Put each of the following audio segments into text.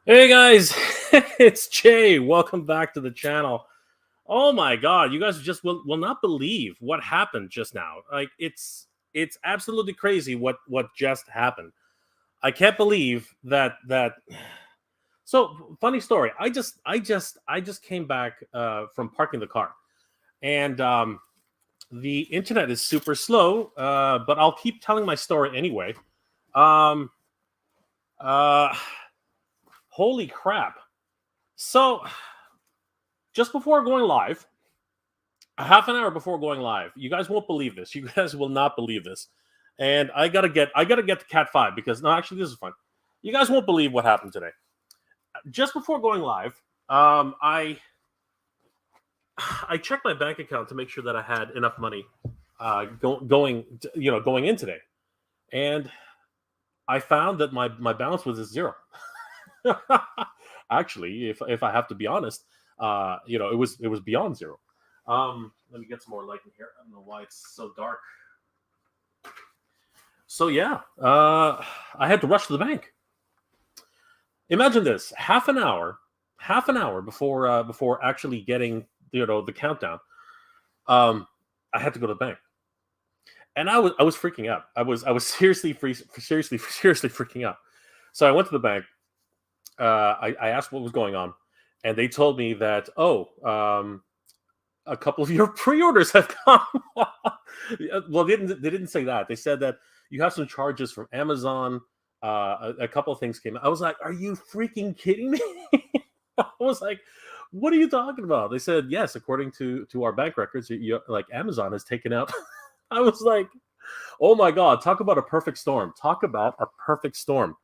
Hey guys, it's Jay. Welcome back to the channel. Oh my god, you guys just will not believe what happened just now. Like it's absolutely crazy what just happened. I can't believe that. So funny story. I just came back from parking the car, and the internet is super slow. But I'll keep telling my story anyway. Um, uh, Holy crap! So just before going live, a half an hour before going live, you guys won't believe this. You guys will not believe this. And I gotta get the Cat 5 because no, actually this is fun. You guys won't believe what happened today. Just before going live, I I checked my bank account to make sure that I had enough money going in today, and I found that my balance was at zero. Actually, if I have to be honest, it was beyond zero. Let me get some more light in here. I don't know why it's so dark. So yeah, I had to rush to the bank. Imagine this: half an hour before actually getting the countdown. Um, I had to go to the bank, and I was freaking out. I was seriously freaking out. So I went to the bank. I asked what was going on, and they told me that a couple of your pre-orders have come. Well, they didn't say that. They said that you have some charges from Amazon. A couple of things came. I was like, "Are you freaking kidding me?" I was like, "What are you talking about?" They said, "Yes, according to our bank records, like Amazon has taken out." I was like, "Oh my god! Talk about a perfect storm! Talk about a perfect storm!"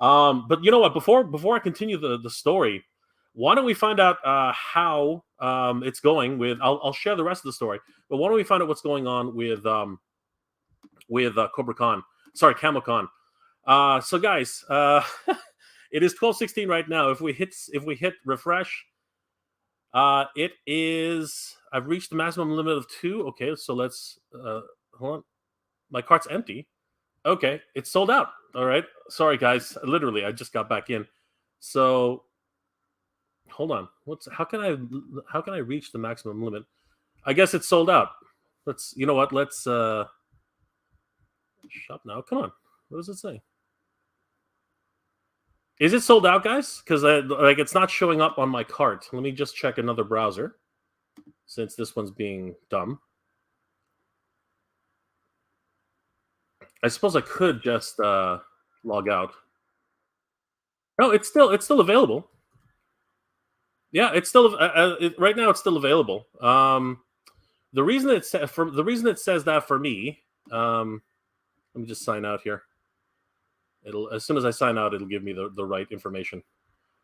But you know what? Before I continue the story, why don't we find out how it's going with? I'll share the rest of the story, but why don't we find out what's going on with Cobra Khan? Sorry, Camo Khan. So guys, it is 12:16 right now. If we hit refresh, it is. I've reached the maximum limit of 2. Okay, so let's hold on. My cart's empty. Okay, it's sold out. All right. Sorry, guys. Literally, I just got back in. So hold on. How can I reach the maximum limit? I guess it's sold out. You know what? Let's shop now. Come on. What does it say? Is it sold out, guys? Because like it's not showing up on my cart. Let me just check another browser since this one's being dumb. I suppose I could just log out. No, it's still available. Yeah, it's still right now. It's still available. The reason it says that for me. Let me just sign out here. It'll as soon as I sign out, it'll give me the right information.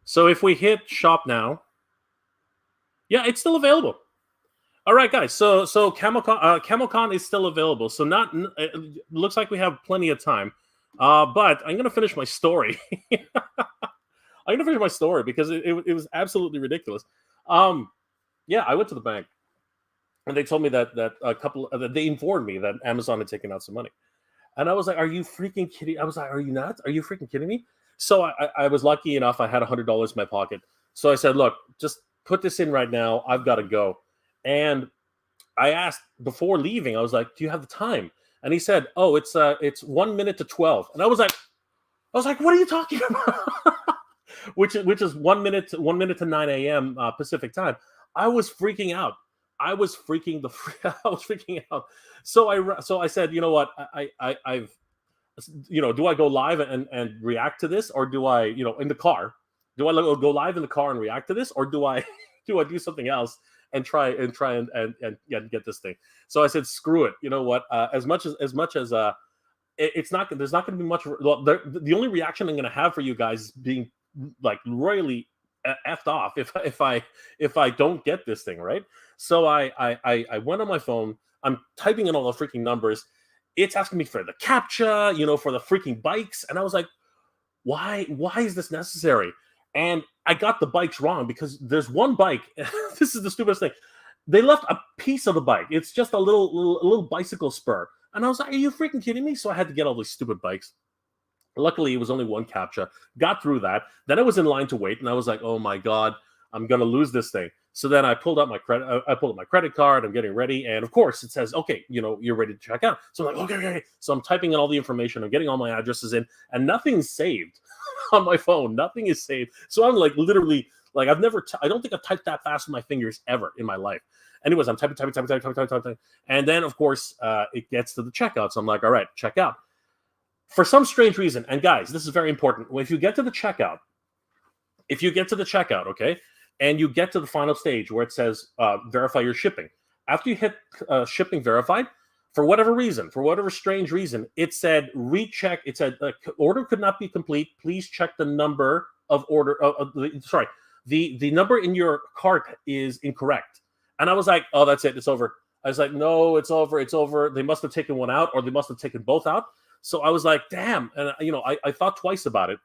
So if we hit shop now, yeah, it's still available. All right, guys. So Camo Khan is still available. So not it looks like we have plenty of time. But I'm gonna finish my story. I'm gonna finish my story because it was absolutely ridiculous. Um, yeah, I went to the bank and they told me that that they informed me that Amazon had taken out some money, and I was like, "Are you freaking kidding?" I was like, "Are you nuts? Are you freaking kidding me?" So I was lucky enough; I had $100 in my pocket. So I said, "Look, just put this in right now. I've got to go." And I asked before leaving, I was like, "Do you have the time?" And he said, "Oh, it's 1 minute to 12." And I was like, "What are you talking about?" which is 1 minute to 9 a.m. Pacific time. I was freaking out. I was freaking out. So I said, you know what? I've do I go live and react to this, or do I in the car? Do I go live in the car and react to this, or do I do I do something else and try and yeah, get this thing? So I said, screw it. You know what? As much as it's not there's not going to be much. Well, the only reaction I'm going to have for you guys is being like royally effed off if I don't get this thing right. So I went on my phone. I'm typing in all the freaking numbers. It's asking me for the captcha, for the freaking bikes, and I was like, why is this necessary? And I got the bikes wrong because there's one bike. This is the stupidest thing. They left a piece of the bike. It's just a little bicycle spur. And I was like, are you freaking kidding me? So I had to get all these stupid bikes. Luckily, it was only one captcha. Got through that. Then I was in line to wait, and I was like, "Oh my god, I'm gonna lose this thing." So then I pulled out my credit. I pulled up my credit card. I'm getting ready, and of course, it says, "Okay, you're ready to check out." So I'm like, "Okay, okay." So I'm typing in all the information. I'm getting all my addresses in, and nothing's saved on my phone. Nothing is saved. So I'm like, literally, like I've never. I don't think I've typed that fast with my fingers ever in my life. Anyways, I'm typing, and then of course, it gets to the checkout. So I'm like, "All right, check out." For some strange reason, and guys, this is very important. If you get to the checkout, okay, and you get to the final stage where it says verify your shipping, after you hit shipping verified, for whatever reason, for whatever strange reason, it said recheck. It said order could not be complete. Please check the number of order. Sorry, the number in your cart is incorrect. And I was like, oh, that's it. It's over. I was like, no, it's over. It's over. They must have taken one out, or they must have taken both out. So I was like, damn. And, I thought twice about it.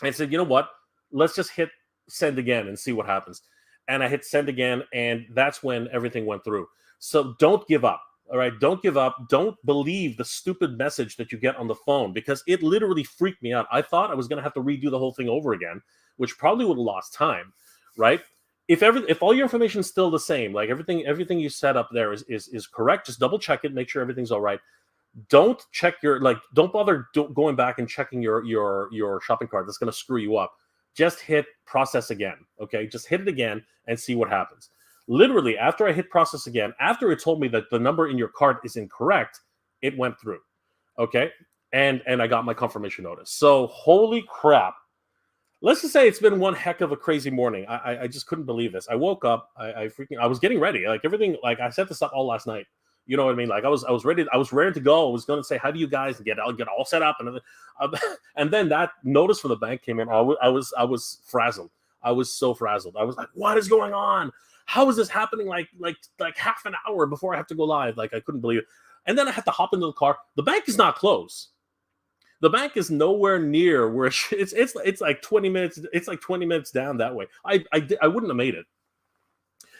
I said, you know what? Let's just hit send again and see what happens. And I hit send again. And that's when everything went through. So don't give up. All right. Don't give up. Don't believe the stupid message that you get on the phone, because it literally freaked me out. I thought I was going to have to redo the whole thing over again, which probably would have lost time. Right. If all your information is still the same, like everything you set up there is correct, just double check it, make sure everything's all right. Don't check don't bother going back and checking your shopping cart. That's going to screw you up. Just hit process again. Okay. Just hit it again and see what happens. Literally, after I hit process again, after it told me that the number in your cart is incorrect, it went through. Okay. And I got my confirmation notice. So holy crap. Let's just say it's been one heck of a crazy morning. I just couldn't believe this. I woke up. I was getting ready. Like everything, like I set this up all last night. You know what I mean? Like I was ready. I was ready to go. I was going to say, "How do you guys get all set up?" And then that notice from the bank came in. I was frazzled. I was so frazzled. I was like, "What is going on? How is this happening? Like half an hour before I have to go live." Like I couldn't believe it. And then I had to hop into the car. The bank is not closed. The bank is nowhere near where it's like 20 minutes. It's like 20 minutes down that way. I wouldn't have made it.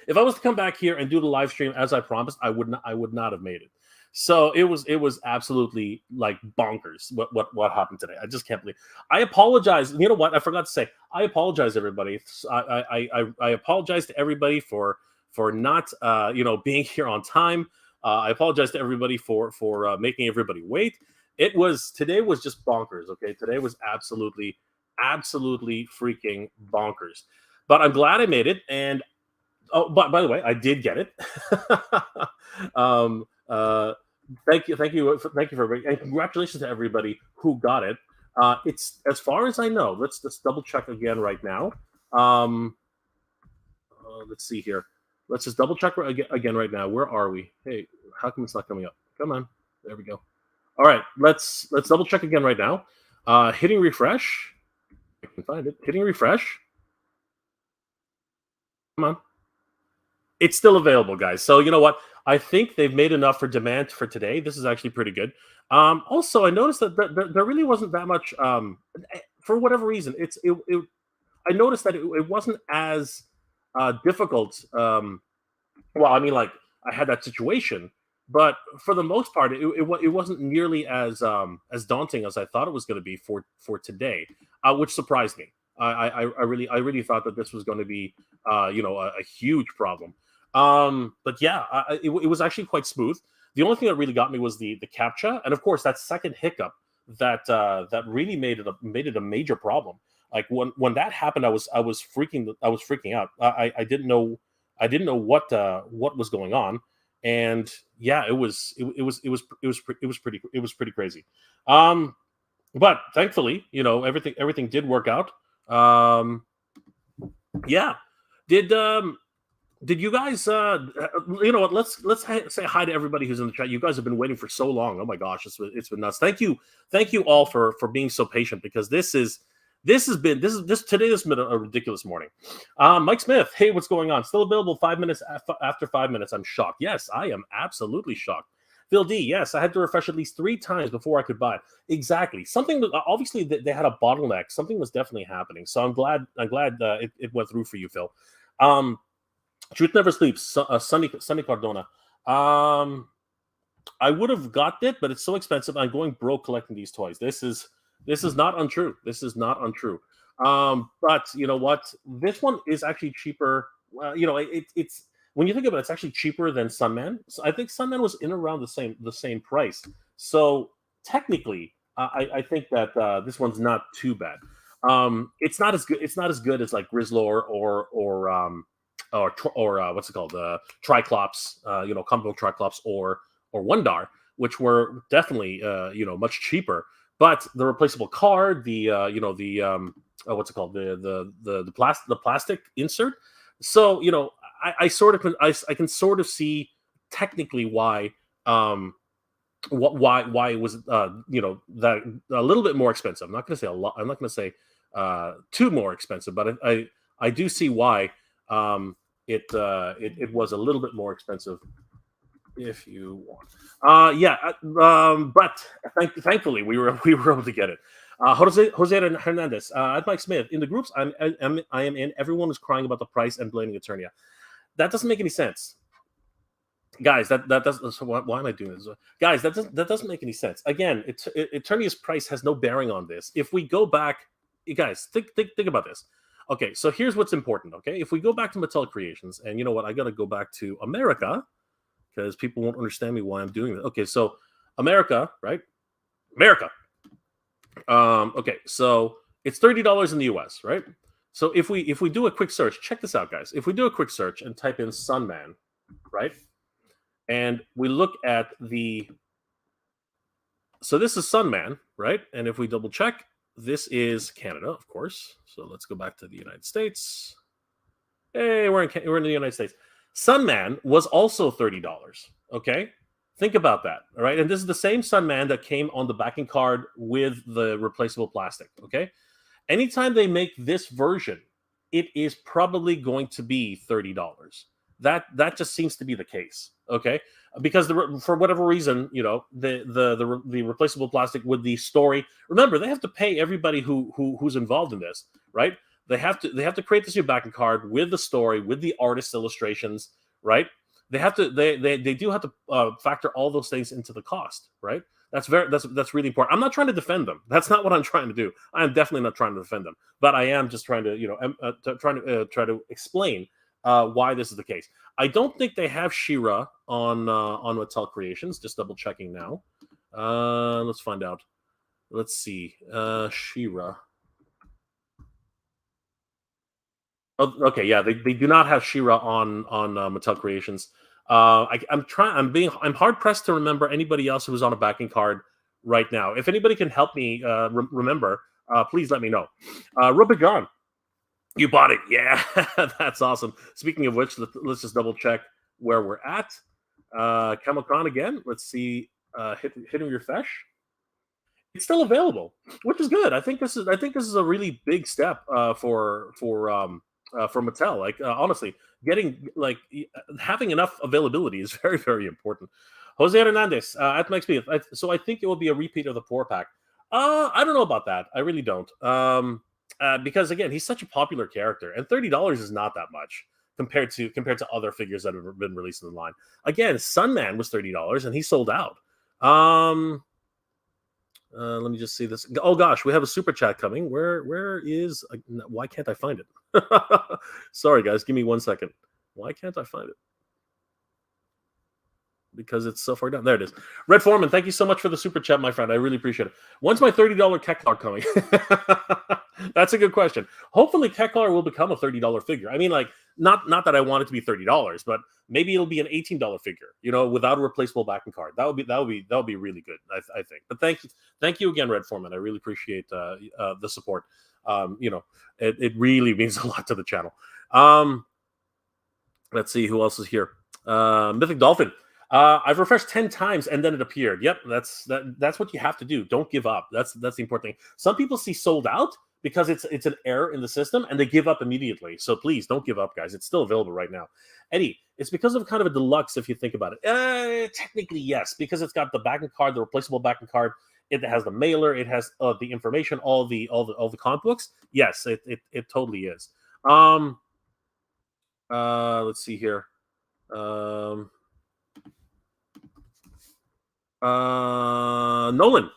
If I was to come back here and do the live stream as I promised, I would not have made it. So it was absolutely like bonkers what happened today. I just can't believe. I apologize. You know what? I forgot to say. I apologize, everybody. I apologize to everybody for not being here on time. I apologize to everybody for making everybody wait. Today was just bonkers. Okay, today was absolutely freaking bonkers. But I'm glad I made it. And oh, but by the way, I did get it. Thank you for everybody, and congratulations to everybody who got it. It's, as far as I know. Let's double check again right now. Let's see here. Let's just double check again right now. Where are we? Hey, how come it's not coming up? Come on, there we go. All right, let's double check again right now. Hitting refresh. I can find it. Hitting refresh. Come on. It's still available, guys. So you know what? I think they've made enough for demand for today. This is actually pretty good. Also, I noticed that there really wasn't that much. For whatever reason, I noticed that it wasn't as difficult. Well, I mean, like I had that situation, but for the most part, it wasn't nearly as daunting as I thought it was going to be for today, which surprised me. I really thought that this was going to be a huge problem. But yeah, it was actually quite smooth. The only thing that really got me was the captcha, and of course that second hiccup that really made it a major problem. Like when that happened, I was freaking out. I didn't know what was going on, and yeah, it was pretty crazy. But thankfully, everything did work out. Yeah, did you guys? You know what? Let's say hi to everybody who's in the chat. You guys have been waiting for so long. Oh my gosh, it's been nuts. Thank you all for being so patient, because today has been a ridiculous morning. Mike Smith, hey, what's going on? Still available 5 minutes after 5 minutes. I'm shocked. Yes, I am absolutely shocked. Phil D, yes, I had to refresh at least 3 times before I could buy it. Exactly. Something, obviously, they had a bottleneck. Something was definitely happening. So I'm glad it went through for you, Phil. Truth Never Sleeps. Sunny Cardona. I would have got it, but it's so expensive. I'm going broke collecting these toys. This is This is not untrue. This is not untrue. But you know what? This one is actually cheaper. Well, it's when you think about it, it's actually cheaper than Sunman. So I think Sunman was in around the same price. So technically, I think that this one's not too bad. It's not as good. It's not as good as like Grizzlor or what's it called? Triclops. Combo Triclops or Wondar, which were definitely much cheaper. But the replaceable card, what's it called? The plastic insert. So I can sort of see technically why it was that a little bit more expensive. I'm not going to say a lot. I'm not going to say too more expensive, but I do see why it was a little bit more expensive if you want. But thankfully we were able to get it. Jose Hernandez at Mike Smith in the groups I am in. Everyone is crying about the price and blaming Eternia. That doesn't make any sense, guys. That doesn't. So why am I doing this, guys? That doesn't make any sense. Again, Eternia's price has no bearing on this. If we go back, you guys think about this. Okay, so here's what's important. Okay, if we go back to Mattel Creations, and you know what, I got to go back to America because people won't understand me why I'm doing that. Okay, so America, right? America. Okay, so it's $30 in the US, right? So if we do a quick search, check this out, guys. If we do a quick search and type in Sunman, right? And we look at so this is Sunman, right? And if we double check, this is Canada, of course. So let's go back to the United States. Hey, we're in the United States. Sunman was also $30. Okay, think about that. All right, and this is the same Sunman that came on the backing card with the replaceable plastic. Okay, anytime they make this version, it is probably going to be $30. That just seems to be the case. Okay, because for whatever reason, the replaceable plastic with the story. Remember, they have to pay everybody who's involved in this, right? They have to create this new backing card with the story, with the artist illustrations, right? They do have to factor all those things into the cost, right? That's really important. I'm not trying to defend them. That's not what I'm trying to do. I am definitely not trying to defend them, but I am just trying to try to explain why this is the case. I don't think they have She-Ra on Mattel Creations. Just double checking now. Let's find out. Let's see. She-Ra. Oh, okay, yeah, they do not have She-Ra on Mattel Creations. I'm hard pressed to remember anybody else who was on a backing card right now. If anybody can help me remember, please let me know. Rupert John, you bought it, yeah, that's awesome. Speaking of which, let's just double check where we're at. Camo Khan again. Let's see. Hitting refresh. It's still available, which is good. I think this is a really big step for Mattel. Like honestly, having enough availability is very, very important. Jose Hernandez at Mike Smith. So I think it will be a repeat of the 4-pack. I don't know about that. I really don't. Because again, he's such a popular character, and $30 is not that much compared to other figures that have been released in the line. Again, Sunman was $30 and he sold out. Let me just see this. Oh gosh, we have a super chat coming. Where is? Why can't I find it? Sorry guys, give me 1 second. Why can't I find it? Because it's so far down. There it is. Red Foreman, thank you so much for the super chat, my friend. I really appreciate it. When's my $30 Keklar coming? That's a good question. Hopefully Keklar will become a $30 figure. I mean, like, not that I want it to be $30, but maybe it'll be an $18 figure, without a replaceable backing card. That would be really good, I think. But thank you again, Red Foreman. I really appreciate the support. It really means a lot to the channel. Let's see who else is here. Mythic Dolphin. I've refreshed 10 times and then it appeared. Yep, that's what you have to do. Don't give up. That's the important thing. Some people see sold out because it's an error in the system and they give up immediately. So please don't give up, guys. It's still available right now. Eddie, it's because of kind of a deluxe if you think about it. Technically, yes, because it's got the backing card, the replaceable backing card. It has the mailer. It has the information, all the comic books. Yes, it totally is. Let's see here. Nolan.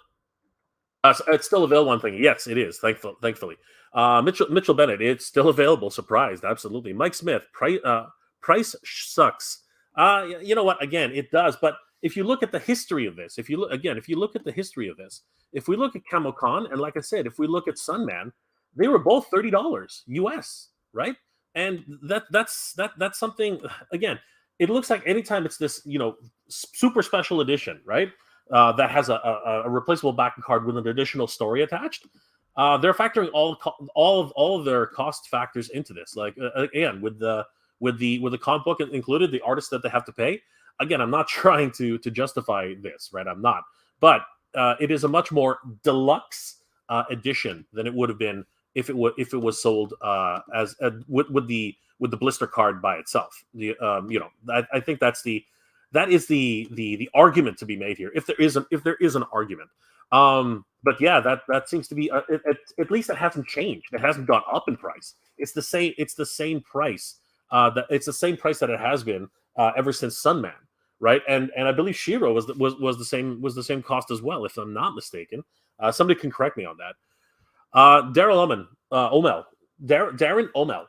It's still available on thing. Yes, it is. Thankfully. Mitchell Bennett, it's still available. Surprised, absolutely. Mike Smith, price sucks. You know what? Again, it does. But if you look at the history of this, if you look at the history of this, if we look at Camo Khan, and like I said, if we look at Sunman, they were both $30 US, right? And that's something. Again, it looks like anytime it's this, super special edition, right? That has a replaceable backing card with an additional story attached. They're factoring all of their cost factors into this. Like again, with the comic book included, the artist that they have to pay. Again, I'm not trying to justify this, right? I'm not, but it is a much more deluxe edition than it would have been if it was sold as with the blister card by itself. I think that is the argument to be made here, if there is an argument. But yeah, that seems to be at least it hasn't changed. It hasn't gone up in price. It's the same price. It's the same price that it has been ever since Sunman, right? And I believe Shiro was the same cost as well, if I'm not mistaken. Somebody can correct me on that. Darren Omel.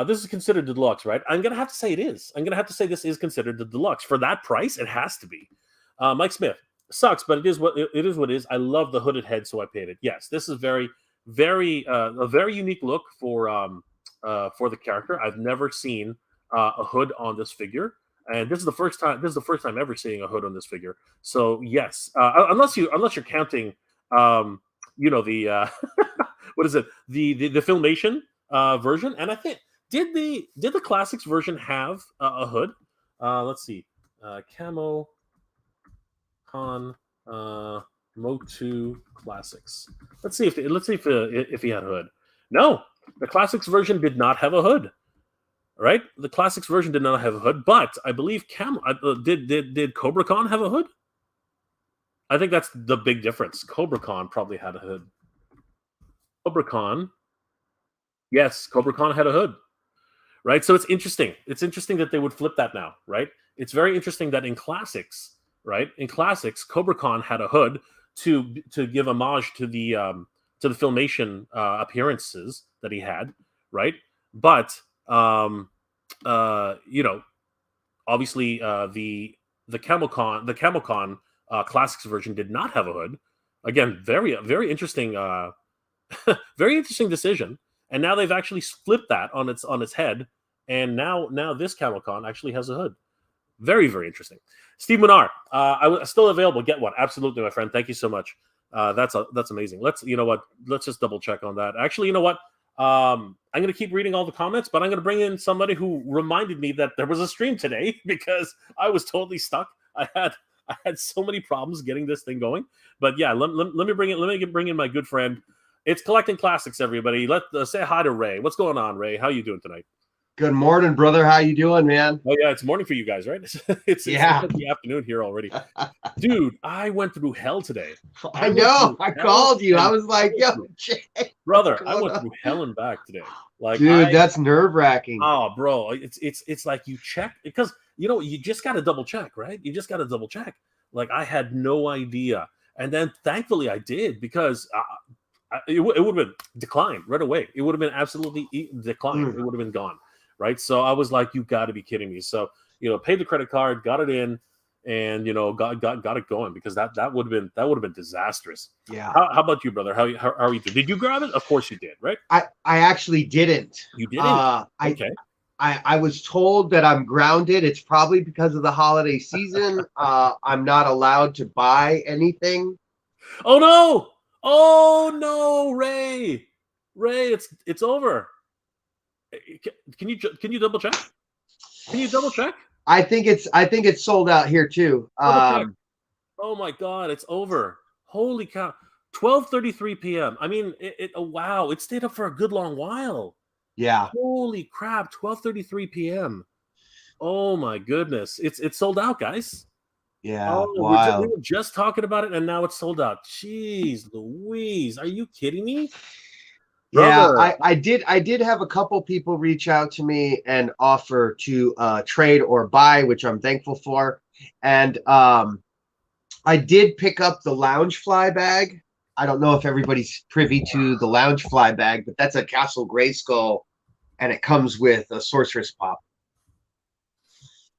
This is considered the deluxe, right? I'm gonna have to say it is. I'm gonna have to say this is considered the deluxe for that price. It has to be. Mike Smith, sucks, but it is what it is. I love the hooded head, so I paid it. Yes, this is a very unique look for the character. I've never seen a hood on this figure, and this is the first time ever seeing a hood on this figure. So yes, unless you're counting, the what is it? The Filmation version, and I think did the classics version have a hood? Let's see, Camo Khan MOTU classics. Let's see if he had a hood. No, the classics version did not have a hood. Right, the classics version did not have a hood, but I believe did Cobra Khan have a hood? I think that's the big difference. Cobra Khan probably had a hood. Yes, Cobra Khan had a hood, right? So it's interesting. It's interesting that they would flip that now, right? It's very interesting that in classics, right? In classics, Cobra Khan had a hood to give homage to the Filmation appearances that he had, right? But obviously the Camo Khan classics version did not have a hood. Again, very interesting. Very interesting decision, and now they've actually flipped that on its head, and now this Camo Khan actually has a hood. Very interesting. Steve Munar, still available. Get one, absolutely, my friend. Thank you so much. That's amazing. Let's just double check on that. Actually, you know what? I'm going to keep reading all the comments, but I'm going to bring in somebody who reminded me that there was a stream today because I was totally stuck. I had so many problems getting this thing going. But yeah, let me bring in my good friend. It's Collecting Classics, everybody. Let's say hi to Ray. What's going on, Ray? How you doing tonight? Good morning, brother. How you doing, man? Oh yeah, it's morning for you guys, right? It's the afternoon here already. Dude, I went through hell today. I know. I called you. I was like, yo, Jay, brother, I went through hell and back today. Like, dude, that's nerve-wracking. Oh, bro, it's like you check because you just got to double check, right? You just got to double check. Like I had no idea, and then thankfully I did because it would have been declined right away. It would have been absolutely declined. It would have been gone, right? So I was like, you got to be kidding me. So paid the credit card, got it in, and got it going because that would have been disastrous. Yeah. How about you, brother? How are you doing? Did you grab it? Of course you did, right? I actually didn't. You didn't? Okay. I was told that I'm grounded. It's probably because of the holiday season. I'm not allowed to buy anything. Oh no! Oh no, Ray! Ray, it's over. Can you double check? Can you double check? I think it's sold out here too. Oh my God, it's over. Holy cow! 12:33 p.m. I mean, wow! It stayed up for a good long while. Yeah. Holy crap! 12:33 p.m. Oh my goodness! It's sold out, guys. Yeah. Oh, wow. We were just talking about it, and now it's sold out. Jeez, Louise, are you kidding me? Brother. Yeah, I did have a couple people reach out to me and offer to trade or buy, which I'm thankful for. And I did pick up the Loungefly bag. I don't know if everybody's privy to the Lounge Fly bag, but that's a Castle Grayskull, and it comes with a Sorceress Pop.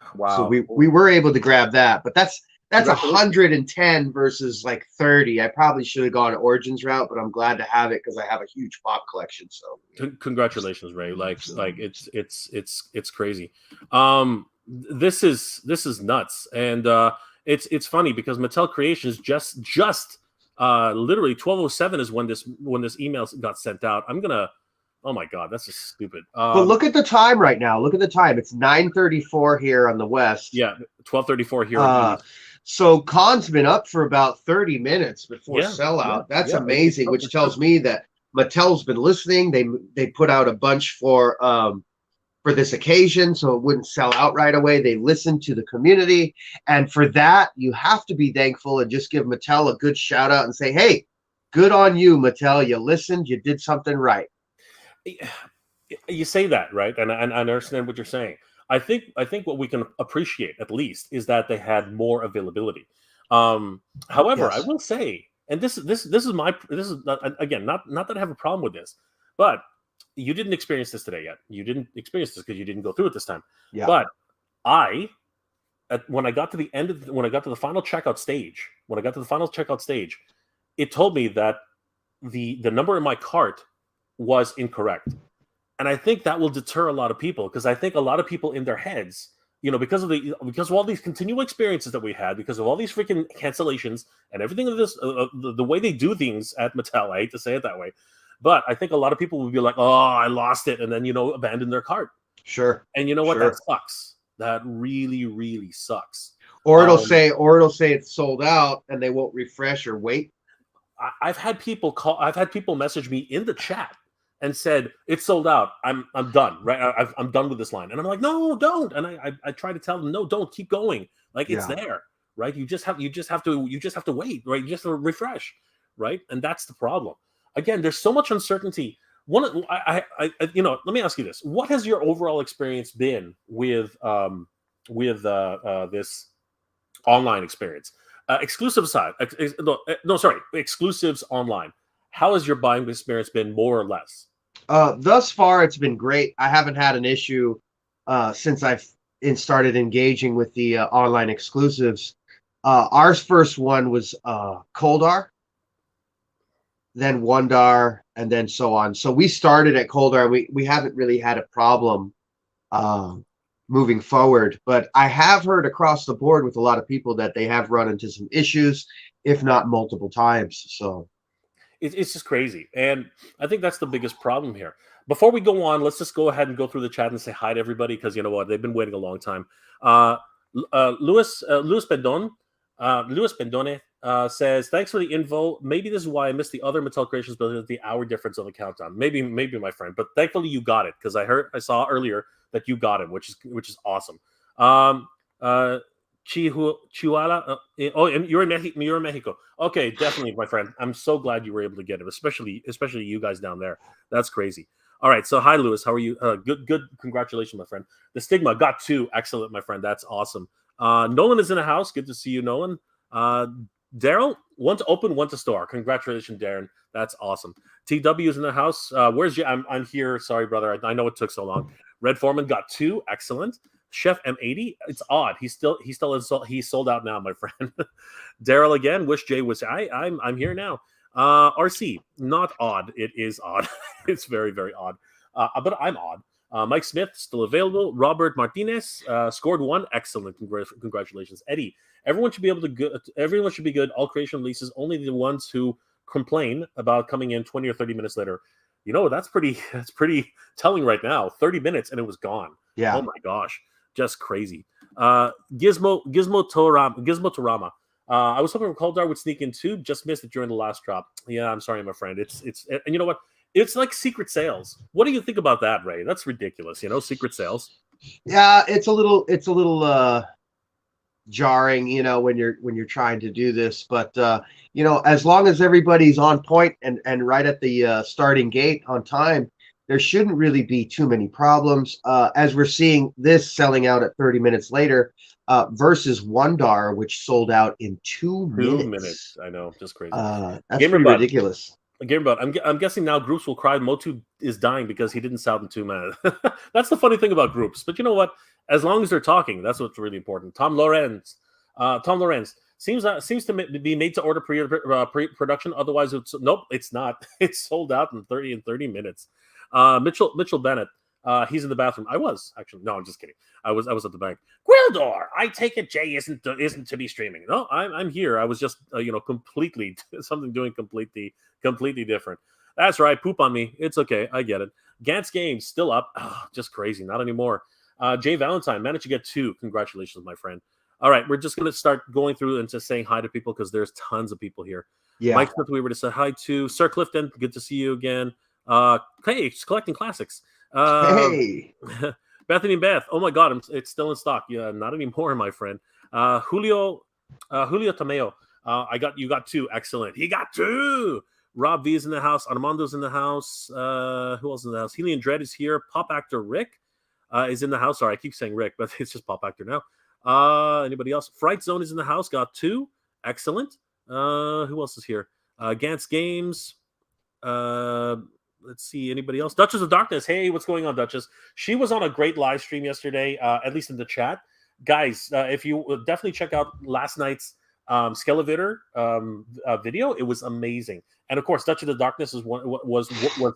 So Wow. we were able to grab that, but that's Congratulations. 110 versus like 30. I probably should have gone Origins route, but I'm glad to have it because I have a huge pop collection. So Congratulations, Ray. Like it's crazy. This is nuts, and it's funny because Mattel Creations just literally 12:07 is when this email got sent out. Oh my god, that's just stupid. but look at the time right now. Look at the time. It's 9:34 here on the west. Yeah, 12:34 here. So Khan's been up for about 30 minutes before sellout. That's amazing, which tells me that Mattel's been listening. They put out a bunch for this occasion, so it wouldn't sell out right away. They listened to the community, and for that, you have to be thankful and just give Mattel a good shout out and say, "Hey, good on you, Mattel. You listened. You did something right." You say that, right? And I understand what you're saying. I think what we can appreciate at least is that they had more availability. However, I will say, and this is again not that I have a problem with this, but you didn't experience this today yet. You didn't experience this because you didn't go through it this time. Yeah. But when I got to the end when I got to the final checkout stage, it told me that the number in my cart was incorrect. And I think that will deter a lot of people because I think a lot of people in their heads, because of all these continual experiences that we had, because of all these freaking cancellations and everything of this, the way they do things at Mattel, I hate to say it that way, but I think a lot of people would be like, "Oh, I lost it," and then abandon their cart. Sure. And you know what? That sucks. That really, really sucks. Or it'll say it's sold out, and they won't refresh or wait. I've had people message me in the chat and said it's sold out. I'm done. Right. I'm done with this line. And I'm like, no, don't. And I try to tell them, no, don't, keep going. Like it's there. Right. You just have to wait. Right. You just have to refresh. Right. And that's the problem. Again, there's so much uncertainty. Let me ask you this. What has your overall experience been with this online experience? Exclusives online. How has your buying experience been, more or less? Thus far, it's been great. I haven't had an issue since I've started engaging with the online exclusives. Our first one was Koldar, then Wondar, and then so on. So we started at Koldar. We haven't really had a problem moving forward, but I have heard across the board with a lot of people that they have run into some issues, if not multiple times. So it's just crazy, and I think that's the biggest problem here. Before we go on, let's just go ahead and go through the chat and say hi to everybody, because you know what, they've been waiting a long time. Luis Pendone says, thanks for the info. Maybe this is why I missed the other Mattel creations, but the hour difference on the countdown. Maybe my friend, but thankfully you got it, because I saw earlier that you got it, which is awesome. Chihuahua. And you're in Mexico. Okay, definitely, my friend. I'm so glad you were able to get it, especially you guys down there. That's crazy. All right, so hi, Lewis. How are you? Good. Congratulations, my friend. The Stigma got 2. Excellent, my friend. That's awesome. Nolan is in the house. Good to see you, Nolan. Daryl, one to open, one to store. Congratulations, Darren. That's awesome. TW is in the house. Where's you? I'm here. Sorry, brother. I know it took so long. Red Foreman got 2. Excellent. Chef M80. It's odd. He's sold out now, my friend. Daryl again. Wish Jay was. I'm here now. RC, not odd. It is odd. It's very, very odd. But I'm odd. Mike Smith still available. Robert Martinez scored 1. Excellent. Congratulations, Eddie. Everyone should be good. All creation releases, only the ones who complain about coming in 20 or 30 minutes later. You know, that's pretty telling right now. 30 minutes and it was gone. Yeah. Oh my gosh. Just crazy. Gizmo Torama. I was hoping Koldar would sneak in too. Just missed it during the last drop. Yeah, I'm sorry, my friend. It's and you know what? It's like secret sales. What do you think about that, Ray? That's ridiculous. Secret sales. Yeah, it's a little jarring, when you're trying to do this. But as long as everybody's on point and right at the starting gate on time, there shouldn't really be too many problems. As we're seeing this selling out at 30 minutes later, versus Wondar, which sold out in 2 2 minutes. minutes. I know, just crazy. That's Gamer pretty Bud. ridiculous. Gamer Bud. I'm guessing now groups will cry MOTU is dying because he didn't sound in 2 minutes. That's the funny thing about groups. But you know what? As long as they're talking, that's what's really important. Tom Lorenz seems to be made to order pre-production. Otherwise, it's not. It's sold out in 30 minutes. Mitchell Bennett. He's in the bathroom. I was actually. No, I'm just kidding. I was at the bank. Gwildor, I take it Jay isn't to be streaming. No, I'm here. I was just completely doing completely different. That's right. Poop on me. It's okay. I get it. Gantz Games still up. Oh, just crazy. Not anymore. Jay Valentine managed to get 2. Congratulations, my friend. All right, we're just gonna start going through and just saying hi to people because there's tons of people here. Yeah. Mike Smith, we were to say hi to. Sir Clifton, good to see you again. Hey, it's collecting classics. Hey. Bethany Beth, oh my God, it's still in stock. Yeah, not anymore, my friend. Julio Tomeo, you got 2. Excellent. He got 2. Rob V is in the house. Armando's in the house. Who else is in the house? Helian Dread is here. Pop actor Rick is in the house. Sorry, I keep saying Rick, but it's just pop actor now. Anybody else? Fright Zone is in the house. Got 2. Excellent. Who else is here? Gantz Games. Let's see. Anybody else? Duchess of Darkness. Hey, what's going on, Duchess? She was on a great live stream yesterday, at least in the chat. Guys, if you definitely check out last night's Skelevator video, it was amazing. And of course, Duchess of Darkness was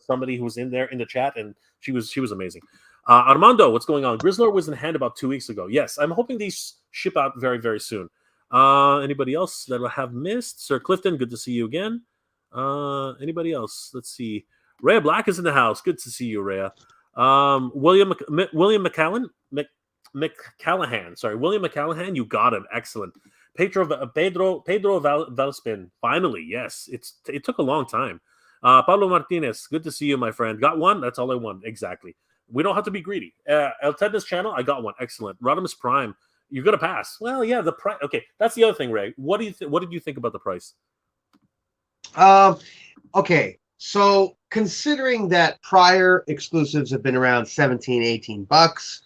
somebody who was in there in the chat, and she was amazing. Armando, what's going on? Grizzlord was in hand about 2 weeks ago. Yes, I'm hoping these ship out very, very soon. Anybody else that I have missed? Sir Clifton, good to see you again. Anybody else? Let's see. Rhea Black is in the house. Good to see you, Rhea. William McCallahan. Sorry, William McCallahan. You got him. Excellent. Pedro Valspin. Finally, yes. It took a long time. Pablo Martinez. Good to see you, my friend. Got 1. That's all I want. Exactly. We don't have to be greedy. El Tedna's channel. I got 1. Excellent. Rodimus Prime. You're gonna pass. Well, yeah. The price. Okay, that's the other thing, Ray. What did you think about the price? Okay. So considering that prior exclusives have been around 17, 18 bucks,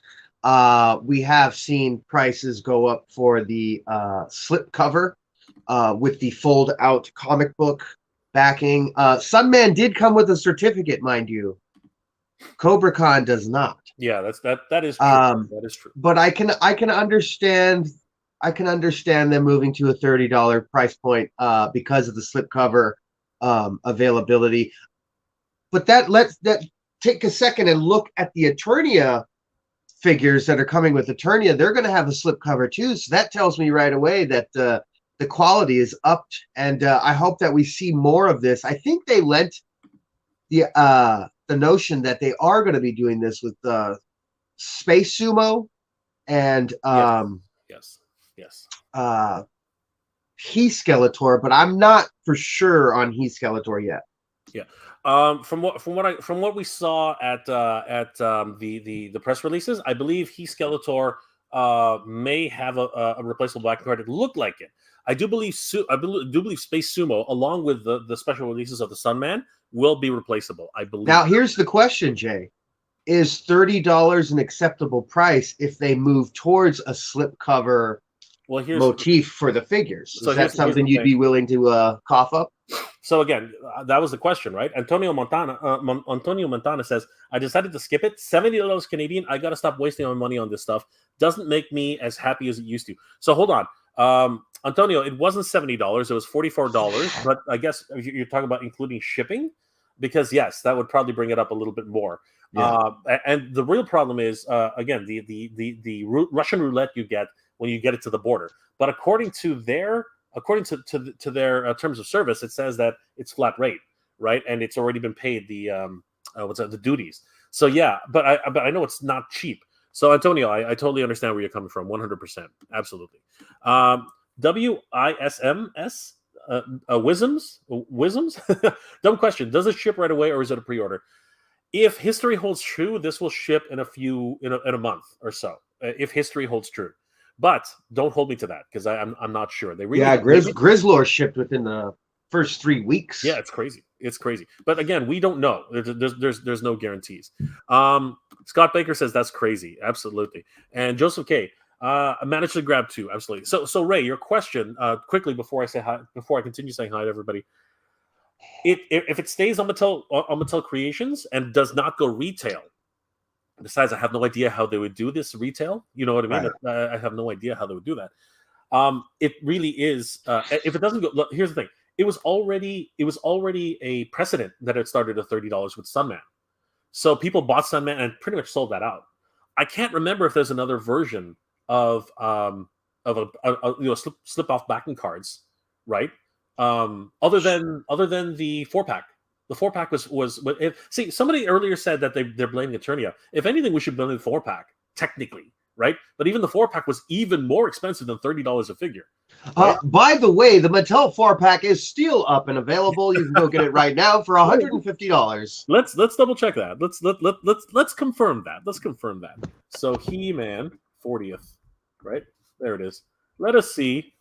we have seen prices go up for the slip cover with the fold out comic book backing. Sunman did come with a certificate, mind you. Cobra Khan does not. Yeah, that is true. That is true. But I can understand them moving to a $30 price point because of the slipcover availability. But that take a second and look at the Eternia figures that are coming with Eternia. They're going to have a slipcover too, so that tells me right away that the quality is upped, and I hope that we see more of this. I think they lent the notion that they are going to be doing this with Space Sumo and yes. He Skeletor, but I'm not for sure on He Skeletor yet. Yeah. From what we saw at the press releases, I believe He Skeletor may have a replaceable black card. It looked like it. I do believe Space Sumo, along with the special releases of the Sunman, will be replaceable. I believe. Now, here's the question, Jay: is $30 an acceptable price if they move towards a slipcover motif for the figures? So is that something you'd be willing to cough up? So again, that was the question, right? Antonio Montana says, I decided to skip it. $70 Canadian. I got to stop wasting my money on this stuff. Doesn't make me as happy as it used to. So hold on. Antonio, it wasn't $70. It was $44. But I guess you're talking about including shipping, because yes, that would probably bring it up a little bit more. Yeah. And the real problem is, again, the Russian roulette you get when you get it to the border. But according to their terms of service, it says that it's flat rate, right? And it's already been paid the duties. So yeah, but I know it's not cheap. So Antonio, I totally understand where you're coming from. 100%, absolutely. WISMS Wisms. Dumb question. Does it ship right away or is it a pre-order? If history holds true, this will ship in a month or so. If history holds true. But don't hold me to that because I'm not sure. They really Grizzlord shipped within the first 3 weeks. Yeah, it's crazy. It's crazy. But again, we don't know. There's no guarantees. Scott Baker says that's crazy. Absolutely. And Joseph K. I managed to grab 2, absolutely. So Ray, your question, quickly before I say hi, before I continue saying hi to everybody, if it stays on Mattel Creations and does not go retail. Besides, I have no idea how they would do this retail. You know what I mean? Right. I have no idea how they would do that. It really is. If it doesn't go, look, here's the thing. It was already a precedent that it started at $30 with Sunman. So people bought Sunman and pretty much sold that out. I can't remember if there's another version of a slip off backing cards, right? Other than the 4-pack. The 4-pack was see, somebody earlier said that they're blaming Eternia. If anything, we should blame the 4-pack, technically, right? But even the 4-pack was even more expensive than $30 a figure. Right? By the way, the Mattel 4-pack is still up and available. You can go get it right now for $150. Let's double check that. Let's confirm that. Let's confirm that. So He-Man 40th, right? There it is. Let us see.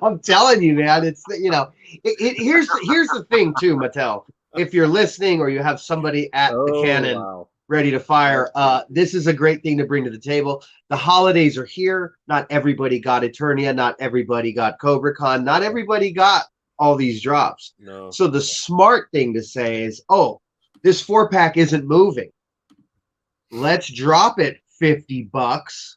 I'm telling you, man. It's here's the thing too, Mattel. If you're listening or you have somebody at the cannon ready to fire, this is a great thing to bring to the table. The holidays are here. Not everybody got Eternia. Not everybody got Cobra Khan. Not everybody got all these drops. No. So the smart thing to say is, oh, this 4-pack isn't moving. Let's drop it $50.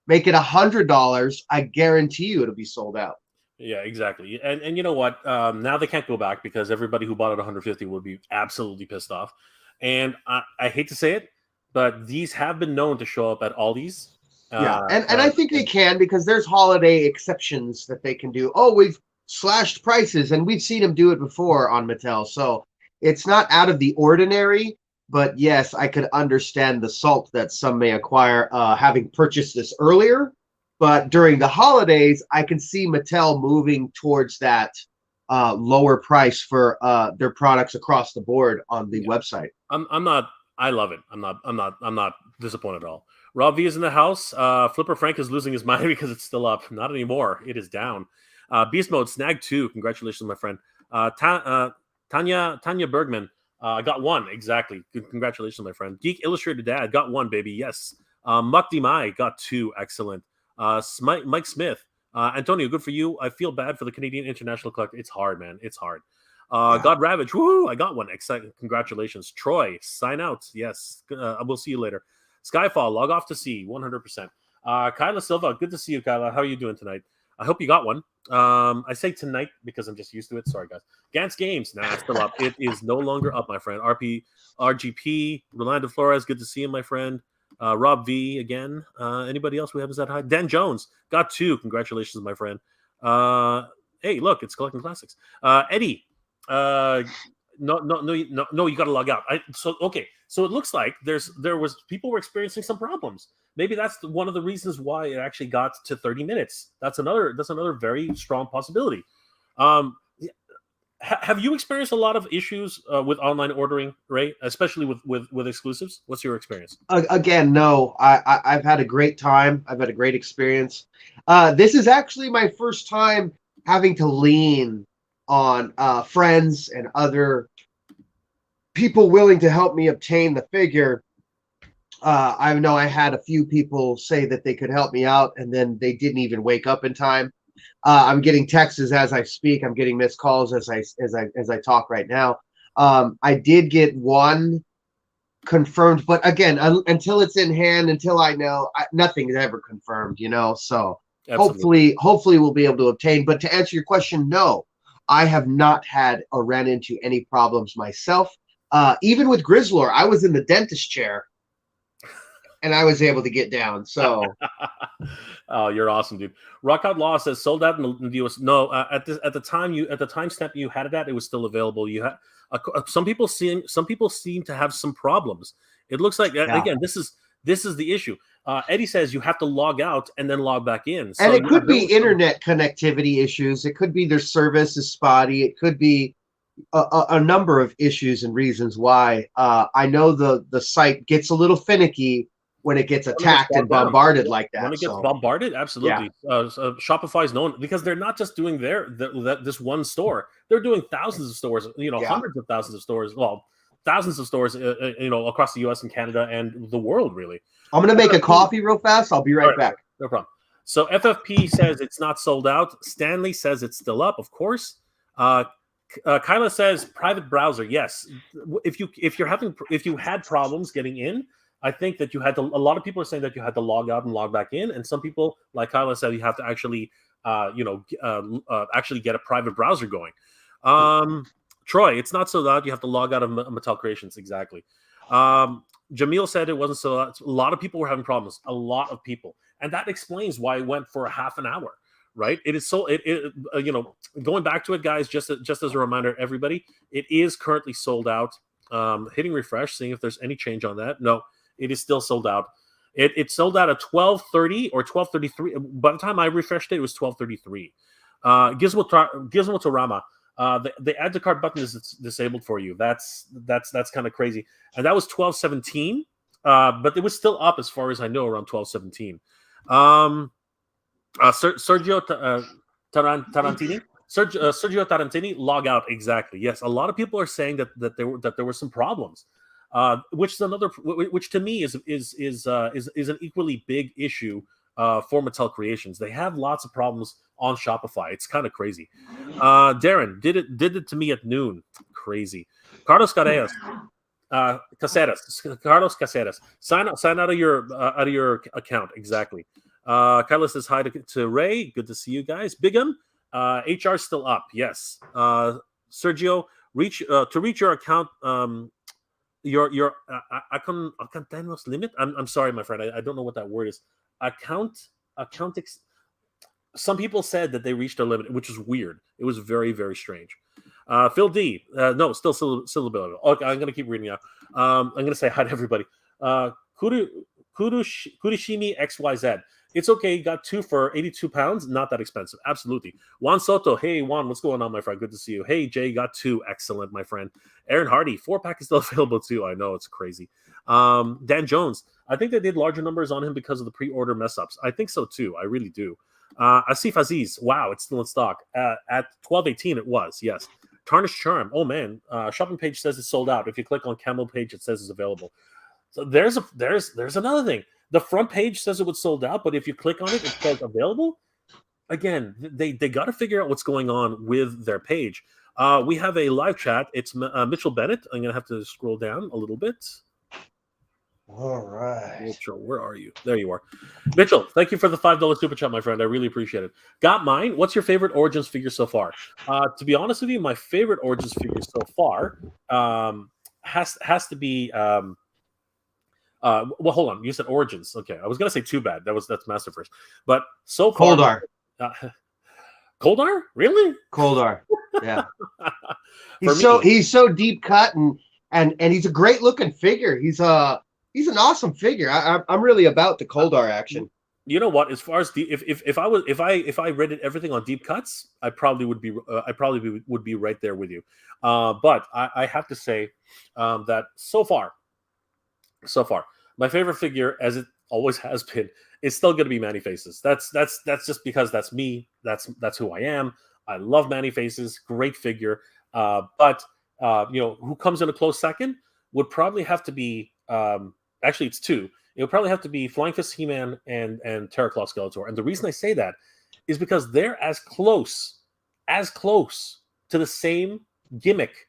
Make it $100. I guarantee you it'll be sold out. Yeah, exactly. And you know what? Now they can't go back because everybody who bought it $150 would be absolutely pissed off. And I hate to say it, but these have been known to show up at Aldi's. Yeah, and I think they can because there's holiday exceptions that they can do. Oh, we've slashed prices, and we've seen them do it before on Mattel. So it's not out of the ordinary. But yes, I could understand the salt that some may acquire having purchased this earlier. But during the holidays, I can see Mattel moving towards that lower price for their products across the board on the website. I'm not. I love it. I'm not disappointed at all. Rob V is in the house. Flipper Frank is losing his mind because it's still up. Not anymore. It is down. Beast Mode snag 2. Congratulations, my friend. Tanya Bergman. I got 1, exactly. Congratulations, my friend. Geek Illustrated Dad got 1, baby. Yes. Muck Mai got 2. Excellent. Mike Smith. Antonio, good for you. I feel bad for the Canadian International Collector. It's hard, man. It's hard. God Ravage. Woohoo! I got 1. Exciting. Congratulations. Troy, sign out. Yes. We'll see you later. Skyfall, log off to see. 100%. Kyla Silva. Good to see you, Kyla. How are you doing tonight? I hope you got 1. I say tonight because I'm just used to it. Sorry, guys. Gantz Games. Nah, it's still up. It is no longer up, my friend. RGP. Rolando Flores. Good to see you, my friend. Rob V again. Anybody else we have is that high? Dan Jones got 2. Congratulations, my friend. Hey, look, it's collecting classics. Eddie. No, you got to log out. So it looks like people were experiencing some problems. Maybe that's one of the reasons why it actually got to 30 minutes. That's another very strong possibility. Have you experienced a lot of issues with online ordering, Ray, especially with exclusives? What's your experience? Again, no. I've had a great time. I've had a great experience. This is actually my first time having to lean on friends and other people willing to help me obtain the figure. I know I had a few people say that they could help me out, and then they didn't even wake up in time. I'm getting texts as I speak. I'm getting missed calls as I talk right now. I did get 1 confirmed, but again, until it's in hand, until I know, nothing is ever confirmed. So Absolutely. hopefully we'll be able to obtain. But to answer your question, no, I have not had or ran into any problems myself. Even with Grizzlor, I was in the dentist chair and I was able to get down. So, oh, you're awesome, dude. Rock Out Law says sold out in the US. No, at the timestamp you had it at, it was still available. You had some people seem to have some problems. It looks like again, this is the issue. Eddie says you have to log out and then log back in. So, and it could be internet connectivity issues. It could be their service is spotty. It could be a number of issues and reasons why. I know the site gets a little finicky when it gets attacked and bombarded like that. When it gets bombarded, absolutely. Yeah. Shopify is known because they're not just doing this one store. They're doing thousands of stores, hundreds of thousands of stores. Well, thousands of stores, across the U.S. and Canada and the world, really. I'm gonna make a coffee real fast. I'll be right back. No problem. So FFP says it's not sold out. Stanley says it's still up, of course. Kyla says private browser. Yes, if you had problems getting in, I think that you had to. A lot of people are saying that you had to log out and log back in, and some people, like Kyla said, you have to actually, actually get a private browser going. Troy, it's not sold out. You have to log out of Mattel Creations. Exactly. Jamil said it wasn't sold out. A lot of people were having problems. A lot of people, and that explains why it went for a half an hour. Right? It is so. Going back to it, guys. Just as a reminder, everybody, it is currently sold out. Hitting refresh, seeing if there's any change on that. No, it is still sold out. It sold out at 12:30 or 12:33. By the time I refreshed it, it was 12:33. Gizmotorama. The add to cart button is disabled for you. That's kind of crazy. And that was 12:17. But it was still up as far as I know around 12:17. Sergio Tarantini. Sergio Tarantini, log out. Exactly. Yes, a lot of people are saying that there were some problems, which to me is an equally big issue for Mattel Creations. They have lots of problems on Shopify. It's kind of crazy. Darren did it to me at noon. Crazy. Carlos Caceres. Carlos Caceres. Sign out of your account. Exactly. Kyla says hi to Ray. Good to see you guys. Bigum, HR still up. Yes. Sergio, reach your account. Your account limit. I'm sorry, my friend. I don't know what that word is. Some people said that they reached a limit, which is weird. It was very, very strange. Phil D. No, still available. Okay, I'm gonna keep reading now. I'm gonna say hi to everybody. Kurishimi XYZ. It's okay. Got 2 for 82 pounds. Not that expensive. Absolutely. Juan Soto. Hey, Juan, what's going on, my friend? Good to see you. Hey, Jay, got 2. Excellent, my friend. Aaron Hardy. 4-pack is still available, too. I know. It's crazy. Dan Jones. I think they did larger numbers on him because of the pre-order mess-ups. I think so, too. I really do. Asif Aziz. Wow, it's still in stock. At 12:18, it was. Yes. Tarnished Charm. Oh, man. Shopping page says it's sold out. If you click on Camo page, it says it's available. So there's another thing. The front page says it was sold out, but if you click on it, it says available. Again, they got to figure out what's going on with their page. We have a live chat. It's Mitchell Bennett. I'm going to have to scroll down a little bit. All right. Mitchell, where are you? There you are. Mitchell, thank you for the $5 super chat, my friend. I really appreciate it. Got mine. What's your favorite Origins figure so far? To be honest with you, my favorite Origins figure so far has to be... well, hold on. You said Origins. Okay, I was gonna say Too Bad. That's Master first, but so far, Koldar. Koldar, really? Koldar. Yeah. he's so deep cut and he's a great looking figure. He's an awesome figure. I'm really about the Koldar action. You know what? As far as if I rated everything on deep cuts, I probably would be right there with you. But I have to say that so far, my favorite figure, as it always has been, is still going to be Manny Faces. That's just because that's me. That's who I am. I love Manny Faces. Great figure. But who comes in a close second would probably have to be. Actually, it's 2. It would probably have to be Flying Fist He-Man and Terraclaw Skeletor. And the reason I say that is because they're as close to the same gimmick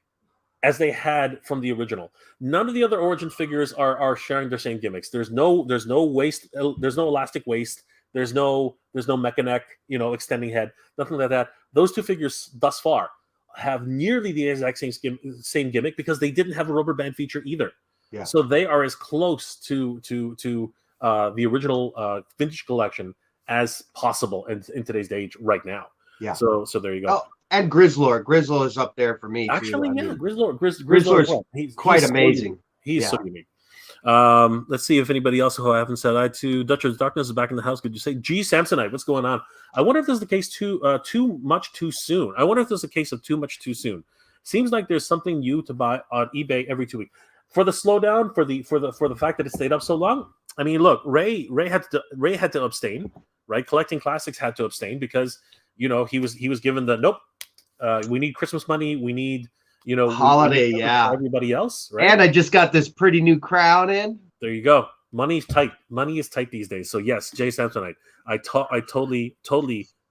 as they had from the original. None of the other Origin figures are sharing their same gimmicks. There's no waist, there's no elastic waist, there's no mecha neck, extending head, nothing like that. Those 2 figures thus far have nearly the exact same gimmick because they didn't have a rubber band feature either. Yeah. So they are as close to the original vintage collection as possible in today's age right now. Yeah. So there you go. Oh, and Grizzlord. Grizzlord is up there for me. Actually, too. yeah, Grizzlord is quite amazing. He's so unique. Let's see if anybody else who I haven't said hi to. Dutcher's Darkness is back in the house. Could you say, G Samsonite? What's going on? I wonder if this is the case too much too soon. I wonder if there's a case of too much too soon. Seems like there's something new to buy on eBay every 2 weeks. For the slowdown, for the fact that it stayed up so long. I mean, look, Ray had to abstain, right? Collecting Classics had to abstain because he was given the nope. We need Christmas money. We need holiday, for yeah. everybody else, right? And I just got this pretty new crown in. There you go. Money's tight. Money is tight these days. So yes, Jay Samsonite. I totally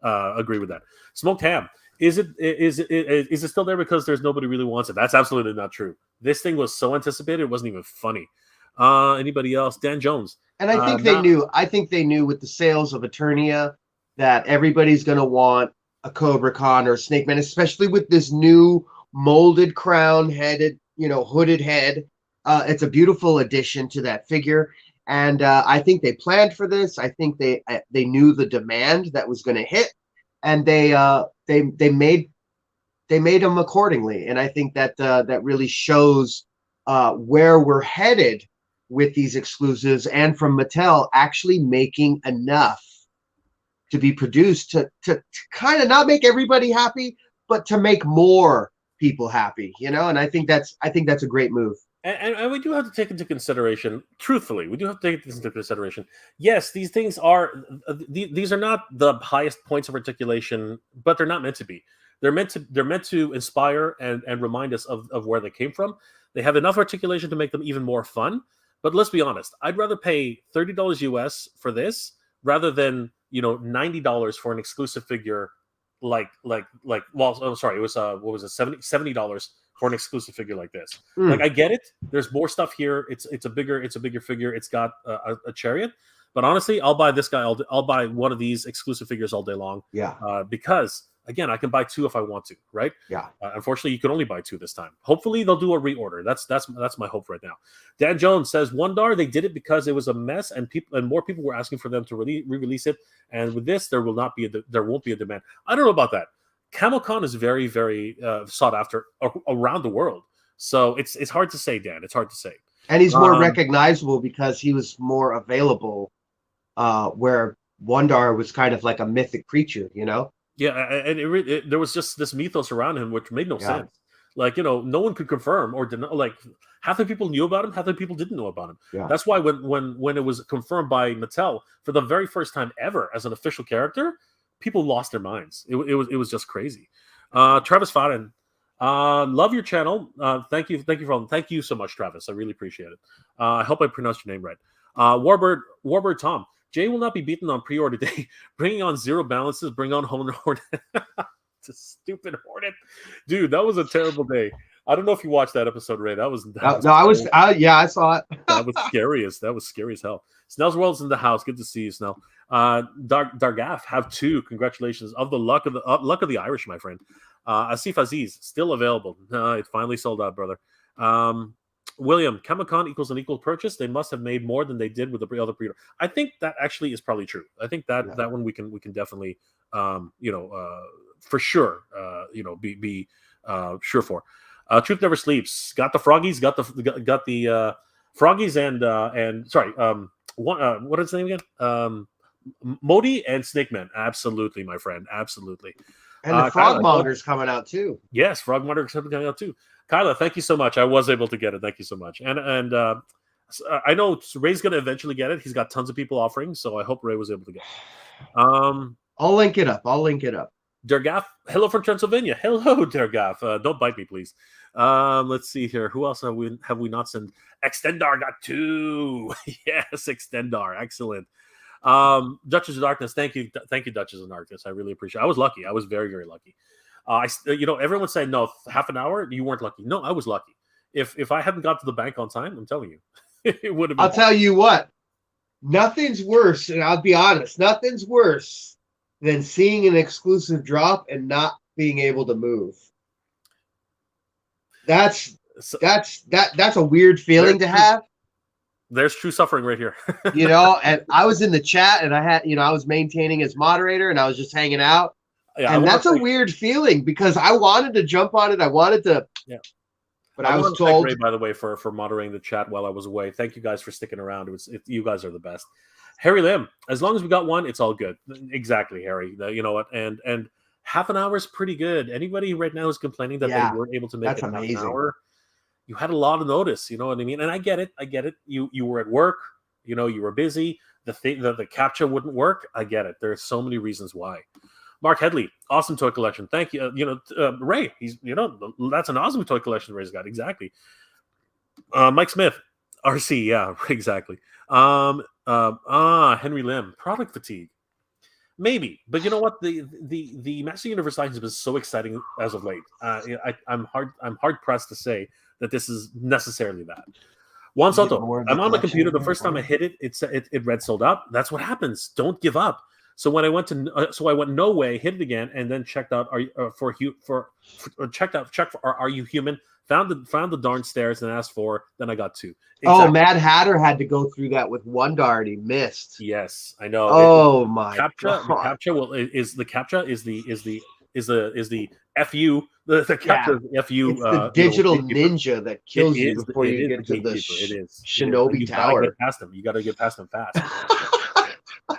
agree with that. Smoked ham. Is it still there because there's nobody really wants it? That's absolutely not true. This thing was so anticipated, it wasn't even funny. Anybody else? Dan Jones. And I think they knew. I think they knew with the sales of Eternia that everybody's going to want a Cobra Khan or a Snake Man, especially with this new molded crown headed, hooded head. It's a beautiful addition to that figure. And I think they planned for this. I think they knew the demand that was going to hit, and they made them accordingly. And I think that that really shows where we're headed with these exclusives, and from Mattel actually making enough to be produced to kind of not make everybody happy, but to make more people happy. And I think that's a great move. And we do have to take into consideration, truthfully, we do have to take this into consideration. Yes, these things are these are not the highest points of articulation, but they're not meant to be. They're meant to inspire and remind us of where they came from. They have enough articulation to make them even more fun. But let's be honest, I'd rather pay $30 US for this rather than $90 for an exclusive figure it was what was it, $70 for an exclusive figure like this. Like, I get it. There's more stuff here. It's a bigger figure. It's got a chariot. But honestly, I'll buy this guy. I'll buy one of these exclusive figures all day long. Yeah. Because again, I can buy two if I want to. Right. Yeah. Unfortunately, you can only buy two this time. Hopefully, they'll do a reorder. That's my hope right now. Dan Jones says $1. They did it because it was a mess, and more people were asking for them to re-release it. And with this, there won't be a demand. I don't know about that. Camo Khan is very, very sought after around the world. So it's hard to say, Dan. It's hard to say. And he's more recognizable because he was more available, where Wondar was kind of like a mythic creature, Yeah, and there was just this mythos around him, which made no sense. Like, no one could confirm or deny. Like, half the people knew about him, half the people didn't know about him. Yeah. That's why when it was confirmed by Mattel for the very first time ever as an official character, people lost their minds. It was just crazy. Travis Fadden, love your channel. Thank you so much, Travis. I really appreciate it. I hope I pronounced your name right. Warbird Tom. Jay will not be beaten on pre-order day. Bringing on zero balances. Bring on Hornet. It's a stupid Hornet, dude. That was a terrible day. I don't know if you watched that episode, Ray. I saw it. That was scary as hell. Snell's World's in the house. Good to see you, Snell. Dargaf have two. Congratulations of the luck of the Irish, my friend. Asif Aziz still available. It finally sold out, brother. William, Camo Khan equals an equal purchase. They must have made more than they did with the other pre-order. I think that actually is probably true. I think that one we can definitely for sure be sure for. Truth Never Sleeps. Got the Froggies. Got the Froggies and sorry. What is the name again? Modi and Snake Man. Absolutely, my friend. Absolutely. And the Frogmonger's coming out too. Yes, Frogmonger's coming out too. Kyla, thank you so much. I was able to get it. Thank you so much. And I know Ray's going to eventually get it. He's got tons of people offering, so I hope Ray was able to get it. I'll link it up. Dergaff, hello from Transylvania. Hello, Dergaff. Don't bite me, please. Let's see here. Who else have we not sent? Extendar got two. Yes, Extendar. Excellent. Duchess of Darkness. Thank you, Duchess of Darkness. I really appreciate it. I was lucky. I was very, very lucky. Everyone's saying no, half an hour. You weren't lucky. No, I was lucky. If I hadn't got to the bank on time, I'm telling you, it would have been. I'll tell you what. Nothing's worse, and I'll be honest. Nothing's worse than seeing an exclusive drop and not being able to move. That's a weird feeling to have. There's true suffering right here. And I was in the chat, and I was maintaining as moderator, and I was just hanging out. Yeah, and that's a weird feeling because I wanted to jump on it. I wanted to. Yeah. But I was told. Ray, by the way, for moderating the chat while I was away. Thank you guys for sticking around. You guys are the best. Harry Lim, as long as we got one, it's all good. Exactly, Harry. You know what? And half an hour is pretty good. Anybody right now is complaining that they weren't able to make it half an hour. You had a lot of notice. You know what I mean? And I get it. You were at work. You were busy. The captcha wouldn't work. I get it. There's so many reasons why. Mark Headley, awesome toy collection. Thank you. Ray, he's that's an awesome toy collection Ray's got. Exactly. Mike Smith, RC, yeah, exactly. Henry Lim, product fatigue. Maybe, but you know what? The Master Universe items has been so exciting as of late. I'm hard pressed to say that this is necessarely that. Juan Soto, I'm on my computer. The first time I hit it, it read sold out. That's what happens. Don't give up. So when I went I went no way, hit it again, and then checked out are you human? Found the darn stairs and asked for. Then I got 2. Exactly. Oh, Mad Hatter had to go through that with one dart. He missed. Yes, I know. Oh my God. The captcha is the FU. The captcha FU. It's the digital ninja that kills you before you get to the Shinobi Tower. You got to get past them fast.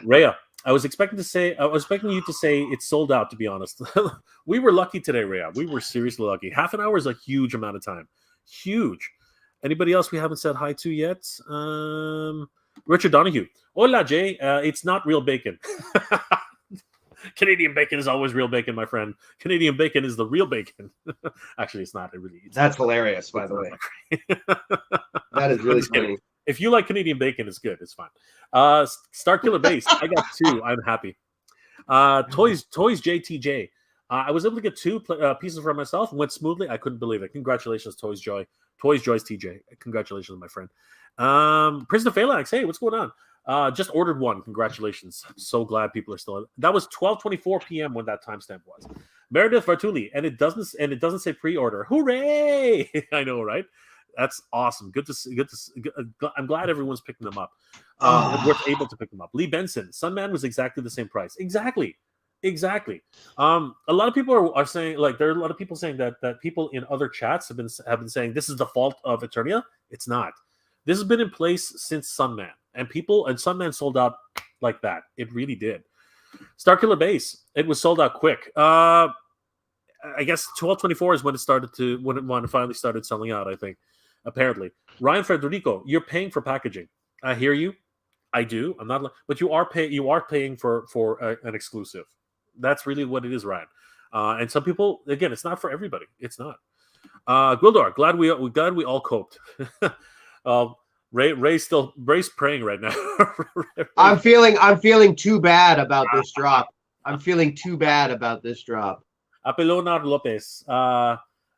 Rhea, I was expecting you to say it's sold out, to be honest. We were lucky today, Rhea. We were seriously lucky. Half an hour is a huge amount of time. Huge. Anybody else we haven't said hi to yet? Richard Donahue. Hola, Jay. It's not real bacon. Canadian bacon is always real bacon, my friend. Canadian bacon is the real bacon. Actually, it's not. That's hilarious, by the way. That is really funny. If you like Canadian bacon, it's good. It's fine. Star Killer Base. I got 2. I'm happy. Toys JTJ. I was able to get 2 pieces for myself. Went smoothly. I couldn't believe it. Congratulations, Toys Joyce TJ. Congratulations, my friend. Prisoner Phalanx. Hey, what's going on? Just ordered 1. Congratulations. I'm so glad people are still. That was 12:24 p.m. when that timestamp was. Meredith Vartuli, and it doesn't say pre-order. Hooray! I know, right? That's awesome. Good to see. I'm glad everyone's picking them up. We're able to pick them up. Lee Benson, Sunman was exactly the same price. Exactly. A lot of people are saying, like, there are a lot of people saying that people in other chats have been saying this is the fault of Eternia. It's not. This has been in place since Sunman, and Sunman sold out like that. It really did. Starkiller Base, it was sold out quick. I guess 12:24 is when it finally started selling out, I think. Apparently. Ryan Federico, you're paying for packaging. I hear you. I do. I'm not, but you are paying for an exclusive. That's really what it is, Ryan. And some people, again, it's not for everybody. It's not. Gwildor, glad we all coped. Ray's praying right now. I'm feeling too bad about this drop. Apelonar Lopez.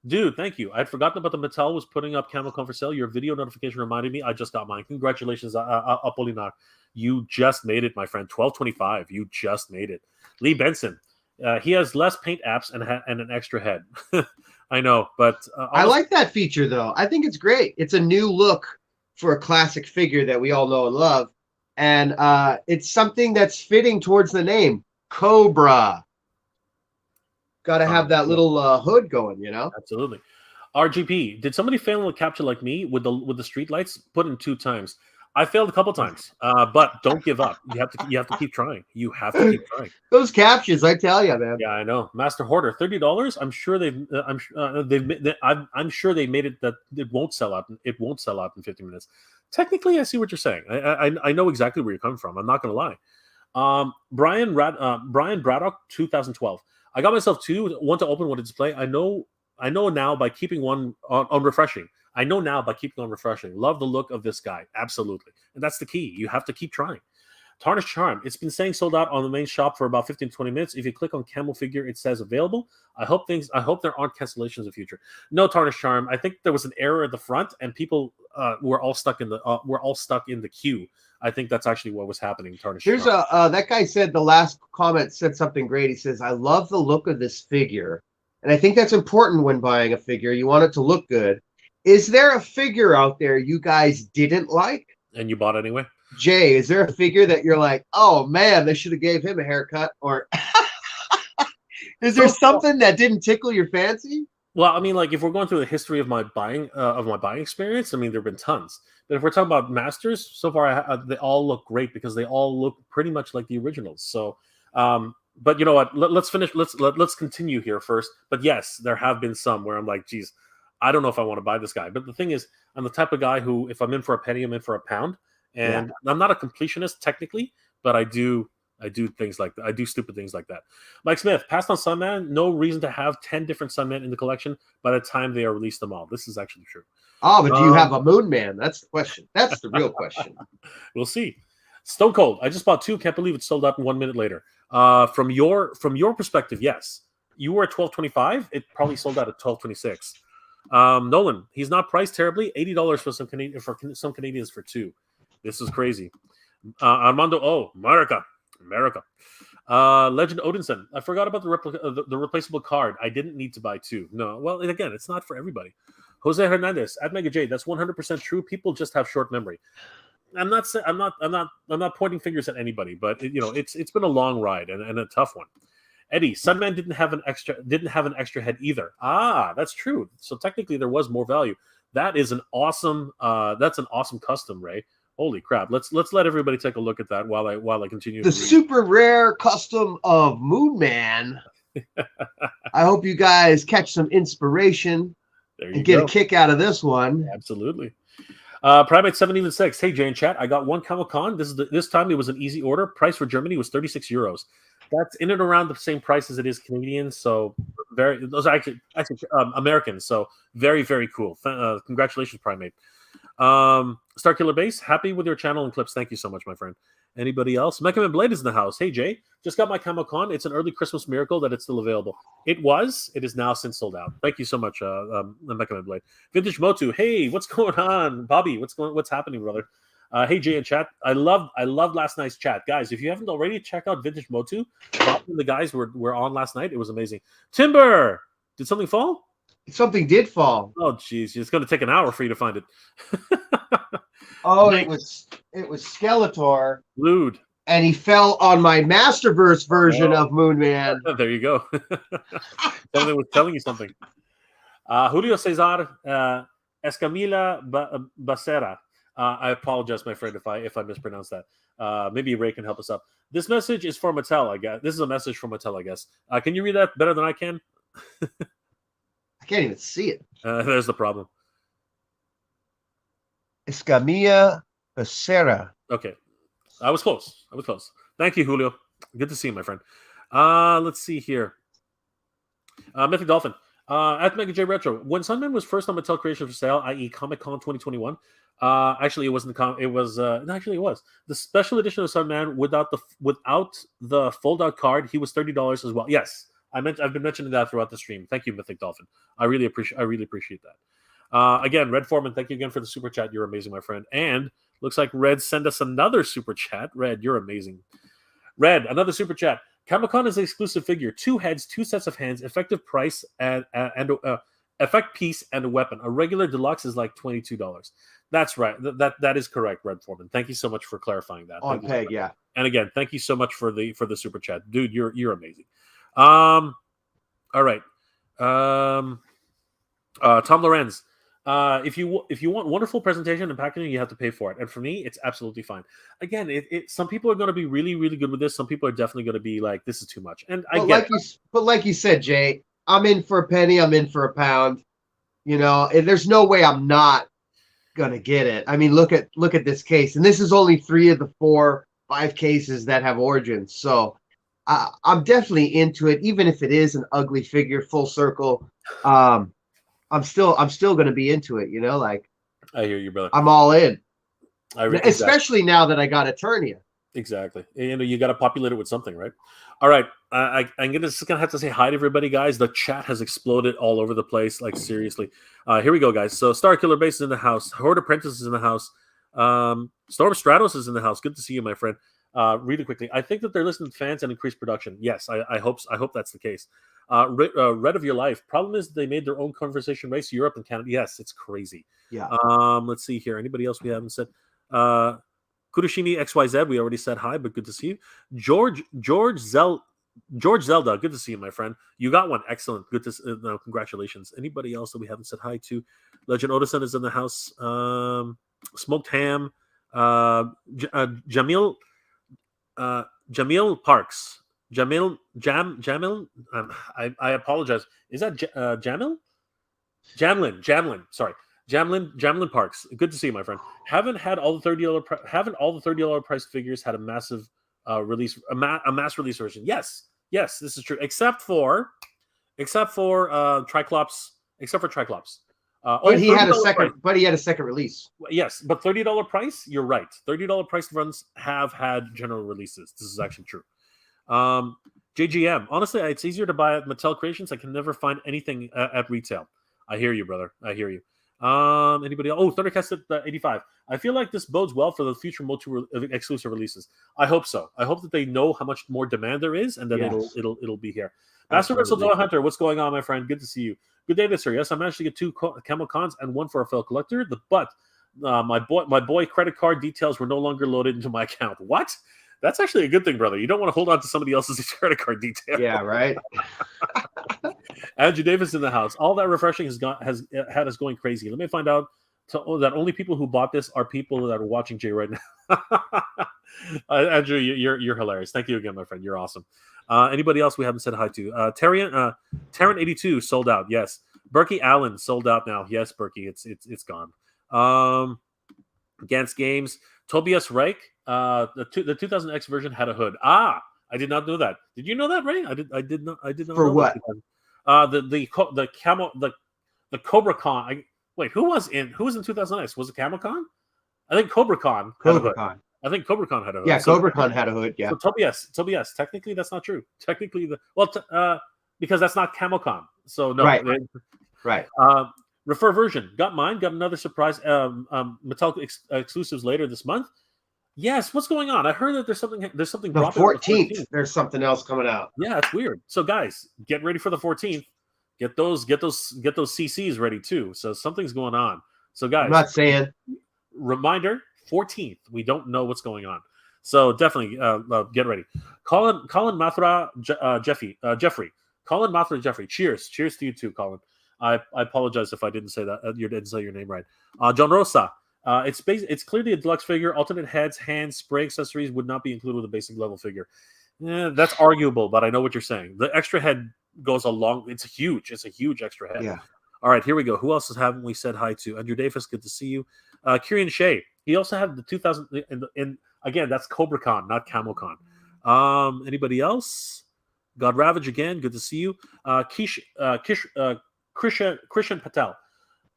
Dude, thank you. I'd forgotten about the Mattel was putting up Camo Khan for sale. Your video notification reminded me. I just got mine. Congratulations, Apolinar. You just made it, my friend. 12:25. You just made it. Lee Benson. He has less paint apps and an extra head. I know, but I like that feature though. I think it's great. It's a new look for a classic figure that we all know and love, and it's something that's fitting towards the name Cobra. Got to have that little hood going, you know. Absolutely. RGP. Did somebody fail in the capture like me with the street lights? Put in 2 times. I failed a couple times, but don't give up. You have to keep trying. You have to keep trying. Those captures, I tell you, man. Yeah, I know. Master Hoarder, $30. I'm sure I'm sure they made it that it won't sell out. It won't sell out in 50 minutes. Technically, I see what you're saying. I know exactly where you're coming from. I'm not going to lie. Brian Braddock, 2012. I got myself 2. One to open, one to display. I know now by keeping one on refreshing. I know now by keeping on refreshing. Love the look of this guy. Absolutely. And that's the key. You have to keep trying. Tarnished Charm. It's been saying sold out on the main shop for about 15-20 minutes. If you click on Camel Figure, it says available. I hope there aren't cancellations in the future. No, Tarnished Charm. I think there was an error at the front and people were all stuck in the queue. I think that's actually what was happening. Tarnished Here's Charm. That guy said, the last comment said something great. He says, I love the look of this figure. And I think that's important when buying a figure. You want it to look good. Is there a figure out there you guys didn't like? And you bought anyway? Jay, is there a figure that you're like, oh man, they should have gave him a haircut? Or is there something that didn't tickle your fancy? Well, I mean, like if we're going through the history of my buying experience, I mean, there have been tons. But if we're talking about masters, so far they all look great because they all look pretty much like the originals. So, but you know what? Let's finish. Let's continue here first. But yes, there have been some where I'm like, geez, I don't know if I want to buy this guy. But the thing is, I'm the type of guy who, if I'm in for a penny, I'm in for a pound. And I'm not a completionist technically, but I do I do things like that. I do stupid things like that. Mike Smith, passed on Sunman. No reason to have 10 different Sunmen in the collection by the time they are released them all. This is actually true. Oh, but do you have a Moon Man? That's the question. That's the real question. We'll see. Stone Cold. I just bought 2. Can't believe it sold out 1 minute later. From your perspective, yes. You were at 12.25. It probably sold out at 12.26. Nolan, he's not priced terribly. $80 for some Canadians for 2. This is crazy. Armando, America. Legend Odinson, I forgot about the replaceable card. I didn't need to buy 2. No, well, and again, it's not for everybody. Jose Hernandez at Mega J, that's 100% true. People just have short memory. I'm not pointing fingers at anybody, but it's been a long ride and a tough one. Eddie, Sunman didn't have an extra head either. That's true. So technically there was more value. That is an awesome custom, Ray. Holy crap. Let's let everybody take a look at that while I continue. The super rare custom of Moon Man. I hope you guys catch some inspiration and get a kick out of this one. Absolutely. Primate 7-6. Hey, Jay and chat. I got 1 Camo Khan. This time it was an easy order. Price for Germany was 36 euros. That's in and around the same price as it is Canadian. So those are actually Americans. So very, very cool. Congratulations, Primate. Starkiller Base, happy with your channel and clips. Thank you so much, my friend. Anybody else? Mecha Man Blade is in the house. Hey, Jay, just got my Camo Khan. It's an early Christmas miracle that it's still available. It is now since sold out. Thank you so much, Mecha Man Blade. Vintage Motu, hey, what's going on? Bobby, what's happening, brother? Hey, Jay and chat. I loved last night's chat. Guys, if you haven't already, check out Vintage Motu. Bobby and the guys were on last night. It was amazing. Timber, did something fall? Something did fall. Oh, geez. It's going to take an hour for you to find it. It was Skeletor. Lewd. And he fell on my Masterverse version of Moon Man. There you go. Something was telling you something. Julio Cesar Escamilla Bacera. I apologize, my friend, if I mispronounce that. Maybe Ray can help us out. This message is for Mattel, I guess. This is a message from Mattel, I guess. Can you read that better than I can? I can't even see it. There's the problem. Escamilla Becerra. Okay. I was close. Thank you, Julio. Good to see you, my friend. Let's see here. Mythic Dolphin. At Mega J Retro. When Sunman was first on Mattel Creation for sale, i.e. Comic Con 2021, actually it wasn't it was actually it was the special edition of Sunman without the fold out card. He was $30 as well. Yes. I've been mentioning that throughout the stream. Thank you, Mythic Dolphin. I really appreciate that. Again, Red Foreman, thank you again for the super chat. You're amazing, my friend. And looks like Red sent us another super chat. Red, you're amazing. Red, another super chat. Camo Khan is an exclusive figure. 2 heads, 2 sets of hands, effective price and effect piece and a weapon. A regular deluxe is like $22. That's right. That is correct, Red Foreman. Thank you so much for clarifying that. On peg, yeah. And again, thank you so much for the super chat, dude. You're amazing. All right. Tom Lorenz. If you want wonderful presentation and packaging, you have to pay for it. And for me, it's absolutely fine. Again, some people are going to be really, really good with this. Some people are definitely going to be like, this is too much. And but like you said, Jay, I'm in for a penny. I'm in for a pound. And there's no way I'm not going to get it. I mean, look at this case. And this is only 3 of the 5 cases that have origins. So I'm definitely into it, even if it is an ugly figure, full circle. I'm still going to be into it. Like I hear you, brother. I'm all in. Especially now that I got Eternia. Exactly. You got to populate it with something, right? All right. I'm just gonna have to say hi to everybody, guys. The chat has exploded all over the place. Like seriously. Here we go, guys. So Star Killer Base is in the house. Horde Apprentice is in the house. Storm Stratos is in the house. Good to see you, my friend. Really quickly, I think that they're listening to fans and increased production. Yes, I hope that's the case. Red of Your Life. Problem is they made their own conversation race, Europe and Canada. Yes, it's crazy. Yeah. Let's see here. Anybody else we haven't said? Kudoshimi XYZ, we already said hi, but good to see you. George Zelda, good to see you, my friend. You got one. Excellent. Good to congratulations. Anybody else that we haven't said hi to? Legend Odison is in the house. Smoked Ham. Jamil Parks. Jamil. I apologize. Is that Jamil? Jamlin. Sorry. Jamlin Parks. Good to see you, my friend. Haven't all the $30 priced figures had a massive release a mass release version. Yes, this is true. Except for Triclops. Except for Triclops. But he had a second. Price. But he had a second release. Yes, but $30 price. You're right. $30 price runs have had general releases. This is actually true. JGM. Honestly, it's easier to buy at Mattel Creations. I can never find anything at retail. I hear you, brother. I hear you. Anybody else? Oh, Thundercast at 85. I feel like this bodes well for the future MOTU exclusive releases. I hope so. I hope that they know how much more demand there is, and then it'll be here. Master Wrestle Hunter, what's going on, my friend? Good to see you. Good day, sir. Yes, I managed to get 2 Camo Khans and 1 for a failed collector. But my boy credit card details were no longer loaded into my account. What? That's actually a good thing, brother. You don't want to hold on to somebody else's credit card detail. Yeah, right. Andrew Davis in the house. All that refreshing has had us going crazy. Let me find out that only people who bought this are people that are watching Jay right now. Andrew, you're hilarious. Thank you again, my friend. You're awesome. Anybody else we haven't said hi to? Taryn 82 sold out. Yes. Berkey Allen sold out now. Yes, Berkey, it's gone. Gantz Games. Tobias Reich. The 2000X version had a hood. I did not know that. Did you know that, Ray? I did not. For know what? The Camo the Cobra Khan. Wait, who was in 2000X? Was it Camo Khan? I think Cobra Khan. I think Cobra Khan had a hood. Yeah, Cobra Khan had a hood. Yeah. So Tobias. Technically, that's not true. Technically, because that's not Camo Khan. So no. Right. Refer version. Got mine. Got another surprise. Mattel exclusives later this month. Yes. What's going on? I heard that there's something. The 14th. There's something else coming out. Yeah, it's weird. So guys, get ready for the 14th. Get those CCs ready too. So something's going on. So guys, I'm not saying. Reminder: 14th. We don't know what's going on. So definitely get ready. Colin Mathra Jeffrey. Colin Mathra Jeffrey. Cheers to you too, Colin. I apologize if I didn't say that. You didn't say your name right. John Rosa. It's clearly a deluxe figure. Alternate heads, hands, spray accessories would not be included with a basic level figure. That's arguable, but I know what you're saying. The extra head goes along. It's a huge extra head. Yeah. All right, here we go. Who else haven't we said hi to? Andrew Davis, good to see you. Kieran Shea. He also had the 2000. And again, that's Cobra Khan, not Camo Khan. Anybody else? God Ravage again. Good to see you. Christian Patel.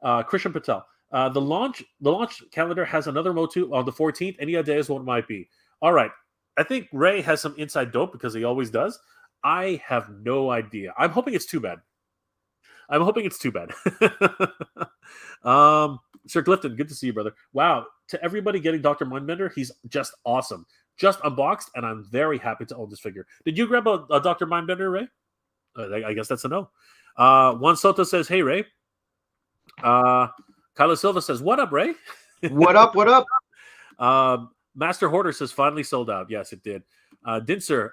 The launch calendar has another MOTU on the 14th. Any ideas what it might be? All right. I think Ray has some inside dope because he always does. I have no idea. I'm hoping it's too bad. Sir Clifton, good to see you, brother. Wow. To everybody getting Dr. Mindbender, he's just awesome. Just unboxed, and I'm very happy to own this figure. Did you grab a Dr. Mindbender, Ray? I guess that's a no. Juan Soto says, hey, Ray. Kylo Silva says, what up, Ray? What up? Master Hoarder says, finally sold out. Yes, it did. Dinser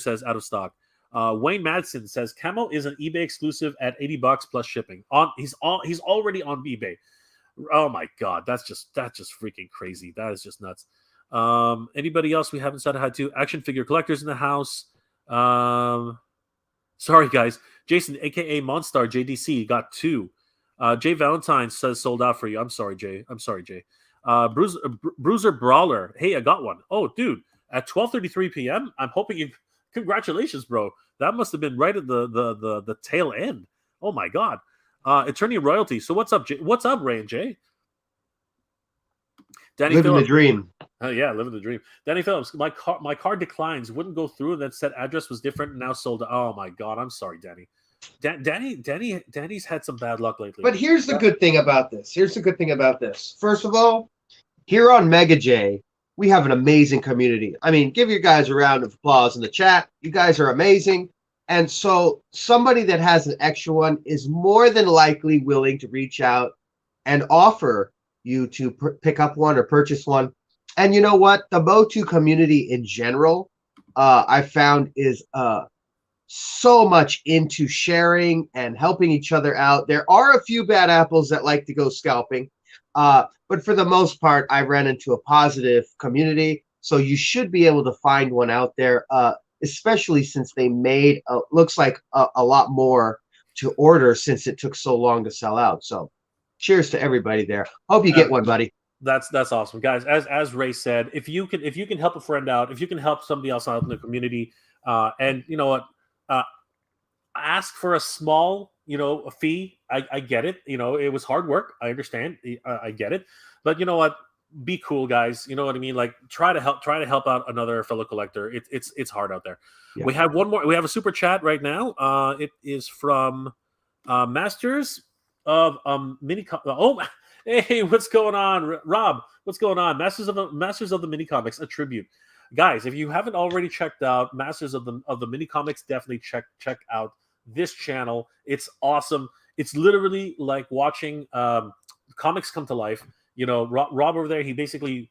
says, out of stock. Wayne Madsen says, Camo is an eBay exclusive at $80 plus shipping. He's already on eBay. Oh my God, that's just freaking crazy. That is just nuts. Anybody else we haven't said hi to? Action figure collectors in the house. Sorry guys, Jason, aka Monstar JDC, got 2. Jay Valentine says sold out for you. I'm sorry, Jay. Bruiser Brawler. Hey, I got one. Oh, dude, at 12:33 p.m. I'm hoping you. Congratulations, bro. That must have been right at the tail end. Oh my God. Attorney Royalty. So what's up, Jay? What's up, Ray and Jay? Danny living Phillips. The dream. Yeah, living the dream. Danny Phillips. My card declines. Wouldn't go through. And then said address was different. And now sold. Oh my God. I'm sorry, Danny. Danny's had some bad luck lately. But here's the good thing about this. First of all, here on Mega J, we have an amazing community. I mean, give you guys a round of applause in the chat. You guys are amazing. And so somebody that has an extra one is more than likely willing to reach out and offer you to pick up one or purchase one. And you know what? The MOTU community in general, I found is so much into sharing and helping each other out. There are a few bad apples that like to go scalping. But for the most part, I ran into a positive community. So you should be able to find one out there, especially since they made, looks like a lot more to order since it took so long to sell out. So cheers to everybody there. Hope you get one, buddy. That's awesome, guys. As Ray said, if you can help a friend out, if you can help somebody else out in the community, and you know what, uh, ask for a small, a fee. I get it. It was hard work. I understand. I get it. But you know what? Be cool, guys. You know what I mean? Like try to help out another fellow collector. It's hard out there. Yeah. We have one more. We have a super chat right now. It is from Masters of oh, hey, what's going on, Rob? What's going on? Masters of the Mini Comics, a tribute. Guys, if you haven't already checked out Masters of the Mini Comics, definitely check out this channel. It's awesome. It's literally like watching comics come to life. Rob over there, he basically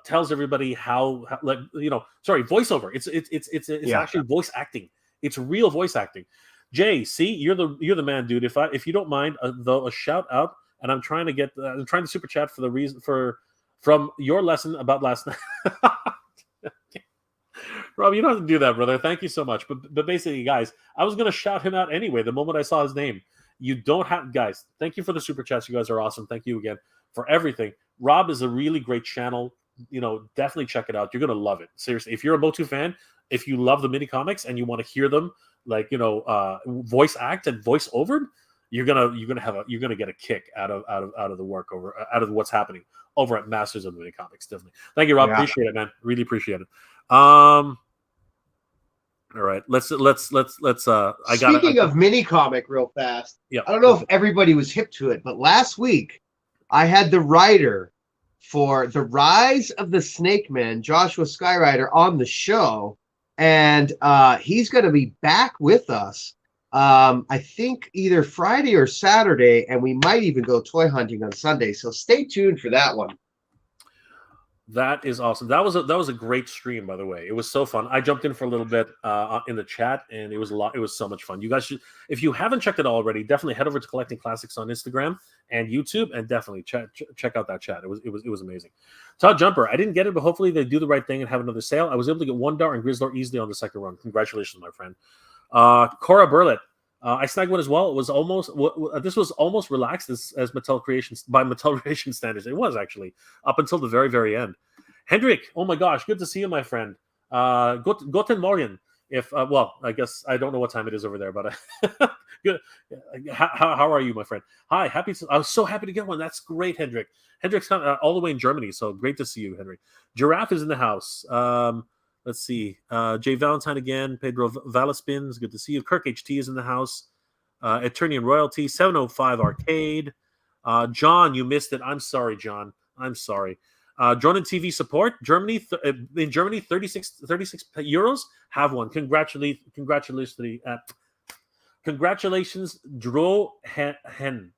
tells everybody how voiceover. It's actually voice acting. It's real voice acting. Jay, see, you're the man, dude. If you don't mind, though, a shout out, and I'm trying to super chat for the reason from your lesson about last night. Rob, you don't have to do that, brother. Thank you so much. But basically, guys, I was going to shout him out anyway the moment I saw his name. You don't have... Guys, thank you for the super chats. You guys are awesome. Thank you again for everything. Rob is a really great channel. Definitely check it out. You're going to love it. Seriously, if you're a MOTU fan, if you love the mini comics and you want to hear them, voice act and voice over, you're gonna get a kick out of the work out of what's happening over at Masters of the Mini Comics. Definitely. Thank you, Rob. Yeah. Appreciate it, man. Really appreciate it. All right, let's. Speaking of mini comic, real fast. Yeah. I don't know if everybody was hip to it, but last week I had the writer for The Rise of the Snake Man, Joshua Skyrider, on the show, and he's going to be back with us. I think either Friday or Saturday, and we might even go toy hunting on Sunday. So stay tuned for that one. That is awesome. That was a great stream, by the way. It was so fun. I jumped in for a little bit in the chat, and it was a lot. It was so much fun. You guys should, if you haven't checked it already, definitely head over to Collecting Classics on Instagram and YouTube, and definitely check out that chat. It was amazing. Todd Jumper, I didn't get it, but hopefully they do the right thing and have another sale. I was able to get $1 and Grizzlor easily on the second run. Congratulations, my friend. Cora Burlett. I snagged one as well. It was almost this was almost relaxed as Mattel Creations by Mattel Creation standards. It was actually up until the very, very end. Hendrik, oh my gosh, good to see you, my friend. Guten Morgen. I guess I don't know what time it is over there, but good. How are you, my friend? Hi, I was so happy to get one. That's great, Hendrik. Hendrik's all the way in Germany, so great to see you, Hendrik. Giraffe is in the house. Let's see. Jay Valentine again. Pedro Valaspin is good to see you. Kirk HT is in the house. Eternian Royalty. 705 Arcade. John, you missed it. I'm sorry, John. I'm sorry. Drone and TV support. Germany in Germany, 36 euros. Have one. Congratulations, Drone Hen.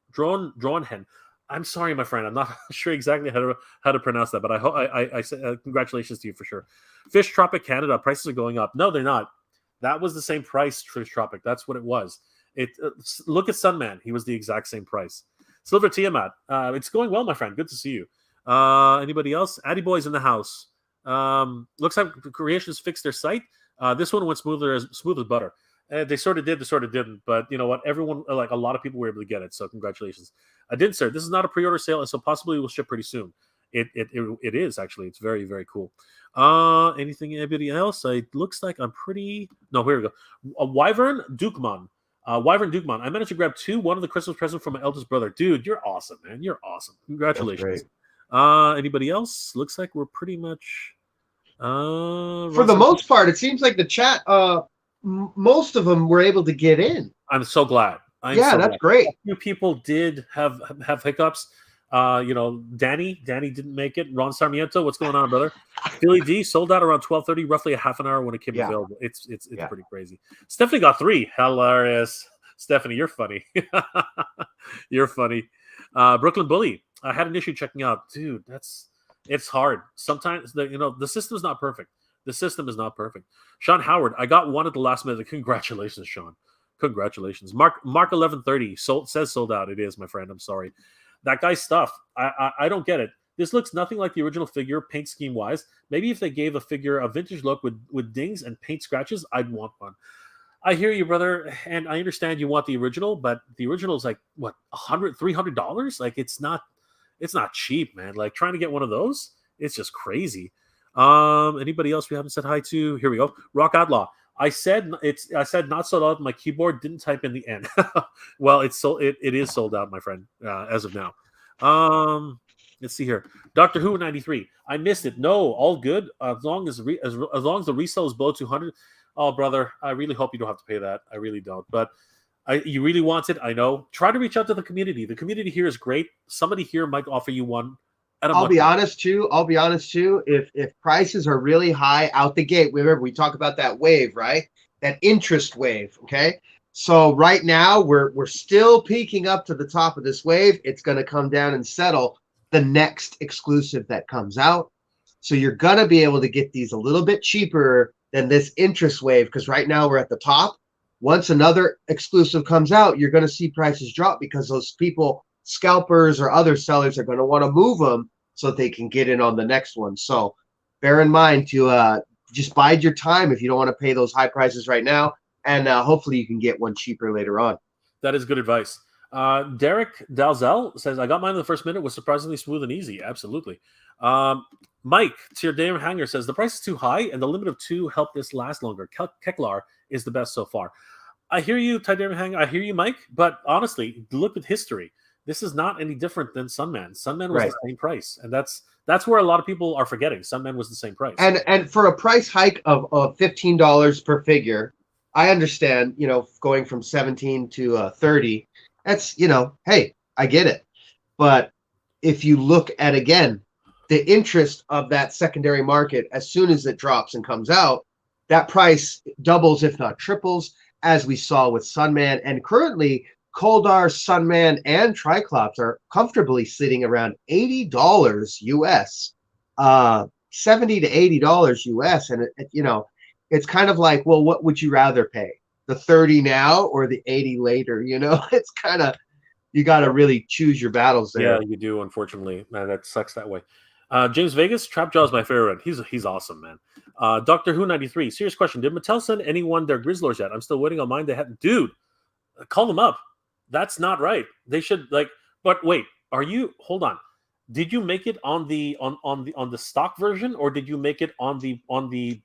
I'm sorry, my friend. I'm not sure exactly how to pronounce that, but I hope I said congratulations to you for sure. Fish Tropic Canada, prices are going up. No, they're not. That was the same price, Fish Tropic. That's what it was. Look at Sunman. He was the exact same price. Silver Tiamat. It's going well, my friend. Good to see you. Anybody else? Addy Boy's in the house. Looks like Creations fixed their site. This one went smooth as butter. They sort of did, they sort of didn't. But you know what? Everyone, like a lot of people, were able to get it. So congratulations. I did, sir. This is not a pre-order sale, and so possibly will ship pretty soon. It is actually. It's very, very cool. Anybody else? It looks like I'm pretty. No, here we go. Wyvern Dukman. Wyvern Dukman. I managed to grab one of the Christmas present from my eldest brother. Dude, you're awesome, man. You're awesome. Congratulations. Anybody else? Looks like we're pretty much. For the most part, it seems like the chat. Most of them were able to get in. I'm so glad. That's great. A few people did have hiccups. Danny didn't make it. Ron Sarmiento, what's going on, brother? Billy D sold out around 12:30, roughly a half an hour when it came available. It's pretty crazy. Stephanie got 3. Hilarious. Stephanie, you're funny. You're funny. Brooklyn Bully. I had an issue checking out. Dude, it's hard. Sometimes the system's not perfect. The system is not perfect. Sean Howard, I got one at the last minute. Congratulations, Sean. Congratulations. Mark 1130 says sold out. It is, my friend. I'm sorry. That guy's stuff. I don't get it. This looks nothing like the original figure, paint scheme wise. Maybe if they gave a figure a vintage look with dings and paint scratches, I'd want one. I hear you, brother, and I understand you want the original, but the original is like what $100, $300. Like it's not It's not cheap, man. Like trying to get one of those, it's just crazy. Anybody else we haven't said hi to? Here we go. Rock Outlaw. I said not sold out. My keyboard didn't type in the end. Well, it's sold. It is sold out, my friend, as of now. Let's see here. Doctor Who 93. I missed it. No, all good. As long as long as the resale is below 200. Oh, brother, I really hope you don't have to pay that. I really don't. But you really want it. I know. Try to reach out to the community. The community here is great. Somebody here might offer you one. I'll be honest too. If prices are really high out the gate, remember we talk about that wave, right? That interest wave. Okay. So right now we're still peaking up to the top of this wave. It's going to come down and settle the next exclusive that comes out. So you're going to be able to get these a little bit cheaper than this interest wave, because right now we're at the top. Once another exclusive comes out, you're going to see prices drop because those people, scalpers or other sellers, are going to want to move them so that they can get in on the next one. So bear in mind to just bide your time if you don't want to pay those high prices right now, and hopefully you can get one cheaper later on. That is good advice. Derek Dalzell says, I got mine in the first minute. Was surprisingly smooth and easy. Absolutely. Mike, to your damn hanger, says, the price is too high and the limit of 2 help this last longer. Keklar is the best so far. I hear you, Tidarium Hanger. I hear you, Mike. But honestly, look at history. This is not any different than Sunman. Sunman was the same price. And that's where a lot of people are forgetting. Sunman was the same price. And for a price hike of $15 per figure, I understand, going from 17 to 30. That's, hey, I get it. But if you look at, again, the interest of that secondary market, as soon as it drops and comes out, that price doubles, if not triples, as we saw with Sunman. And currently, Koldar, Sunman, and Triclops are comfortably sitting around $80 US, $70 to $80 US. And, it's kind of like, well, what would you rather pay? The 30 now or the 80 later? It's kind of, you got to really choose your battles there. Yeah, you do, unfortunately. Man, that sucks that way. James Vegas, Trapjaw is my favorite. He's awesome, man. Doctor Who 93, serious question. Did Mattel send anyone their Grizzlors yet? I'm still waiting on mine. They had, dude, call them up. That's not right. They should but wait, hold on. Did you make it on the stock version, or did you make it on the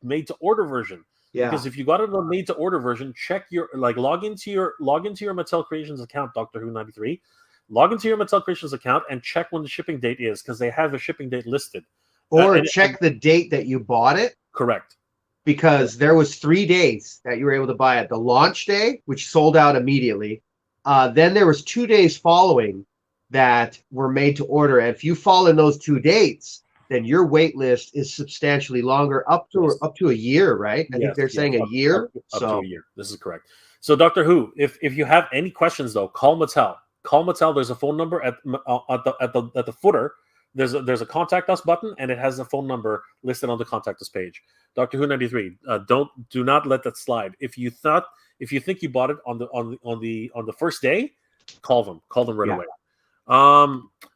made to order version? Yeah. Because if you got it on the made to order version, check your log into your Mattel Creations account, Doctor Who 93. Log into your Mattel Creations account and check when the shipping date is, because they have a shipping date listed. Or check the date that you bought it. Correct. Because there was 3 days that you were able to buy it. The launch day, which sold out immediately. Then there was 2 days following that were made to order. And if you fall in those 2 dates, then your wait list is substantially longer, up to a year, right? I think they're saying a year. Up to a year. This is correct. So Doctor Who, if you have any questions though, call Mattel. Call Mattel. There's a phone number at the footer. There's a contact us button, and it has a phone number listed on the contact us page. Doctor Who 93. Do not let that slide. If you think you bought it on the first day, call them right away.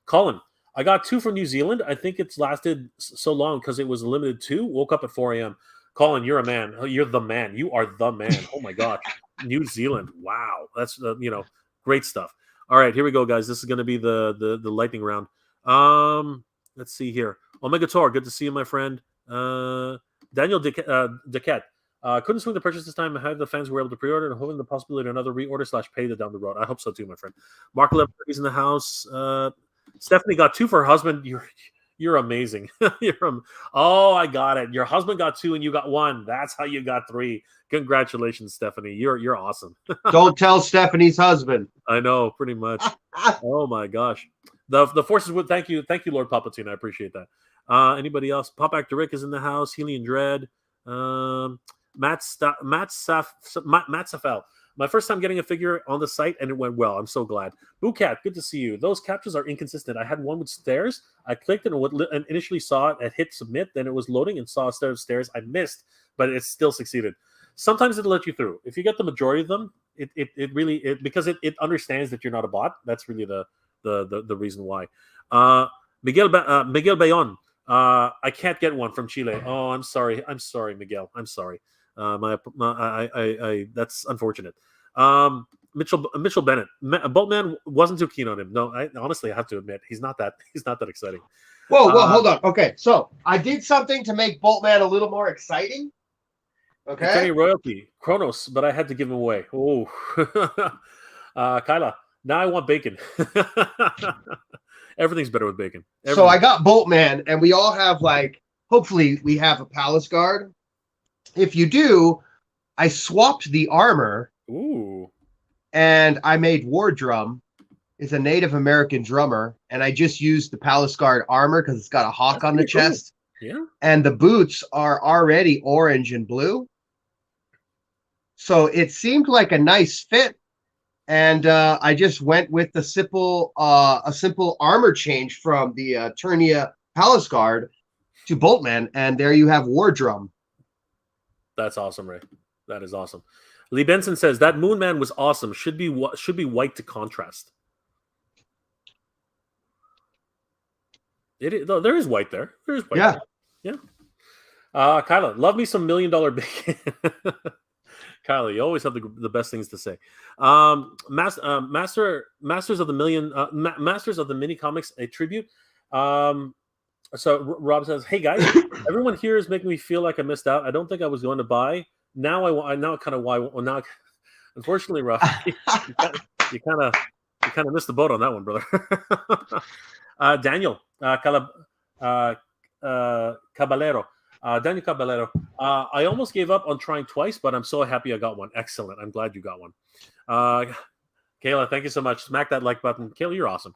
Colin, I got 2 from New Zealand. I think it's lasted so long because it was a limited 2. Woke up at 4 a.m. Colin, you're a man. You're the man. You are the man. Oh my gosh, New Zealand. Wow, that's great stuff. All right, here we go, guys. This is going to be the lightning round. Let's see here. Omega Tor, good to see you, my friend. Daniel Dequette. Couldn't swing the purchase this time. I had the fans who were able to pre-order and hoping the possibility of another reorder / pay that down the road. I hope so too, my friend. Mark 11 is in the house. Stephanie got 2 for her husband. You're amazing. I got it. Your husband got 2 and you got 1. That's how you got 3. Congratulations, Stephanie. You're awesome. Don't tell Stephanie's husband. I know, pretty much. Oh my gosh. The forces would thank you, Lord Palpatine. I appreciate that. Anybody else? Pop Actor Rick is in the house. Helian Dread. Matt Safel. My first time getting a figure on the site, and it went well. I'm so glad. Boocat, good to see you. Those captures are inconsistent. I had one with stairs. I clicked and initially saw it. It hit submit. Then it was loading and saw a set of stairs. I missed, but it still succeeded. Sometimes it'll let you through. If you get the majority of them, it really because it understands that you're not a bot. That's really the reason why. Miguel Bayon. I can't get one from Chile. Oh, I'm sorry, Miguel. I'm sorry. That's unfortunate. Mitchell Bennett. Boltman wasn't too keen on him. No, honestly, I have to admit, he's not that exciting. Whoa, hold on. Okay, so I did something to make Boltman a little more exciting. Okay. Kenny Royalty, Kronos, but I had to give him away. Oh, Kyla. Now I want bacon. Everything's better with bacon. So I got Boltman, and we all have hopefully we have a Palace Guard. If you do, I swapped the armor. Ooh. And I made War Drum. It's a Native American drummer, and I just used the Palace Guard armor because it's got a hawk on the chest. Cool. Yeah. And the boots are already orange and blue. So it seemed like a nice fit. And I just went with a simple armor change from the Eternia Palace Guard to Boltman, and there you have War Drum. That's awesome, Ray. That is awesome. Lee Benson says that Moon Man was awesome. Should be white to contrast. There is white there. There is white. Yeah. There. Yeah. Kyla, love me some $1 million bacon. Kyla, you always have the best things to say. Masters of the Mini Comics, a tribute. So Rob says, "Hey guys, everyone here is making me feel like I missed out. I don't think I was going to buy. Now now, unfortunately, Rob, you kind of missed the boat on that one, brother." Daniel Caballero. Daniel Caballero. I almost gave up on trying twice, but I'm so happy I got one. Excellent. I'm glad you got one. Kayla, thank you so much. Smack that like button. Kayla, you're awesome.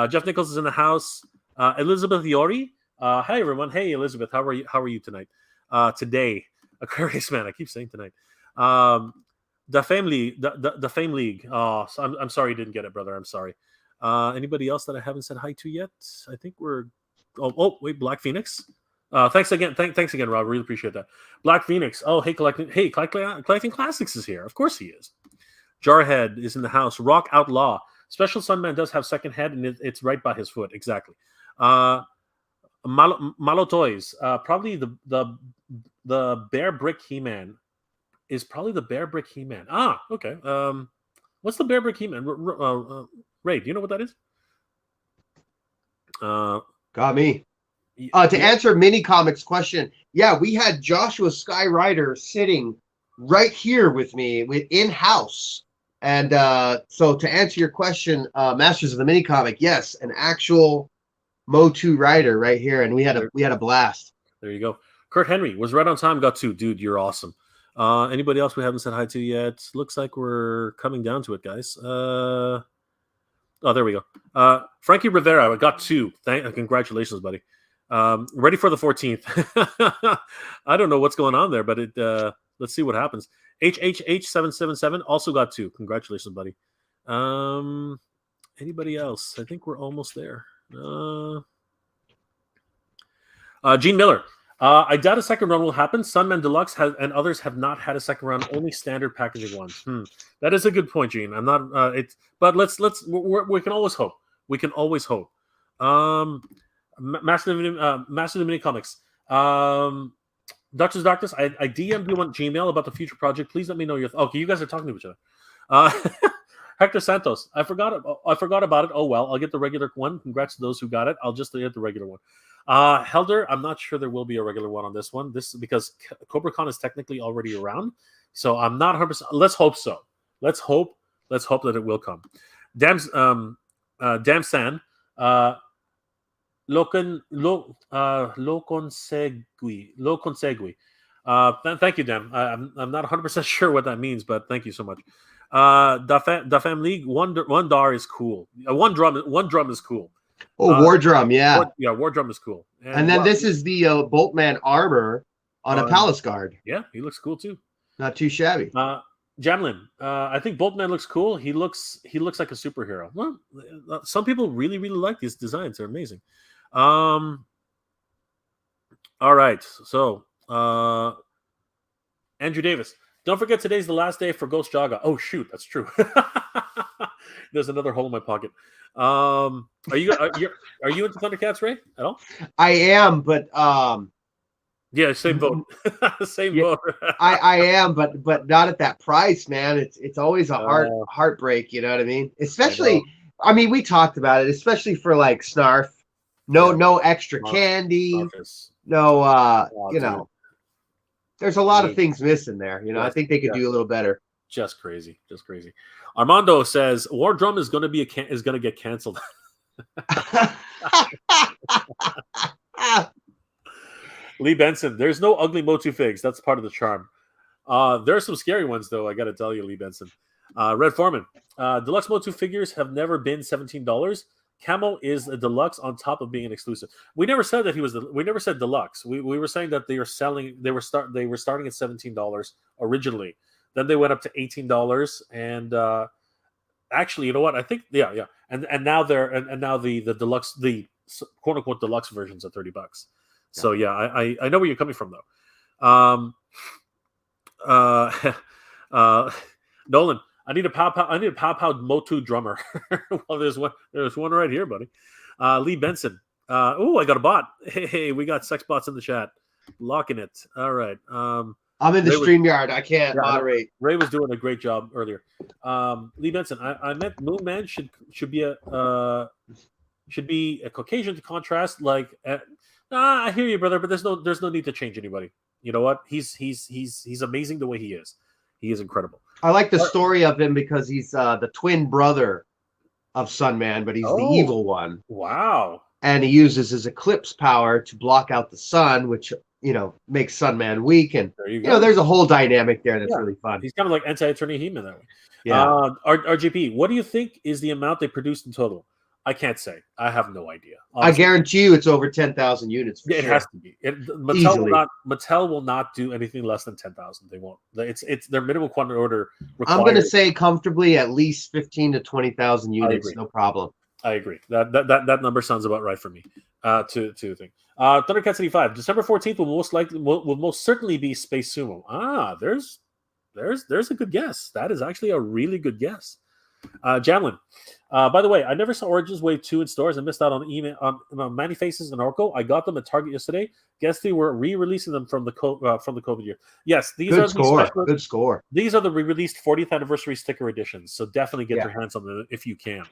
Jeff Nichols is in the house. Elizabeth Iori. Hi everyone. Hey Elizabeth, how are you tonight? Today, Aquarius man. I keep saying tonight. The Fame League. Oh, so I'm sorry you didn't get it, brother. I'm sorry. Anybody else that I haven't said hi to yet? I think we're. Oh wait, Black Phoenix. Thanks again, Rob. Really appreciate that. Black Phoenix. Oh, collecting classics is here. Of course he is. Jarhead is in the house. Rock Outlaw. Special Sunman does have second head, and it's right by his foot. Exactly. Malo Toys. Probably the Bear Brick He-Man is probably the Bear Brick He-Man. Ah, okay. What's the Bear Brick He-Man? Ray, do you know what that is? Got me. To answer Mini Comics question, yeah, we had Joshua Skyrider sitting right here with me in-house. And so to answer your question, Masters of the Mini Comic, yes, an actual MOTU rider right here, and we had a blast. There you go. Kurt Henry was right on time, got 2. Dude, you're awesome. Anybody else we haven't said hi to yet? Looks like we're coming down to it, guys. Oh, there we go. Frankie Rivera, I got 2. Congratulations, buddy. Ready for the 14th. I don't know what's going on there, but let's see what happens. HHH777 also got 2. Congratulations, buddy. Anybody else? I think we're almost there. Gene Miller. I doubt a second run will happen. Sunman Deluxe and others have not had a second run. Only standard packaging ones. That is a good point, Gene. I'm not. But we can always hope. We can always hope. Master of the Mini Comics. Duchess Darkness, I DM'd you on Gmail about the future project. Please let me know your. Okay, you guys are talking to each other. Hector Santos, I forgot about it. Oh well, I'll get the regular one. Congrats to those who got it. I'll just get the regular one. Helder, I'm not sure there will be a regular one on this one. This is because Cobra Con is technically already around, so I'm not 100%. Let's hope so. Let's hope that it will come. Damn San. Lo consegui. Thank you, Dan. I'm not 100% sure what that means, but thank you so much. Da Fam League, one dar is cool. One drum is cool. Oh, War Drum, yeah. War Drum is cool. And then this is the Boltman armor on a Palace Guard. Yeah, he looks cool too. Not too shabby. Jamlin, I think Boltman looks cool. He looks like a superhero. Well, some people really, really like these designs. They're amazing. All right. So, Andrew Davis. Don't forget today's the last day for Ghost Jaga. Oh shoot, that's true. There's another hole in my pocket. Are you into Thundercats, Ray? At all? I am, but Yeah, same vote. Same Yeah, vote. I am, but not at that price, man. It's always a Uh, heartbreak. You know what I mean? I know. Especially, I mean, we talked about it. Especially for like Snarf, Yeah. no extra Marf- candy, Marcus. no Oh, you dude. know, there's a lot of Dude. things missing there. You know, I Just, think they could just, do a little better. just crazy. Just crazy. Armando says War Drum is going to be is going to get canceled. Lee Benson, there's no ugly Motu figs. That's part of the charm. There are some scary ones, though. I got to tell you, Lee Benson. Red Foreman, deluxe Motu figures have never been $17. Camo is a deluxe on top of being an exclusive. We never said that he was. We never said deluxe. We were saying that they are selling. They were starting at $17 originally. Then they went up to $18, and actually, you know what? I think yeah. And now now the deluxe, the quote unquote deluxe versions are $30. So yeah, I know where you're coming from though. Nolan, I need a pow Motu drummer. Well, there's one right here, buddy. Lee Benson. I got a bot. Hey, we got sex bots in the chat. Locking it. All right. I'm in the StreamYard. I can't moderate. Ray was doing a great job earlier. Lee Benson, I meant Moon Man should be a Caucasian to contrast. Like, I hear you, brother, but there's no need to change anybody. You know what? He's amazing the way he is. He is incredible. I like the story of him because he's the twin brother of Sunman, but he's the evil one. Wow. And he uses his eclipse power to block out the sun, which makes Sunman weak. And there you go. There's a whole dynamic there that's really fun. He's kind of like anti-Attorney He-Man that way. Yeah. RGP, what do you think is the amount they produced in total? I can't say. I have no idea. Honestly. I guarantee you it's over 10,000 units. It has to be. Mattel will not do anything less than 10,000. They won't. It's their minimum quantity order. I'm going to say comfortably at least 15 to 20,000 units. No problem. I agree. That number sounds about right for me. To think. Thundercat 75. December 14th will most certainly be Space Sumo. There's a good guess. That is actually a really good guess. Jamlin. By the way, I never saw Origins Wave 2 in stores. I missed out on email on Manny Faces and Orko. I got them at Target yesterday. Guess they were re-releasing them from the COVID year. Yes, these are good score. These are the re-released 40th anniversary sticker editions. So definitely get your hands on them if you can,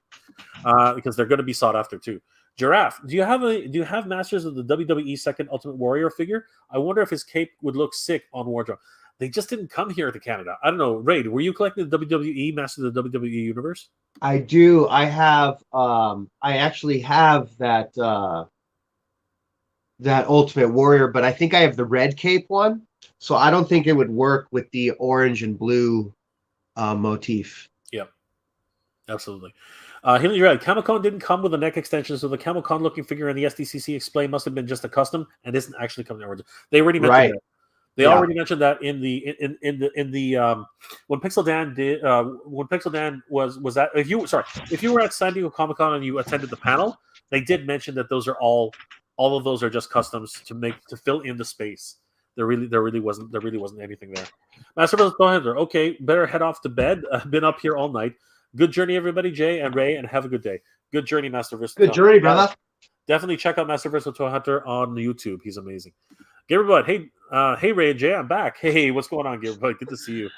because they're going to be sought after too. Giraffe, do you have Masters of the WWE Second Ultimate Warrior figure? I wonder if his cape would look sick on wardrobe. They just didn't come here to Canada. I don't know. Raid, were you collecting the WWE Masters of the WWE Universe? I do. I have. I actually have that that Ultimate Warrior, but I think I have the red cape one, so I don't think it would work with the orange and blue motif. Yep, absolutely. Healing Red, Camo Khan didn't come with a neck extension, so the Camo Khan looking figure in the SDCC explain must have been just a custom and isn't actually coming out. They already mentioned that. They already mentioned that in the when Pixel Dan was at if you were at San Diego Comic Con and you attended the panel, they did mention that those are all of those are just customs to fill in the space. There really wasn't anything there. Master Brothers, go ahead there. Okay, better head off to bed. I've been up here all night. Good journey, everybody, Jay and Ray, and have a good day. Good journey, Master Versatile. Good journey, brother. Definitely check out Master Versatile Hunter on YouTube. He's amazing. Gabriel, hey Ray and Jay, I'm back. Hey, what's going on, Gabriel? Good to see you.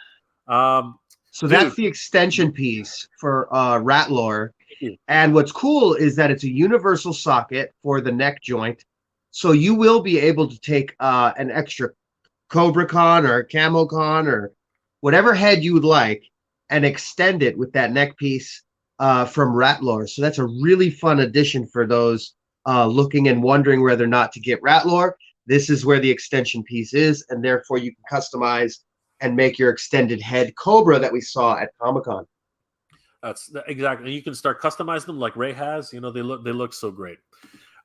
So that's the extension piece for Ratlore. And what's cool is that it's a universal socket for the neck joint. So you will be able to take an extra Cobra Khan or Camo Khan or whatever head you would like and extend it with that neck piece from Ratlore. So that's a really fun addition for those looking and wondering whether or not to get Ratlore. This is where the extension piece is, and therefore you can customize and make your extended head Cobra that we saw at Comic-Con. That's exactly. You can start customizing them like Ray has. You know, they look so great.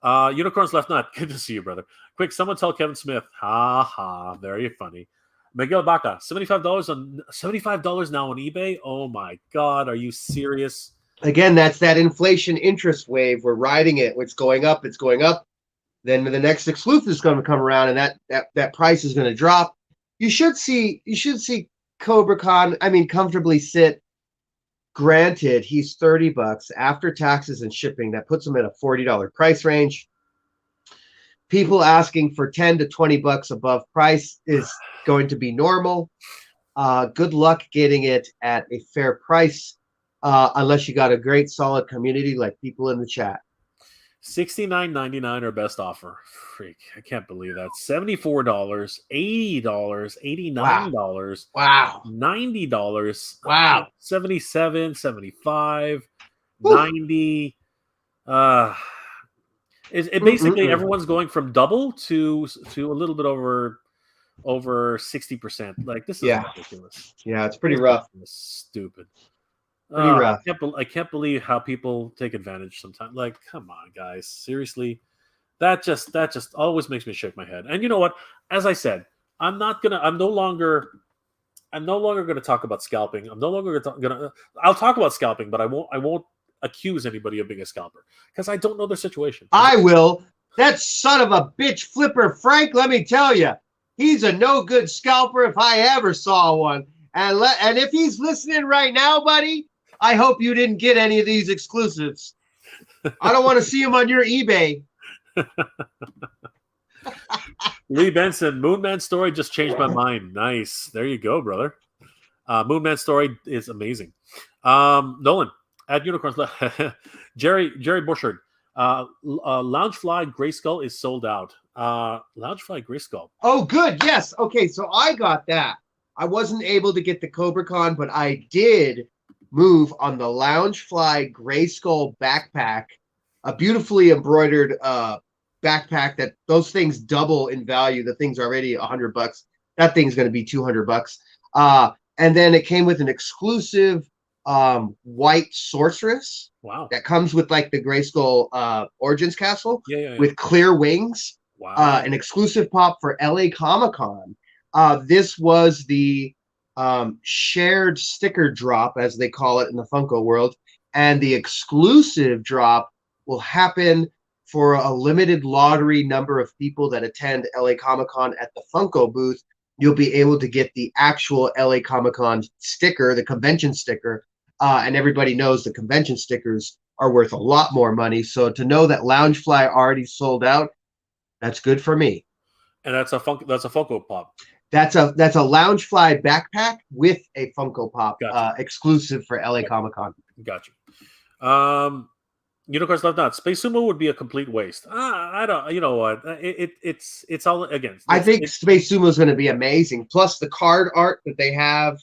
Unicorns Left Nut. Good to see you, brother. Quick, someone tell Kevin Smith. Ha ha, very funny. Miguel Baca, $75 now on eBay. Oh my God, are you serious? Again, that's that inflation interest wave. We're riding it. It's going up. It's going up. Then the next exclusive is going to come around, and that price is going to drop. You should see Cobra Khan. I mean, comfortably sit. Granted, he's $30 after taxes and shipping. That puts him at a $40 price range. people asking for 10 to 20 bucks above price is going to be normal. Good luck getting it at a fair price, unless you got a great solid community like people in the chat. $69.99 our best offer. Freak, I can't believe that. $74, $80, $89, Wow. $90, Wow. 77, 75, Woo. 90. It basically everyone's going from double to a little bit over 60%. Like, this is ridiculous. Yeah, it's pretty rough. Stupid. Pretty rough. I can't believe how people take advantage sometimes. Like, come on, guys, seriously. That just always makes me shake my head. And you know what? As I said, I'm no longer gonna talk about scalping. I'm no longer gonna. I'll talk about scalping, but I won't accuse anybody of being a scalper because I don't know their situation. I will. That son of a bitch Flipper Frank, let me tell you, he's a no good scalper if I ever saw one. And if he's listening right now, buddy, I hope you didn't get any of these exclusives. I don't want to see them on your eBay. Lee Benson, Moonman story just changed my mind. Nice. There you go, brother. Moonman story is amazing. Nolan, at Unicorns. Jerry Bushard. Loungefly Grayskull is sold out. Loungefly Grayskull. Oh, good. Yes. Okay, so I got that. I wasn't able to get the Cobra Con, but I did move on the Loungefly Grayskull backpack, a beautifully embroidered backpack that those things double in value. The thing's already $100. That thing's going to be $200. And then it came with an exclusive white sorceress. Wow. That comes with like the Grayskull Origins castle. Yeah. With clear wings. Wow. An exclusive pop for LA Comic-Con. This was the shared sticker drop, as they call it in the Funko world. And the exclusive drop will happen for a limited lottery number of people that attend LA Comic-Con at the Funko booth. You'll be able to get the actual LA Comic-Con sticker, the convention sticker. And everybody knows the convention stickers are worth a lot more money. So to know that Loungefly already sold out, that's good for me. And that's a Funko Pop. That's a Loungefly backpack with a Funko Pop, Gotcha. Exclusive for LA Comic-Con. Gotcha. Unicorns Left Not. Space Sumo would be a complete waste. I don't. You know what? It's all again. I think Space Sumo is going to be amazing. Plus the card art that they have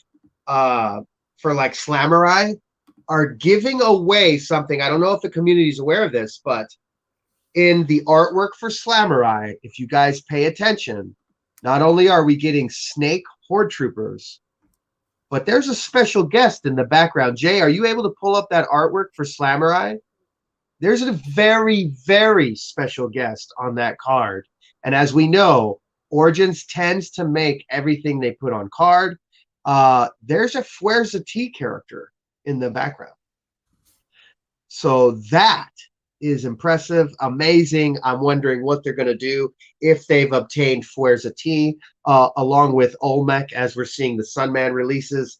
for like Slamurai are giving away something. I don't know if the community is aware of this, but in the artwork for Slamurai, if you guys pay attention, not only are we getting Snake Horde Troopers, but there's a special guest in the background. Jay, are you able to pull up that artwork for Slamurai? There's a very, very special guest on that card. And as we know, Origins tends to make everything they put on card. There's a Fuerza T character in the background. So that is impressive, amazing. I'm wondering what they're going to do if they've obtained Fuerza T, along with Olmec, as we're seeing the Sunman releases.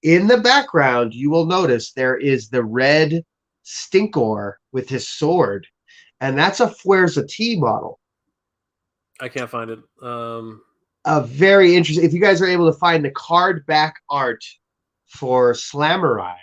In the background, you will notice there is the red Stinkor with his sword, and that's a Fuerza T model. I can't find it. A very interesting. If you guys are able to find the card back art for Slamurai,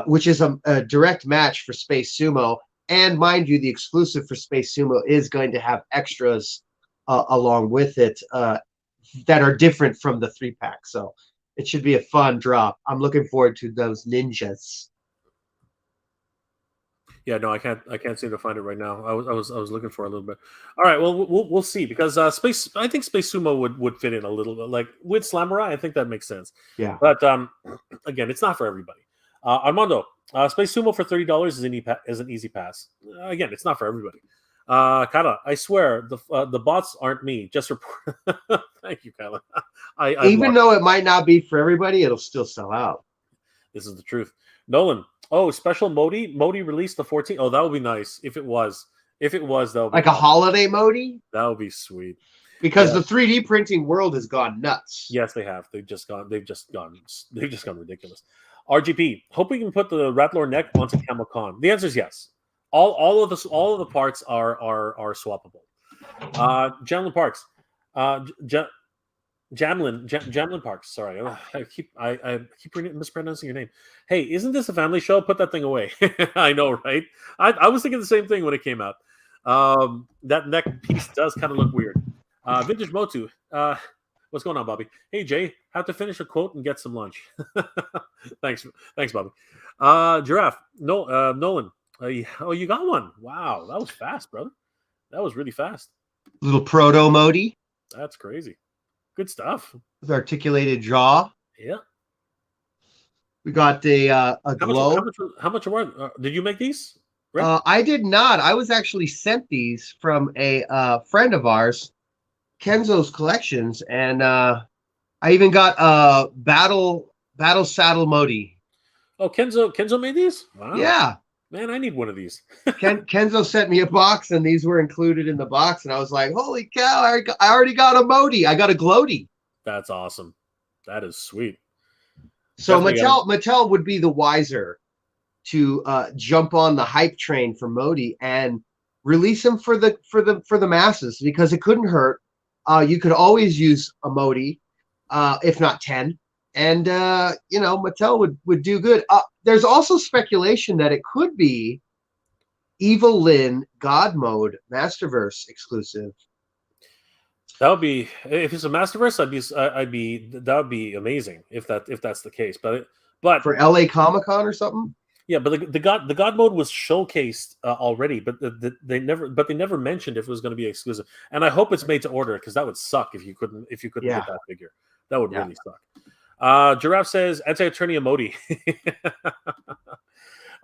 which is a direct match for Space Sumo, and mind you, the exclusive for Space Sumo is going to have extras along with it that are different from the 3-pack. So it should be a fun drop. I'm looking forward to those ninjas. Yeah, no, I can't seem to find it right now. I was looking for a little bit. All right, well we'll see, because I think Space Sumo would fit in a little bit, like with Slamurai. I think that makes sense. Yeah. But again, it's not for everybody. Armando, Space Sumo for $30 is an easy pass. Again, it's not for everybody. Kala, I swear the bots aren't me. Just report. Thank you, Kala. Even though it might not be for everybody, it'll still sell out. This is the truth. Nolan. Oh, special Modi released the 14th. Oh, that would be nice if it was. If it was, though, like a holiday Modi. That would be sweet. Because the 3D printing world has gone nuts. Yes, they have. They've just gone ridiculous. RGP, hope we can put the Rattler neck onto Camo Khan. The answer is yes. all of the parts are swappable. Jamlin Parks, Jamlin Parks. Sorry, I keep mispronouncing your name. Hey, isn't this a family show? Put that thing away. I know, right? I was thinking the same thing when it came out. That neck piece does kind of look weird. Vintage Motu. What's going on, Bobby? Hey, Jay, have to finish a quote and get some lunch. thanks, Bobby. Giraffe. No, Nolan. Oh, you got one. Wow, that was fast, brother. That was really fast. Little proto Modi. That's crazy. Good stuff. With articulated jaw. Yeah. We got a glow. How much were? Did you make these? Right? I did not. I was actually sent these from a friend of ours, Kenzo's Collections, and I even got a battle saddle Modi. Oh, Kenzo made these? Wow. Yeah. Man, I need one of these. Kenzo sent me a box, and these were included in the box, and I was like, "Holy cow! I already got a Modi. I got a Gloaty." That's awesome. That is sweet. So Mattel would be the wiser to jump on the hype train for Modi and release them for the masses, because it couldn't hurt. You could always use a Modi, if not 10. And Mattel would do good. There's also speculation that it could be Evil Lyn God Mode Masterverse exclusive. That would be, if it's a Masterverse, that would be amazing if that's the case. But for LA Comic Con or something. Yeah, but the God mode was showcased already, but they never mentioned if it was going to be exclusive. And I hope it's made to order, because that would suck if you couldn't get that figure. That would really suck. Giraffe says anti-attorney Modi.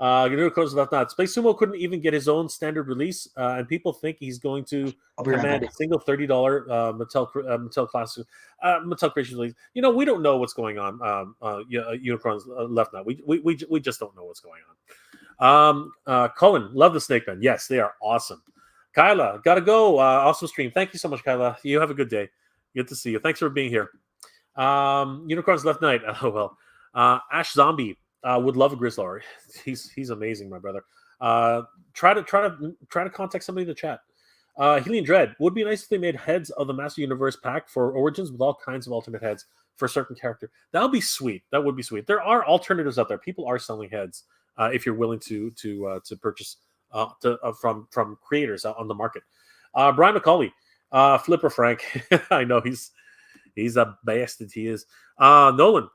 Space Sumo couldn't even get his own standard release, and people think he's going to command a single $30 Mattel Classic Mattel Creations release. We don't know what's going on. Unicorns left now. We just don't know what's going on. Cullen, love the Snake Men. Yes, they are awesome. Kyla, gotta go. Awesome stream. Thank you so much, Kyla. You have a good day. Good to see you. Thanks for being here. Unicorns left night. Oh well. Ash Zombie would love a Grizzlor. He's amazing, my brother. Try to contact somebody in the chat. Helian Dread, would be nice if they made heads of the Master Universe pack for Origins with all kinds of alternate heads for a certain character. That would be sweet. That would be sweet. There are alternatives out there. People are selling heads if you're willing to purchase from creators on the market. Brian McCauley, Flipper Frank. I know he's a bastard. He is. Nolan,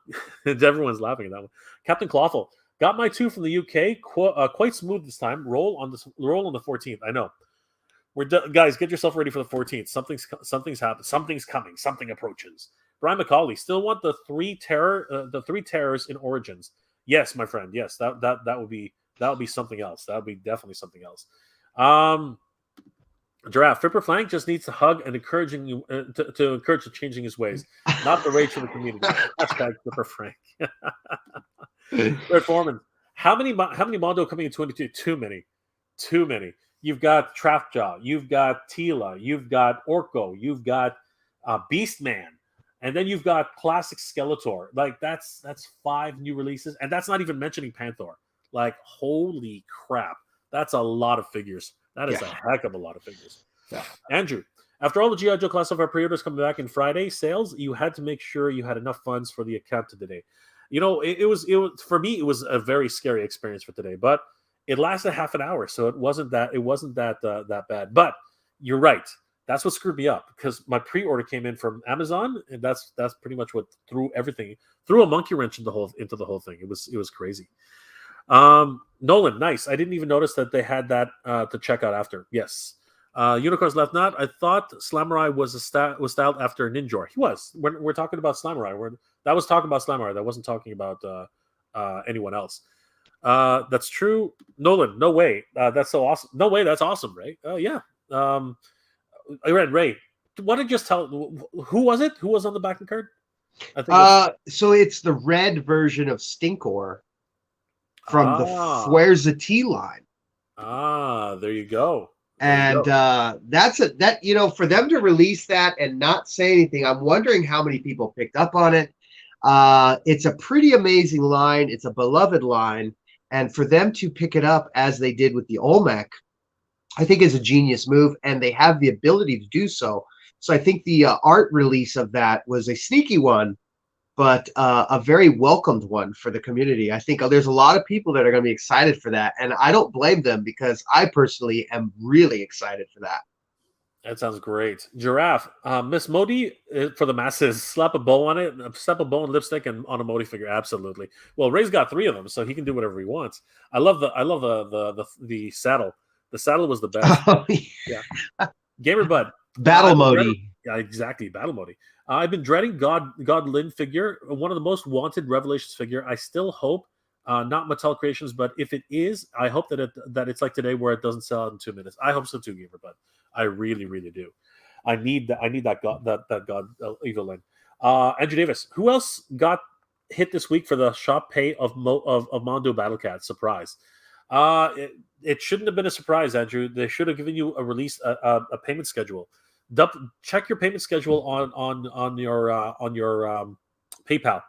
everyone's laughing at that one. Captain Clawful, got my 2 from the UK. Quite smooth this time. Roll on the 14th. I know. Guys, get yourself ready for the 14th. Something's happened. Something's coming. Something approaches. Brian McCauley, still want the 3 terrors in Origins. Yes, my friend. Yes, that would be something else. That would be definitely something else. Giraffe, Flipper Flank just needs to hug and encouraging you to encourage the changing his ways, not the rage for the community. Hashtag Flipper Frank. Red Foreman, how many Mondo coming in 22? Too many. You've got Trapjaw, you've got Tila, you've got Orko, you've got Beastman, and then you've got Classic Skeletor. Like that's 5 new releases, and that's not even mentioning Panther. Like holy crap, that's a lot of figures. That is a heck of a lot of figures. Yeah. Andrew, after all the G.I. Joe Classified pre-orders coming back in Friday sales, you had to make sure you had enough funds for the account today. It was for me, it was a very scary experience for today, but it lasted half an hour, so it wasn't that bad. But you're right. That's what screwed me up, because my pre-order came in from Amazon, and that's pretty much what threw a monkey wrench into the whole thing. It was crazy. Nolan, nice. I didn't even notice that they had that to check out after. Yes. Unicorns Left Not. I thought Slamurai was styled after Ninjor. He was. We're talking about Slamurai. That was talking about Slamurai. That wasn't talking about anyone else. That's true. Nolan, no way. That's so awesome. No way. That's awesome, Ray. Yeah. I read Ray. Why don't you just tell who was it? Who was on the back of the card? I think so it's the red version of Stinkor from the Fuerza T line. There you go. And that's for them to release that and not say anything. I'm wondering how many people picked up on it. It's a pretty amazing line. It's a beloved line. And for them to pick it up as they did with the Olmec, I think is a genius move, and they have the ability to do so. So I think the art release of that was a sneaky one, but a very welcomed one for the community. I think there's a lot of people that are going to be excited for that, and I don't blame them because I personally am really excited for that. That sounds great. Giraffe, Miss Modi for the masses. Slap a bow on it, slap a bow and lipstick, and on a Modi figure. Absolutely. Well, Ray's got 3 of them, so he can do whatever he wants. I love the saddle. The saddle was the best. Oh, yeah. Gamer Bud. Battle Modi. Yeah, exactly. Battle Modi. I've been dreading God Lin figure, one of the most wanted Revelations figure. I still hope not Mattel Creations, but if it is, I hope that it's like today where it doesn't sell out in 2 minutes. I hope so too, Gamer Bud. I really, really do. I need that God Eagle Lin. Andrew Davis. Who else got hit this week for the shop pay of Mondo Battle Cat? Surprise. It shouldn't have been a surprise, Andrew. They should have given you a payment schedule. Check your payment schedule on your PayPal.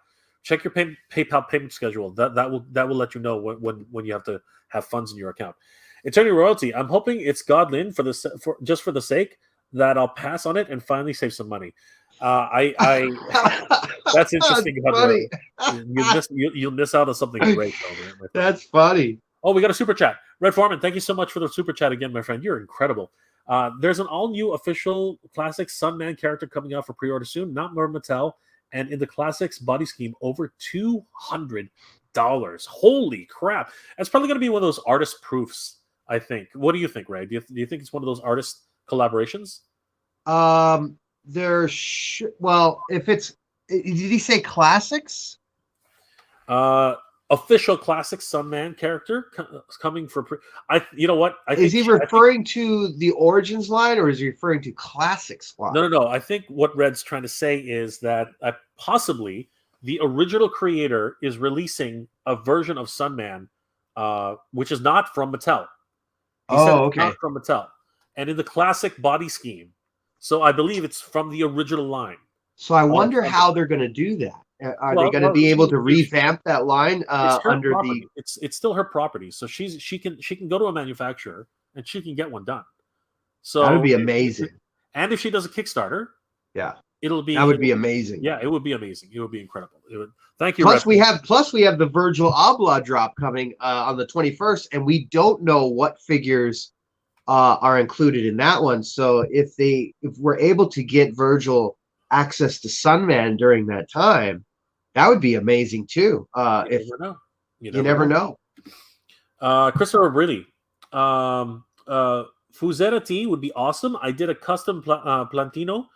Check your PayPal payment schedule. That will let you know when you have to have funds in your account. Eternity Royalty. I'm hoping it's Godlin for the sake that I'll pass on it and finally save some money. That's interesting. That's funny. You'll miss out on something great. Though, that's funny. Oh, we got a super chat. Red Foreman, thank you so much for the super chat again, my friend. You're incredible. There's an all-new official classic Sunman character coming out for pre-order soon, not more Mattel, and in the classics body scheme, over $200. Holy crap. That's probably going to be one of those artist proofs, I think. What do you think, Ray? Do you think it's one of those artist collaborations? Well, if it's... Did he say classics? Official classic Sunman character coming for you know what? Is he referring to the Origins line, or is he referring to classics line? No. I think what Red's trying to say is that possibly the original creator is releasing a version of Sunman, which is not from Mattel. Okay. Not from Mattel, and in the classic body scheme. So I believe it's from the original line. So I wonder how they're going to do that. Are they going to be able to revamp that line under property. It's still her property, so she can go to a manufacturer and she can get one done. So that would be amazing. And if she does a Kickstarter, that would be amazing. Yeah, it would be amazing. It would be incredible. Thank you. Plus we have the Virgil Abloh drop coming on the 21st, and we don't know what figures are included in that one. So if we're able to get Virgil access to Sunman during that time, that would be amazing too. You never know. Christopher Brilli, Fuzetta T would be awesome. I did a custom Plantino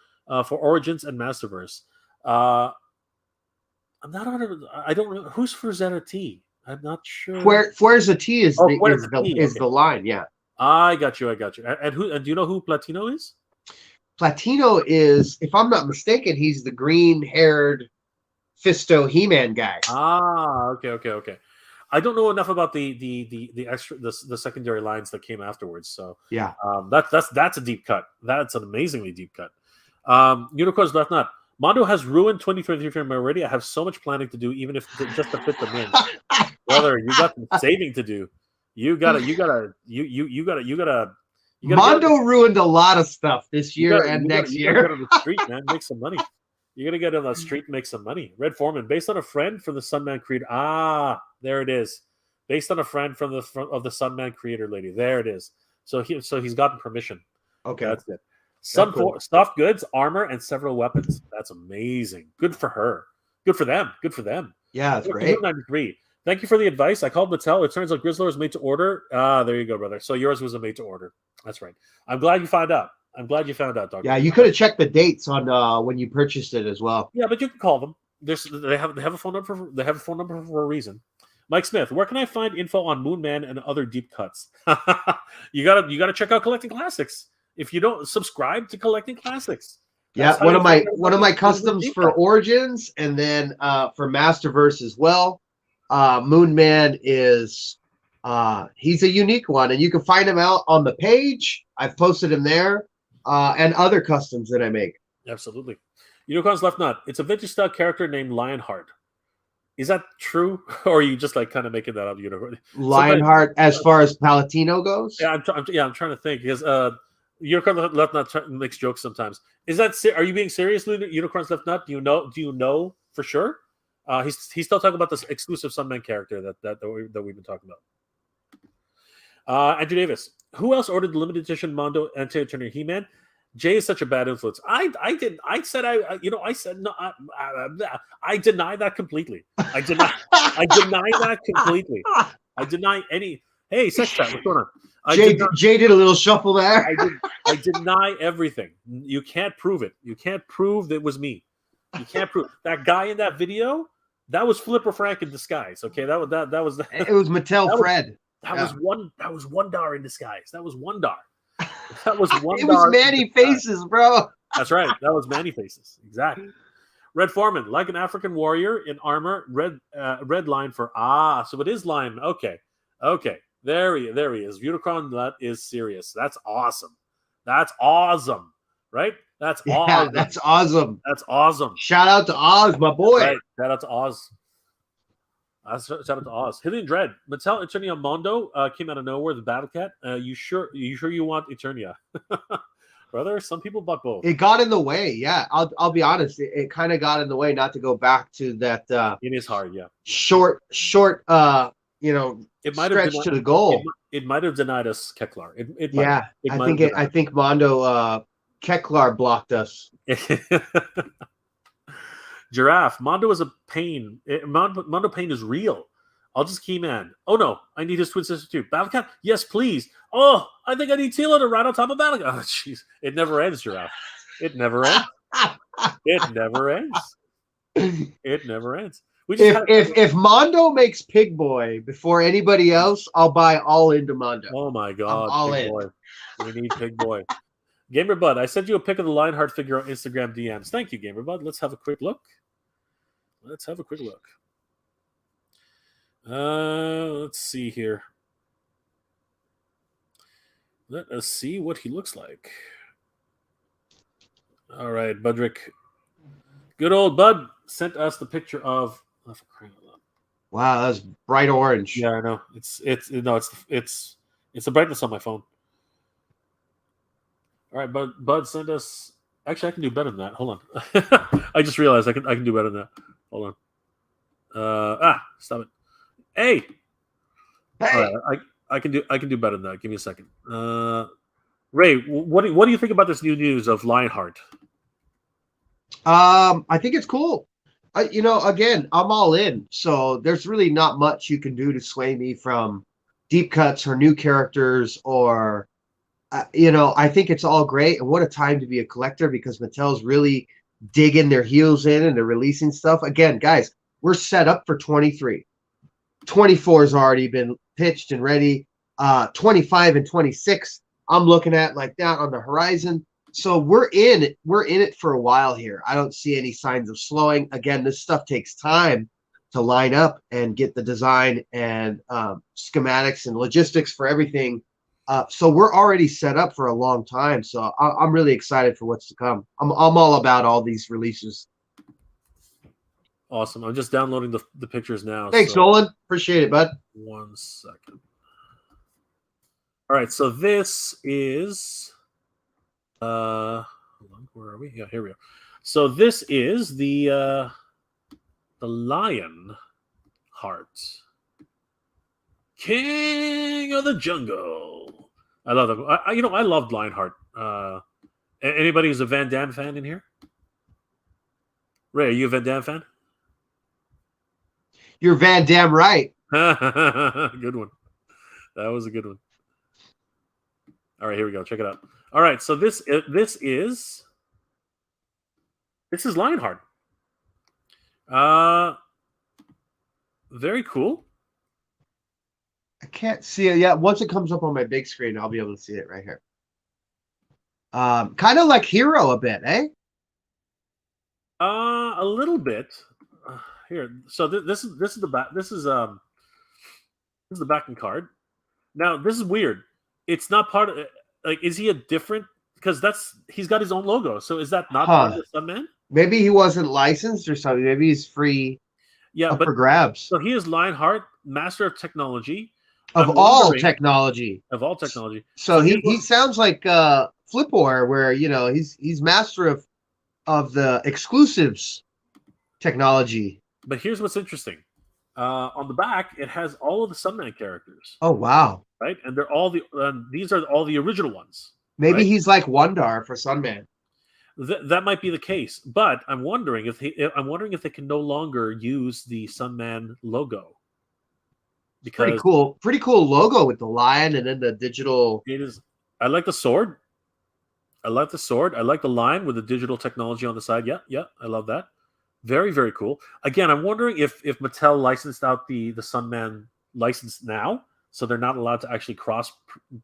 for Origins and Masterverse. I'm not on. I don't know who's Fuzetta T. I'm not sure. Where's the T is the line? Yeah, I got you. And do you know who Platino is? Platino is, if I'm not mistaken, he's the green-haired Fisto He-Man guy. Okay. I don't know enough about the extra the secondary lines that came afterwards. So yeah, that's a deep cut. That's an amazingly deep cut. Unicorns Left Nut. Mondo has ruined 2023 for me already. I have so much planning to do, even if just to fit them in. Brother, you got some saving to do. You gotta. Mondo ruined a lot of stuff this year and next year. You gotta get on the street, man. Make some money. You gotta get on the street and make some money. Red Foreman, based on a friend from the Sunman Creed. There it is. Based on a friend from the Sunman Creator lady. There it is. So he's gotten permission. Okay, that's it. Stuffed goods, armor, and several weapons. That's amazing. Good for her. Good for them. Yeah, that's great. 93. Thank you for the advice. I called Mattel. It turns out Grizzler is made to order. There you go, brother. So yours was a made to order. That's right. I'm glad you found out. Dog. Yeah, you could have checked the dates on when you purchased it as well. Yeah, but you can call them. They have a phone number. They have a phone number for a reason. Mike Smith, where can I find info on Moon Man and other deep cuts? you gotta check out Collecting Classics. If you don't subscribe to Collecting Classics. Yeah, one of my customs for Origins, and then for Masterverse as well. Moon Man is he's a unique one, and you can find him out on the page. I've posted him there, and other customs that I make. Absolutely. Unicorns Left Nut. It's a vintage style character named Lionheart. Is that true, or are you just like kind of making that up? Lionheart, as far as Palatino goes. Yeah, I'm trying to think because Unicorn Left Nut makes jokes sometimes. Is that are you being serious, Unicorn's Left Nut? Do you know for sure? He's still talking about this exclusive Sunman character that we've been talking about. Andrew Davis. Who else ordered the limited edition Mondo Anti-Attorney He-Man? Jay is such a bad influence. I said no. I deny that completely. I deny that completely. I deny any. Hey, sex chat, what's going on? Jay did a little shuffle there. I deny everything. You can't prove it. You can't prove that it was me. You can't prove that guy in that video. That was Flipper Frank in disguise. Okay, that was. It was Mattel Fred. That was $1 in disguise. That was $1. That was $1. It was Manny Faces, bro. That's right. That was Manny Faces. Exactly. Red Foreman, like an African warrior in armor. Red line for so it is Lime. Okay. There he is. Unicron, that is serious. That's awesome. Right? That's awesome. That's awesome. That's awesome. Shout out to Oz, my boy. Right. Shout out to Oz. Shout out to Oz. Hillian Dread. Mattel Eternia Mondo came out of nowhere. The Battle Cat. You sure you want Eternia? Brother, some people bought both. It got in the way. Yeah, I'll be honest. It kind of got in the way. Not to go back to that. It is hard. Yeah. Short. It might stretch to the goal. It might have denied us Keklar. I think Mondo Keklar blocked us. Giraffe. Mondo is a pain. Mondo pain is real. I'll just key man. Oh no, I need his twin sister too. Battlecat? Yes, please. Oh, I think I need Tila to ride on top of Battlecat. Oh, jeez. It never ends, Giraffe. It never ends. It never ends. It never ends. If Mondo makes Pig Boy before anybody else, I'll buy all into Mondo. Oh my god. I'm all Pig in. Boy. We need Pig Boy. Gamer Bud, I sent you a pic of the Lionheart figure on Instagram DMs. Thank you, Gamer Bud. Let's have a quick look. Let's see here. Let us see what he looks like. All right, Budrick. Good old Bud sent us the picture of. Oh, for crying out loud. Wow, that's bright orange. Yeah, I know. It's the brightness on my phone. All right, Bud, send us. Actually, I can do better than that. Hold on. I just realized I can do better than that. Hold on. Stop it. Hey. All right, I can do better than that. Give me a second. Ray, what do you think about this new news of Lionheart? I think it's cool. Again, I'm all in. So there's really not much you can do to sway me from deep cuts or new characters or, I think it's all great. And what a time to be a collector because Mattel's really digging their heels in and they're releasing stuff. Again, guys, we're set up for 23. 24 has already been pitched and ready. 25 and 26, I'm looking at like that on the horizon. So we're in it for a while here. I don't see any signs of slowing. Again, this stuff takes time to line up and get the design and schematics and logistics for everything. So we're already set up for a long time. So I'm really excited for what's to come. I'm all about all these releases. Awesome. I'm just downloading the pictures now. Thanks, Nolan. Appreciate it, bud. 1 second. All right. So this is. Hold on, where are we? Yeah, here we go. So this is the Lionheart, King of the Jungle. I love them. I loved Lionheart. Anybody who's a Van Damme fan in here? Ray, are you a Van Damme fan? You're Van Damme right. Good one. That was a good one. All right, here we go. Check it out. All right, so this is Lionheart. Very cool. I can't see it yet. Once it comes up on my big screen, I'll be able to see it right here. Kind of like Hero a bit, eh? A little bit. Here, so this is the back. This is the backing card. Now this is weird. It's not part of. Like, is he a different? Because he's got his own logo. So is that not part of the Sunman? Maybe he wasn't licensed or something. Maybe he's free. Yeah, up but for grabs so he is Lionheart, master of technology. of I'm all wondering technology. of all technology. So So he sounds like Flipwire, where he's master of the exclusives technology. but here's what's interesting. On the back, it has all of the Sunman characters, Oh wow. right? And they're all these are all the original ones, Maybe right? he's like Wondar for Sunman. That might be the case, but I'm wondering if they can no longer use the Sunman logo because Pretty cool logo with the lion and then the digital. it is. I like the sword. I like the sword. I like the line with the digital technology on the side. Yeah, yeah, I love that. Very, very cool. Again, I'm wondering if Mattel licensed out the Sunman license now, so they're not allowed to actually cross.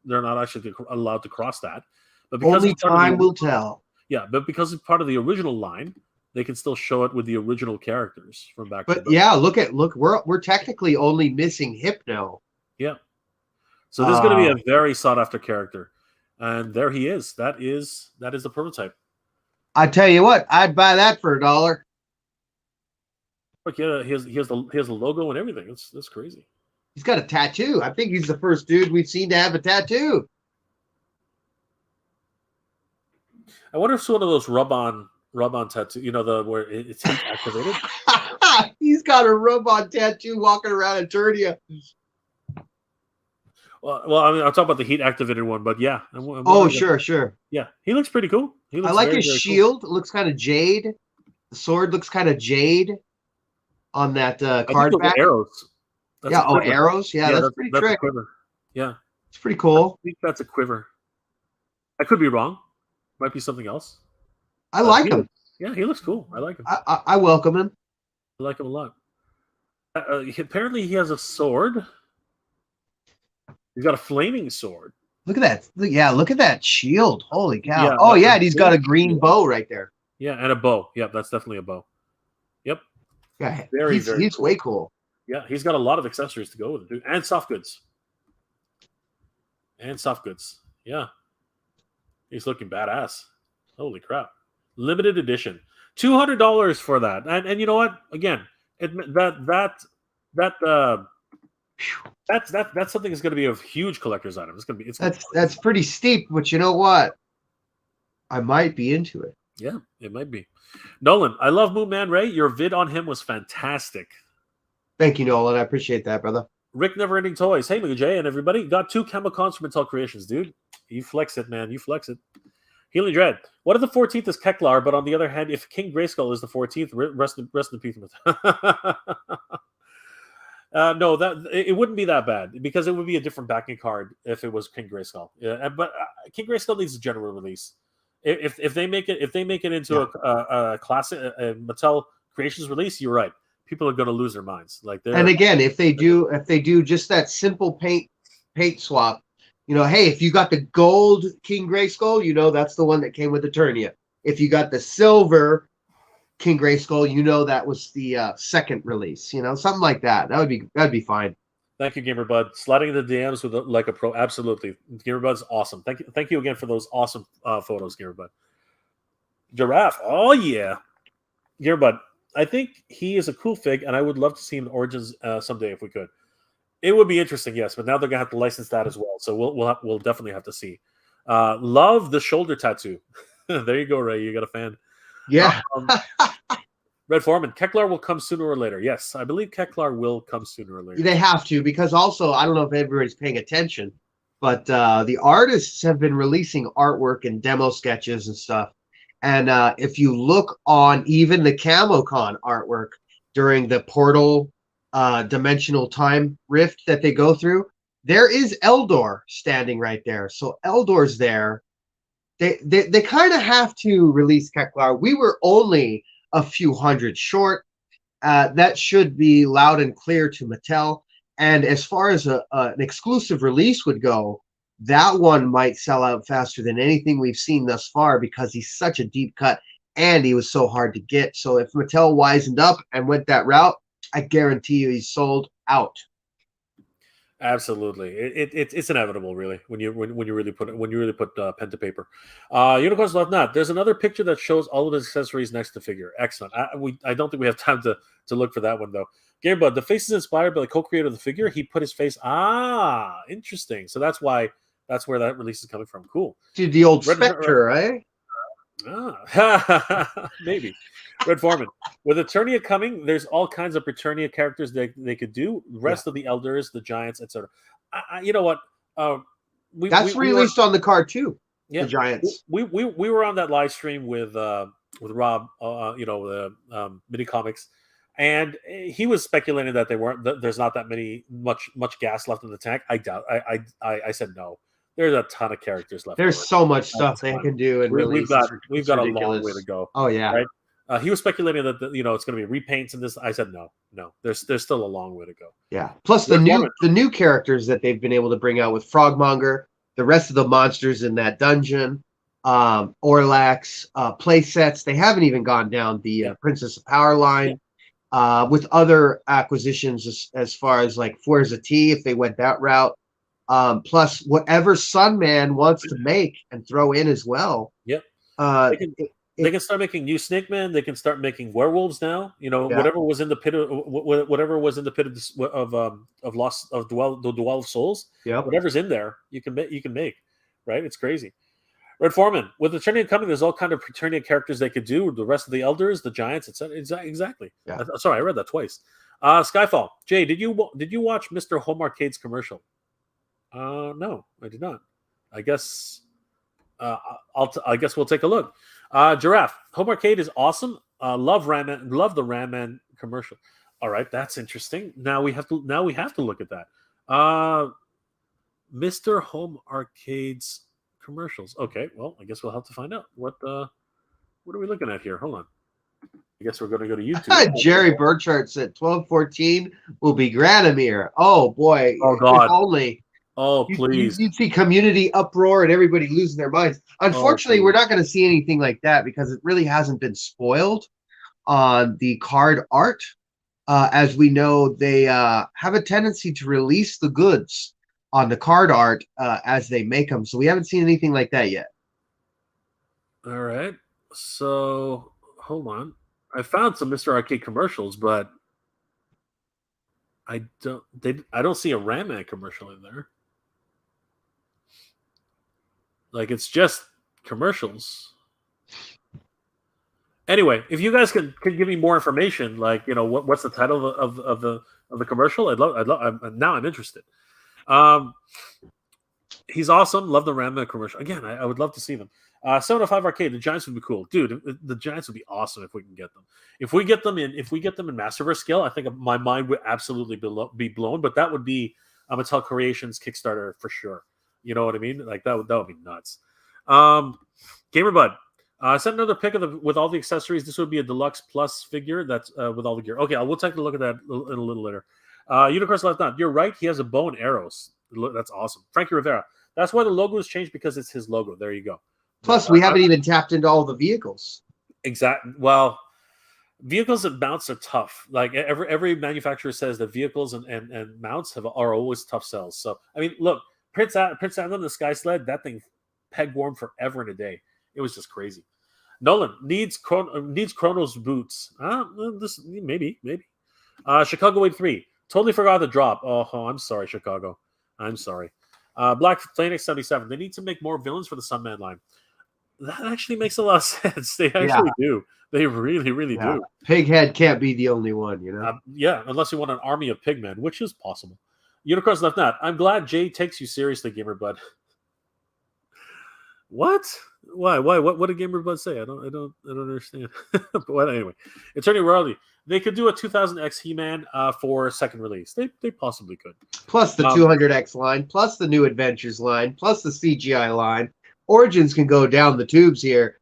They're not actually allowed to cross that, but because Only it's part of the time will tell. yeah, but because it's part of the original line, they can still show it with the original characters from back But then. yeah, look, we're technically only missing Hypno. Yeah. So this is going to be a very sought after character, and there he is. That is the prototype. I tell you what, I'd buy that for $1. Look, yeah, he has the logo and everything. That's crazy. He's got a tattoo. I think he's the first dude we've seen to have a tattoo. I wonder if it's one of those rub-on tattoo. You know, the where it's heat activated. He's got a rub-on tattoo walking around Eternia. Well, I mean, I'll talk about the heat activated one, but yeah. Oh, sure. Yeah, he looks pretty cool. He looks I like very, his very shield. Cool. It looks kind of jade. The sword looks kind of jade on that card back. Arrows. That's arrows. Yeah, that's pretty that's trick. a quiver. Yeah, it's pretty cool. I think that's a quiver. I could be wrong. Might be something else. I like him. Yeah, he looks cool. I like him. I welcome him. I like him a lot. Apparently, he has a sword. He's got a flaming sword. Look at that. Yeah, look at that shield. Holy cow. Yeah, oh, yeah, and he's got a green bow right there. Yeah, and a bow. Yeah, that's definitely a bow. Yep. Yeah, very he's cool. way cool. Yeah, he's got a lot of accessories to go with it, dude. And soft goods. Yeah. He's looking badass. Holy crap. Limited edition. $200 for that. And you know what? Again, that's something that's going to be a huge collector's item. It's going to be that's pretty steep, but you know what? I might be into it. Yeah, it might be. Nolan, I love Moon Man Ray. Your vid on him was fantastic. Thank you, Nolan. I appreciate that, brother. Rick Neverending Toys. Hey, Jay and everybody. Got 2 Camo Khans from Mattel Creations, dude. You flex it, man. You flex it. Healing Dread. What if the 14th is Keklar, but on the other hand, if King Grayskull is the 14th, rest in peace. No, it wouldn't be that bad because it would be a different backing card if it was King Grayskull. Yeah, but King Grayskull needs a general release. If they make it into a classic Mattel Creations release, you're right. People are going to lose their minds. And again, if they do just that simple paint swap, hey, if you got the gold King Grayskull, that's the one that came with Eternia. If you got the silver King Grayskull, that was the second release. Something like that. That'd be fine. Thank you, GamerBud. Sliding the DMs with like a pro, absolutely. GamerBud's awesome. Thank you again for those awesome photos, GamerBud. Giraffe, oh yeah, GamerBud. I think he is a cool fig, and I would love to see him in Origins someday if we could. It would be interesting, yes, but now they're gonna have to license that as well. So we'll definitely have to see. Love the shoulder tattoo. There you go, Ray. You got a fan. Yeah. Red Foreman, Keklar will come sooner or later. Yes, I believe Keklar will come sooner or later. They have to, because also, I don't know if everybody's paying attention, but the artists have been releasing artwork and demo sketches and stuff. And if you look on even the Camo Khan artwork during the portal dimensional time rift that they go through, there is Eldor standing right there. So Eldor's there. They kind of have to release Keklar. We were only a few hundred short. That should be loud and clear to Mattel. And as far as an exclusive release would go, that one might sell out faster than anything we've seen thus far because he's such a deep cut and he was so hard to get. So if Mattel wisened up and went that route, I guarantee you he's sold out. Absolutely, it's inevitable, really, when you really put pen to paper. Unicorns love not. There's another picture that shows all of the accessories next to figure. Excellent. I don't think we have time to look for that one though. Gamebud, the face is inspired by the co-creator of the figure. He put his face. Ah, interesting. So that's where that release is coming from. Cool. Dude, the old Spectre, eh? Maybe. Red Foreman. With Eternia coming, there's all kinds of Eternia characters they could do. The rest of the elders, the giants, etc. You know what? That's released on the card too. Yeah, the giants. We were on that live stream with Rob. The mini comics, and he was speculating that they weren't. There's not that much gas left in the tank. I doubt. I said no. There's a ton of characters left. There's so much stuff they can do and release. We've got a long way to go. Oh yeah. Right? He was speculating that it's going to be repaints and this. I said no. There's still a long way to go. Yeah. Plus the new characters that they've been able to bring out with Frogmonger, the rest of the monsters in that dungeon, Orlax, play sets. They haven't even gone down the Princess of Power line. With other acquisitions as far as like Forza T, if they went that route. Plus whatever Sunman wants to make and throw in as well. Yep. They can start making new Snake Man. They can start making werewolves now. Whatever was in the pit of the Dwell of Souls. Yeah. Whatever's in there, you can make. Right? It's crazy. Red Foreman, with Eternia coming, there's all kind of Eternia characters they could do. The rest of the elders, the giants, etc. Exactly. Yeah. Sorry, I read that twice. Skyfall. Jay, did you watch Mr. Home Arcade's commercial? No, I did not. I guess I guess we'll take a look. Giraffe. Home Arcade is awesome. Love the Ram Man commercial. All right, that's interesting. Now we have to look at that. Mr. Home Arcade's commercials. Okay, well, I guess we'll have to find out. What are we looking at here? Hold on. I guess we're going to go to YouTube. Jerry Burchard said 1214 will be Granomir. Oh boy. Oh God. If only. Oh, please. You'd see community uproar and everybody losing their minds. Unfortunately, we're not going to see anything like that because it really hasn't been spoiled on the card art. As we know, they have a tendency to release the goods on the card art as they make them. So we haven't seen anything like that yet. All right. So hold on. I found some Mr. Arcade commercials, but I don't see a Ram Man commercial in there. Like, it's just commercials. Anyway, if you guys could give me more information, like, what's the title of the commercial? I'd love. Now I'm interested. He's awesome. Love the Ram Man commercial. Again, I would love to see them. 705 Arcade. The Giants would be cool, dude. The Giants would be awesome if we can get them. If we get them in Masterverse scale, I think my mind would absolutely be blown. But that would be Mattel Creations Kickstarter for sure. You know what I mean? Like that would be nuts. GamerBud, sent another pic with all the accessories. This would be a deluxe plus figure that's with all the gear. Okay, we'll take a look at that in a little later. Unicorns Left Not. You're right. He has a bow and arrows. That's awesome. Frankie Rivera. That's why the logo has changed because it's his logo. There you go. Plus, we haven't even tapped into all the vehicles. Exactly. Well, vehicles and mounts are tough. Like every manufacturer says that vehicles and mounts are always tough sells. So I mean, look. Prince Adam, the Sky Sled, that thing peg warmed forever and a day. It was just crazy. Nolan needs Chronos boots. This maybe. Chicago 83. Totally forgot the drop. Oh, I'm sorry, Chicago. I'm sorry. Black Phoenix 77. They need to make more villains for the Sunman line. That actually makes a lot of sense. They actually do. They really, really do. Pighead can't be the only one, Yeah, unless you want an army of pigmen, which is possible. Unicorns Left Not. I'm glad Jay takes you seriously, GamerBud. What? Why? What did GamerBud say? I don't understand. But anyway, Eternia Royalty. They could do a 2000X He-Man for second release. They possibly could. Plus the 200X line, plus the New Adventures line, plus the CGI line. Origins can go down the tubes here,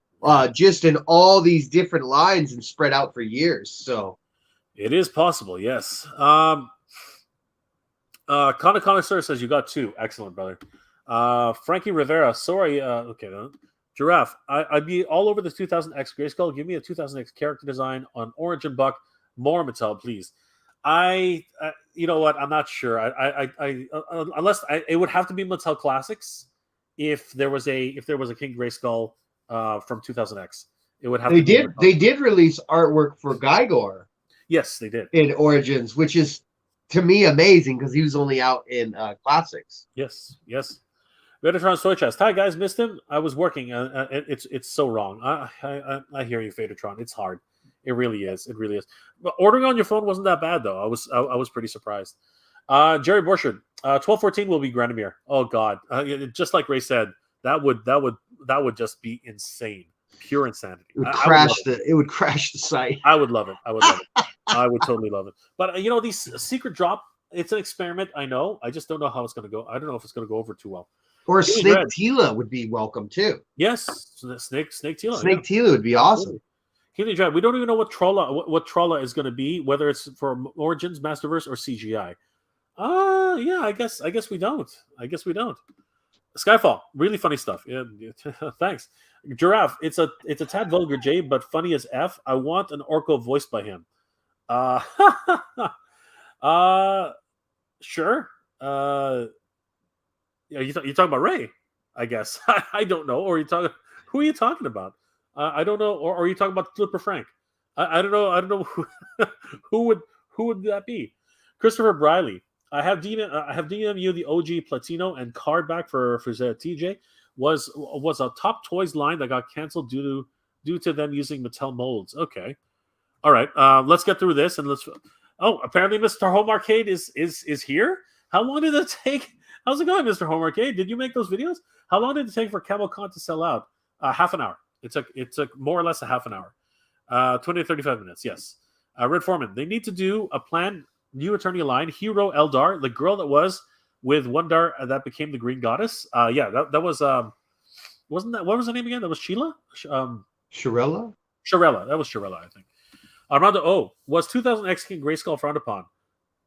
just in all these different lines and spread out for years. So it is possible, yes. Connoisseur says you got two. Excellent, brother. Frankie Rivera. Sorry. Okay. Giraffe. I'd be all over the 2000X Grayskull. Give me a 2000X character design on Orange and Buck. More Mattel, please. you know what? I'm not sure. Unless it would have to be Mattel Classics. If there was a King Grayskull from 2000X, it would have They to be. did. They did release artwork for Gygor Yes, they did. in Origins, which is to me amazing because he was only out in Classics. Yes, yes. Vetatron Soy Chest. Hi guys, missed him. I was working. It's so wrong. I hear you, Vetatron. It's hard. It really is. It really is. But ordering on your phone wasn't that bad though. I was pretty surprised. Jerry Borchard. 1214 will be Granomir. Oh God. Just like Ray said, that would just be insane. Pure insanity. It would crash it would crash the site. I would love it. I would love it. I would totally love it. But these secret drop. It's an experiment. I know. I just don't know how it's going to go. I don't know if it's going to go over too well. Or Snake Tila would be welcome too. Yes, Snake Tila. Snake Tila would be awesome. Healy Dread. We don't even know what Trolla is going to be, whether it's for Origins, Masterverse, or CGI. Yeah. I guess we don't. Skyfall. Really funny stuff. Yeah. Thanks. Giraffe. It's a tad vulgar, Jay, but funny as F. I want an Orko voiced by him. Sure. You're talking about Ray, I guess. I don't know. Or who are you talking about? I don't know. Or are you talking about Flipper Frank? I don't know. I don't know who would that be? Christopher Briley. I have DMU the OG Platino and card back for TJ was a Top Toys line that got canceled due to them using Mattel molds. Okay. All right. Let's get through this and let's. Oh, apparently Mr. Home Arcade is here. How long did it take? How's it going, Mr. Home Arcade? Did you make those videos? How long did it take for Camo Khan to sell out? Half an hour. It took more or less a half an hour. 20 to 35 minutes. Yes. Red Foreman. They need to do a planned new attorney line. Hero Eldar, the girl that was with Wondar that became the Green Goddess. Yeah, that was wasn't that, what was her name again? That was Sheila. Shirella. That was Shirella, I think. Armando. Was 2000X King Grayskull frowned upon?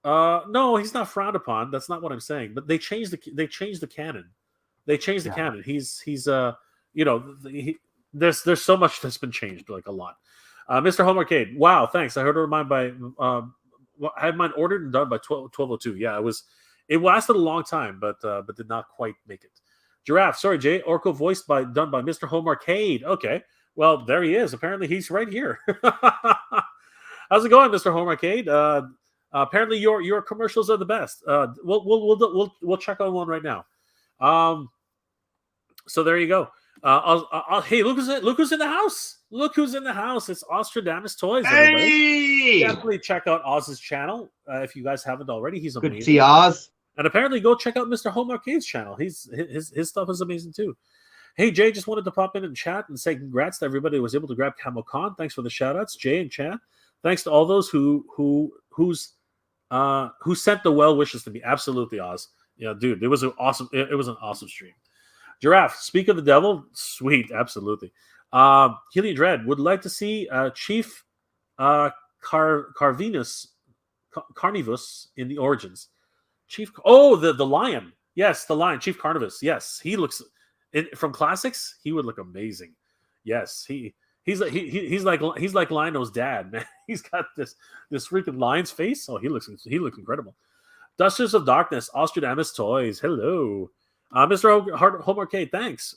No, he's not frowned upon. That's not what I'm saying. But they changed the canon. They changed the canon. He's there's so much that's been changed, like a lot. Mr. Home Arcade. Wow, thanks. I heard mine by I had mine ordered and done by 12:02. Yeah, it lasted a long time, but did not quite make it. Giraffe. Sorry, Jay. Orko voiced done by Mr. Home Arcade. Okay. Well, there he is. Apparently, he's right here. How's it going, Mr. Home Arcade? Apparently, your commercials are the best. We'll check on one right now. So there you go. Hey, look who's in the house. Look who's in the house. It's Ostradamus Toys. Everybody. Hey! Definitely check out Oz's channel if you guys haven't already. He's amazing. Good to see Oz. And apparently, go check out Mr. Home Arcade's channel. His stuff is amazing too. Hey, Jay, just wanted to pop in and chat and say congrats to everybody who was able to grab Camo Khan. Thanks for the shout-outs, Jay and Chad. Thanks to all those who sent the well wishes to me. Absolutely, Oz. Yeah, dude, it was an awesome stream. Giraffe, speak of the devil. Sweet, absolutely. Helium Dread would like to see Chief Carnivus in the Origins. Chief, the lion. Yes, the lion, Chief Carnivus. Yes, he looks from classics. He would look amazing. Yes, he's like Lionel's dad, man. He's got this freaking lion's face. Oh, he looks incredible. Dusters of Darkness, Ostradamus Toys. Hello, Mr. Home Arcade. Thanks.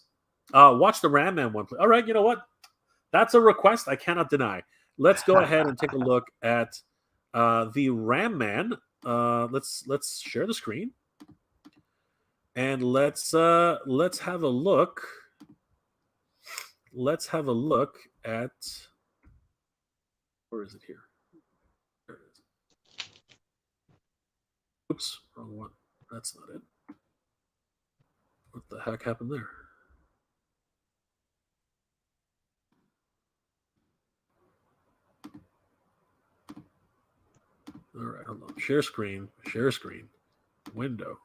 Watch the Ram Man one. All right, you know what? That's a request I cannot deny. Let's go ahead and take a look at the Ram Man. Let's share the screen. And let's have a look. Let's have a look at, where is it here? There it is. Oops, wrong one. That's not it. What the heck happened there? All right, hold on. Share screen. Window.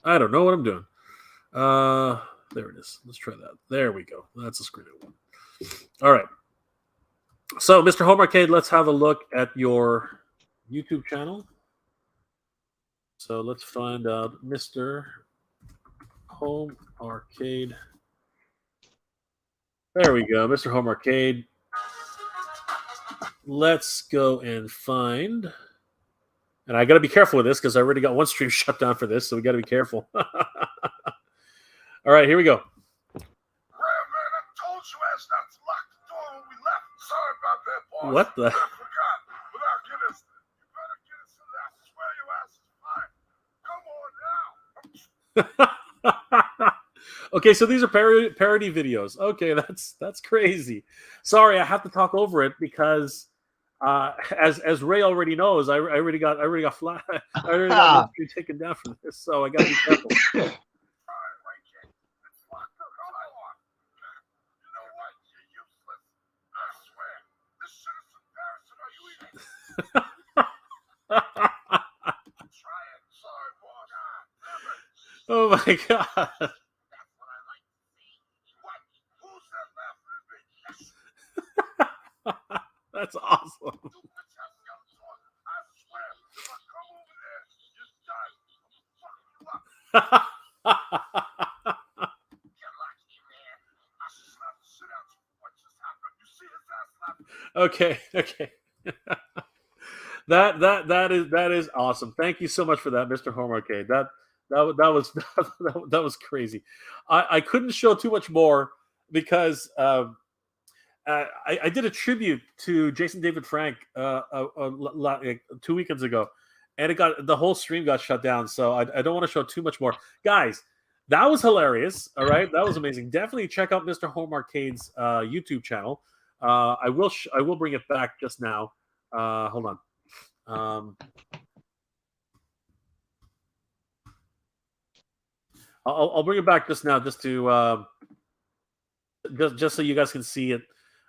I don't know what I'm doing. There it is. Let's try that. There we go. That's the screen I want. All right. So, Mr. Home Arcade, let's have a look at your YouTube channel. So let's find out Mr. Home Arcade. There we go, Mr. Home Arcade. Let's go and find And I got to be careful with this because I already got one stream shut down for this, so we got to be careful. All right, here we go. Man, I told you ass not to lock the door when we left. Sorry about that, boss. What the? I forgot. Without getting us, you better get us in there. I swear your ass is fine. Come on now. Okay, so these are parody videos. Okay, that's crazy. Sorry, I have to talk over it because as Ray already knows, I already got flat. I already got you taken down from this, so I got to be careful. Oh my god. That's awesome. Okay. That is awesome. Thank you so much for that, Mr. Home Arcade. That was crazy. I couldn't show too much more because I did a tribute to Jason David Frank 2 weekends ago, and the whole stream got shut down. So I don't want to show too much more, guys. That was hilarious. All right, that was amazing. Definitely check out Mr. Home Arcade's YouTube channel. I will bring it back just now. Hold on. I'll bring it back just now, just to just so you guys can see it.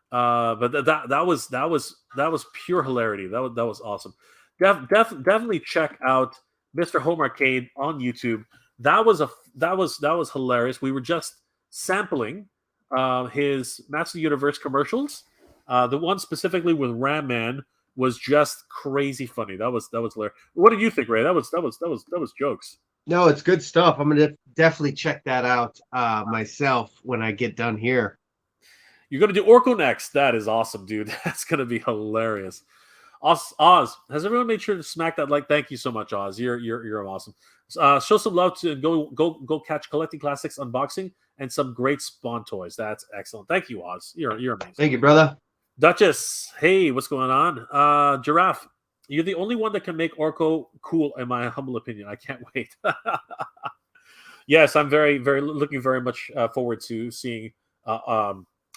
But that was pure hilarity. That was awesome. Definitely check out Mr. Home Arcade on YouTube. That was hilarious. We were just sampling his Master Universe commercials. The one specifically with Ram Man was just crazy funny. That was hilarious. What did you think, Ray? That was jokes. No, it's good stuff. I'm gonna definitely check that out myself when I get done here. You're gonna do Orko next. That is awesome, dude. That's gonna be hilarious. Oz, has everyone made sure to smack that like? Thank you so much, Oz. You're awesome. Show some love to go catch Collecting Classics unboxing and some great Spawn toys. That's excellent. Thank you, Oz. You're amazing. Thank you, brother. Duchess, hey, what's going on? Giraffe, you're the only one that can make Orko cool, in my humble opinion. I can't wait. Yes, I'm very looking very much forward to seeing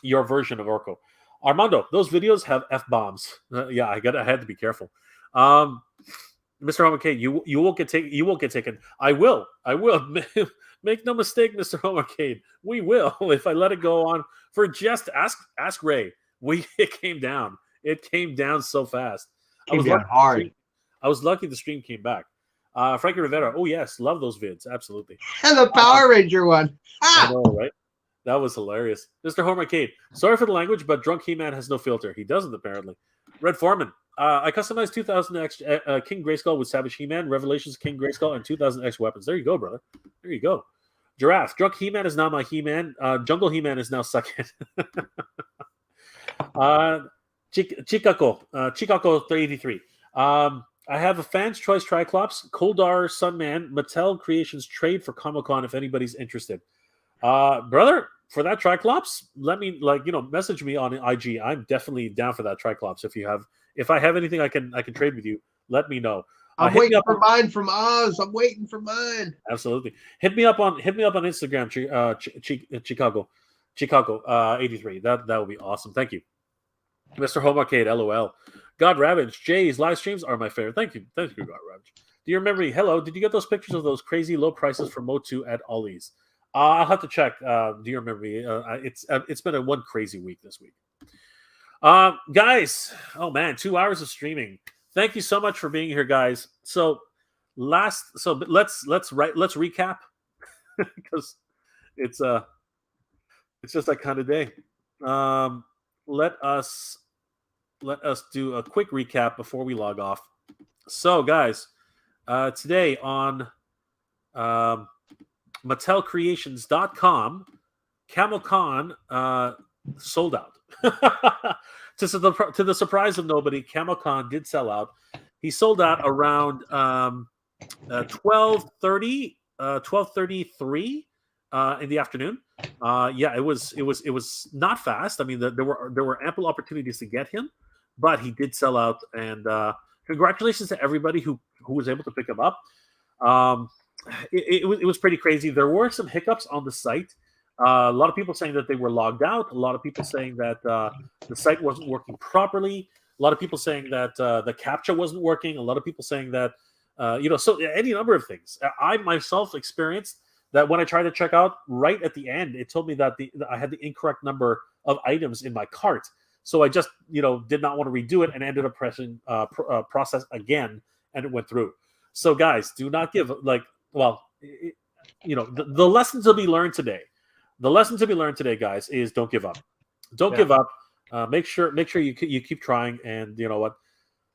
your version of Orko. Armando, those videos have F-bombs. Yeah, I had to be careful. Mr. Homer K, you won't get taken. I will. Make no mistake, Mr. Homer K. We will if I let it go on for just ask Ray. It came down. It came down so fast. I was lucky the stream came back. Frankie Rivera. Oh yes, love those vids. Absolutely. And the Power Ranger one. I know, right? That was hilarious. Mr. Home Arcade. Sorry for the language, but Drunk He-Man has no filter. He doesn't, apparently. Red Foreman. I customized 2000X King Grayskull with Savage He-Man, Revelations King Grayskull, and 2000X weapons. There you go, brother. There you go. Giraffe. Drunk He-Man is now my He-Man. Jungle He-Man is now second. Chikako 383. I have a Fan's Choice Triclops, Koldar Sunman, Mattel Creations trade for Camo Khan if anybody's interested. Brother, for that Triclops, let me message me on IG. I'm definitely down for that Triclops. If I have anything I can trade with you, let me know. I'm waiting for mine from Oz. I'm waiting for mine. Absolutely. Hit me up on Instagram, Chicago 83. That would be awesome. Thank you. Mr. Home Arcade, LOL. God Ravage, Jay's live streams are my favorite. Thank you, God Ravage. Do you remember me? Hello, did you get those pictures of those crazy low prices for MOTU at Ollie's? I'll have to check. Do you remember me? It's been one crazy week this week. Guys, oh man, 2 hours of streaming. Thank you so much for being here, guys. So let's recap because it's just that kind of day. Let us do a quick recap before we log off. So, guys, today on MattelCreations.com, Camo Khan sold out. To the surprise of nobody, Camo Khan did sell out. He sold out around 12:30, 12:33 in the afternoon. Yeah, it was not fast. I mean, there were ample opportunities to get him, but he did sell out. And congratulations to everybody who was able to pick him up. It was pretty crazy. There were some hiccups on the site. A lot of people saying that they were logged out. A lot of people saying that the site wasn't working properly. A lot of people saying that the CAPTCHA wasn't working. A lot of people saying that, so any number of things. I myself experienced that when I tried to check out right at the end, it told me that I had the incorrect number of items in my cart. So I just, did not want to redo it and ended up pressing process again, and it went through. So guys, do not give the lesson to be learned today. The lesson to be learned today, guys, is don't give up. Don't give up. Make sure you keep trying, and you know what?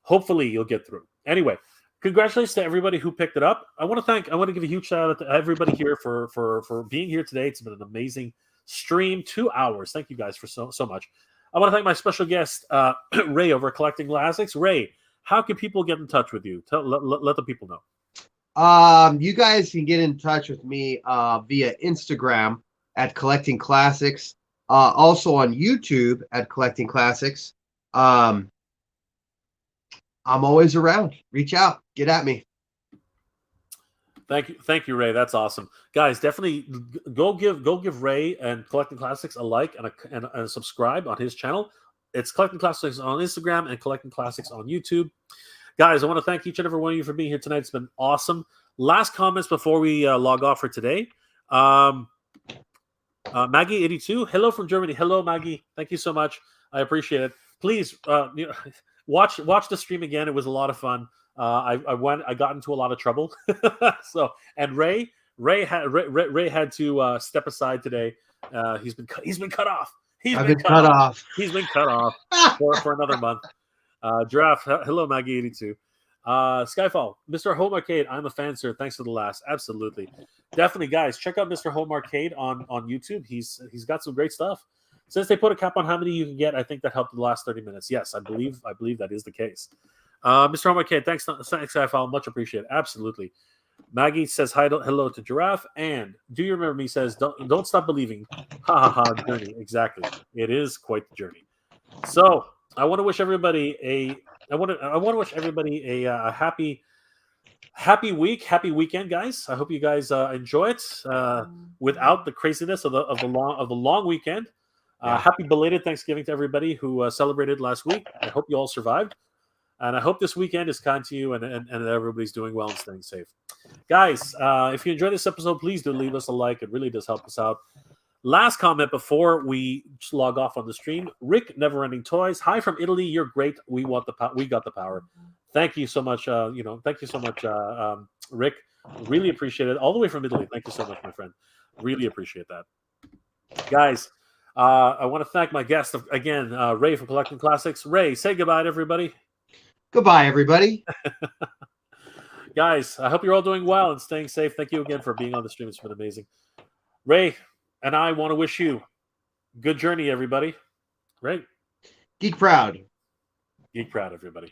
Hopefully you'll get through. Anyway, congratulations to everybody who picked it up. I want to give a huge shout out to everybody here for being here today. It's been an amazing stream, 2 hours. Thank you guys for so much. I want to thank my special guest, Ray over Collecting Classics. Ray, how can people get in touch with you? Let the people know. You guys can get in touch with me via Instagram at Collecting Classics. Also on YouTube at Collecting Classics. I'm always around. Reach out. Get at me. Thank you, Ray. That's awesome, guys. Definitely go give Ray and Collecting Classics a like and a subscribe on his channel. It's Collecting Classics on Instagram and Collecting Classics on YouTube. Guys, I want to thank each and every one of you for being here tonight. It's been awesome. Last comments before we log off for today. Maggie82, hello from Germany. Hello, Maggie. Thank you so much. I appreciate it. Please watch the stream again. It was a lot of fun. I got into a lot of trouble. And Ray had to step aside today. He's been cut off. He's been cut off for another month. Giraffe, hello, Maggie82. Skyfall, Mr. Home Arcade, I'm a fan, sir. Thanks for the last. Absolutely. Definitely, guys, check out Mr. Home Arcade on YouTube. He's got some great stuff. Since they put a cap on how many you can get, I think that helped the last 30 minutes. Yes, I believe that is the case. Mr. Home Arcade, thanks, Skyfall. Much appreciated. Absolutely. Maggie says hello to Giraffe, and Do You Remember Me says, don't stop believing. Ha ha ha, journey. Exactly. It is quite the journey. So I want to wish everybody a happy week, happy weekend, guys. I hope you guys enjoy it without the craziness of the long weekend. Happy belated Thanksgiving to everybody who celebrated last week. I hope you all survived, and I hope this weekend is kind to you and everybody's doing well and staying safe. Guys, if you enjoyed this episode, please do leave us a like. It really does help us out. Last comment before we log off on the stream. Rick, Neverending Toys. Hi from Italy. You're great. We got the power. Thank you so much. Thank you so much, Rick. Really appreciate it. All the way from Italy. Thank you so much, my friend. Really appreciate that. Guys, I want to thank my guest again, Ray from Collecting Classics. Ray, say goodbye to everybody. Goodbye, everybody. Guys, I hope you're all doing well and staying safe. Thank you again for being on the stream. It's been amazing. Ray and I want to wish you good journey, everybody. Right? Geek proud. Geek proud, everybody.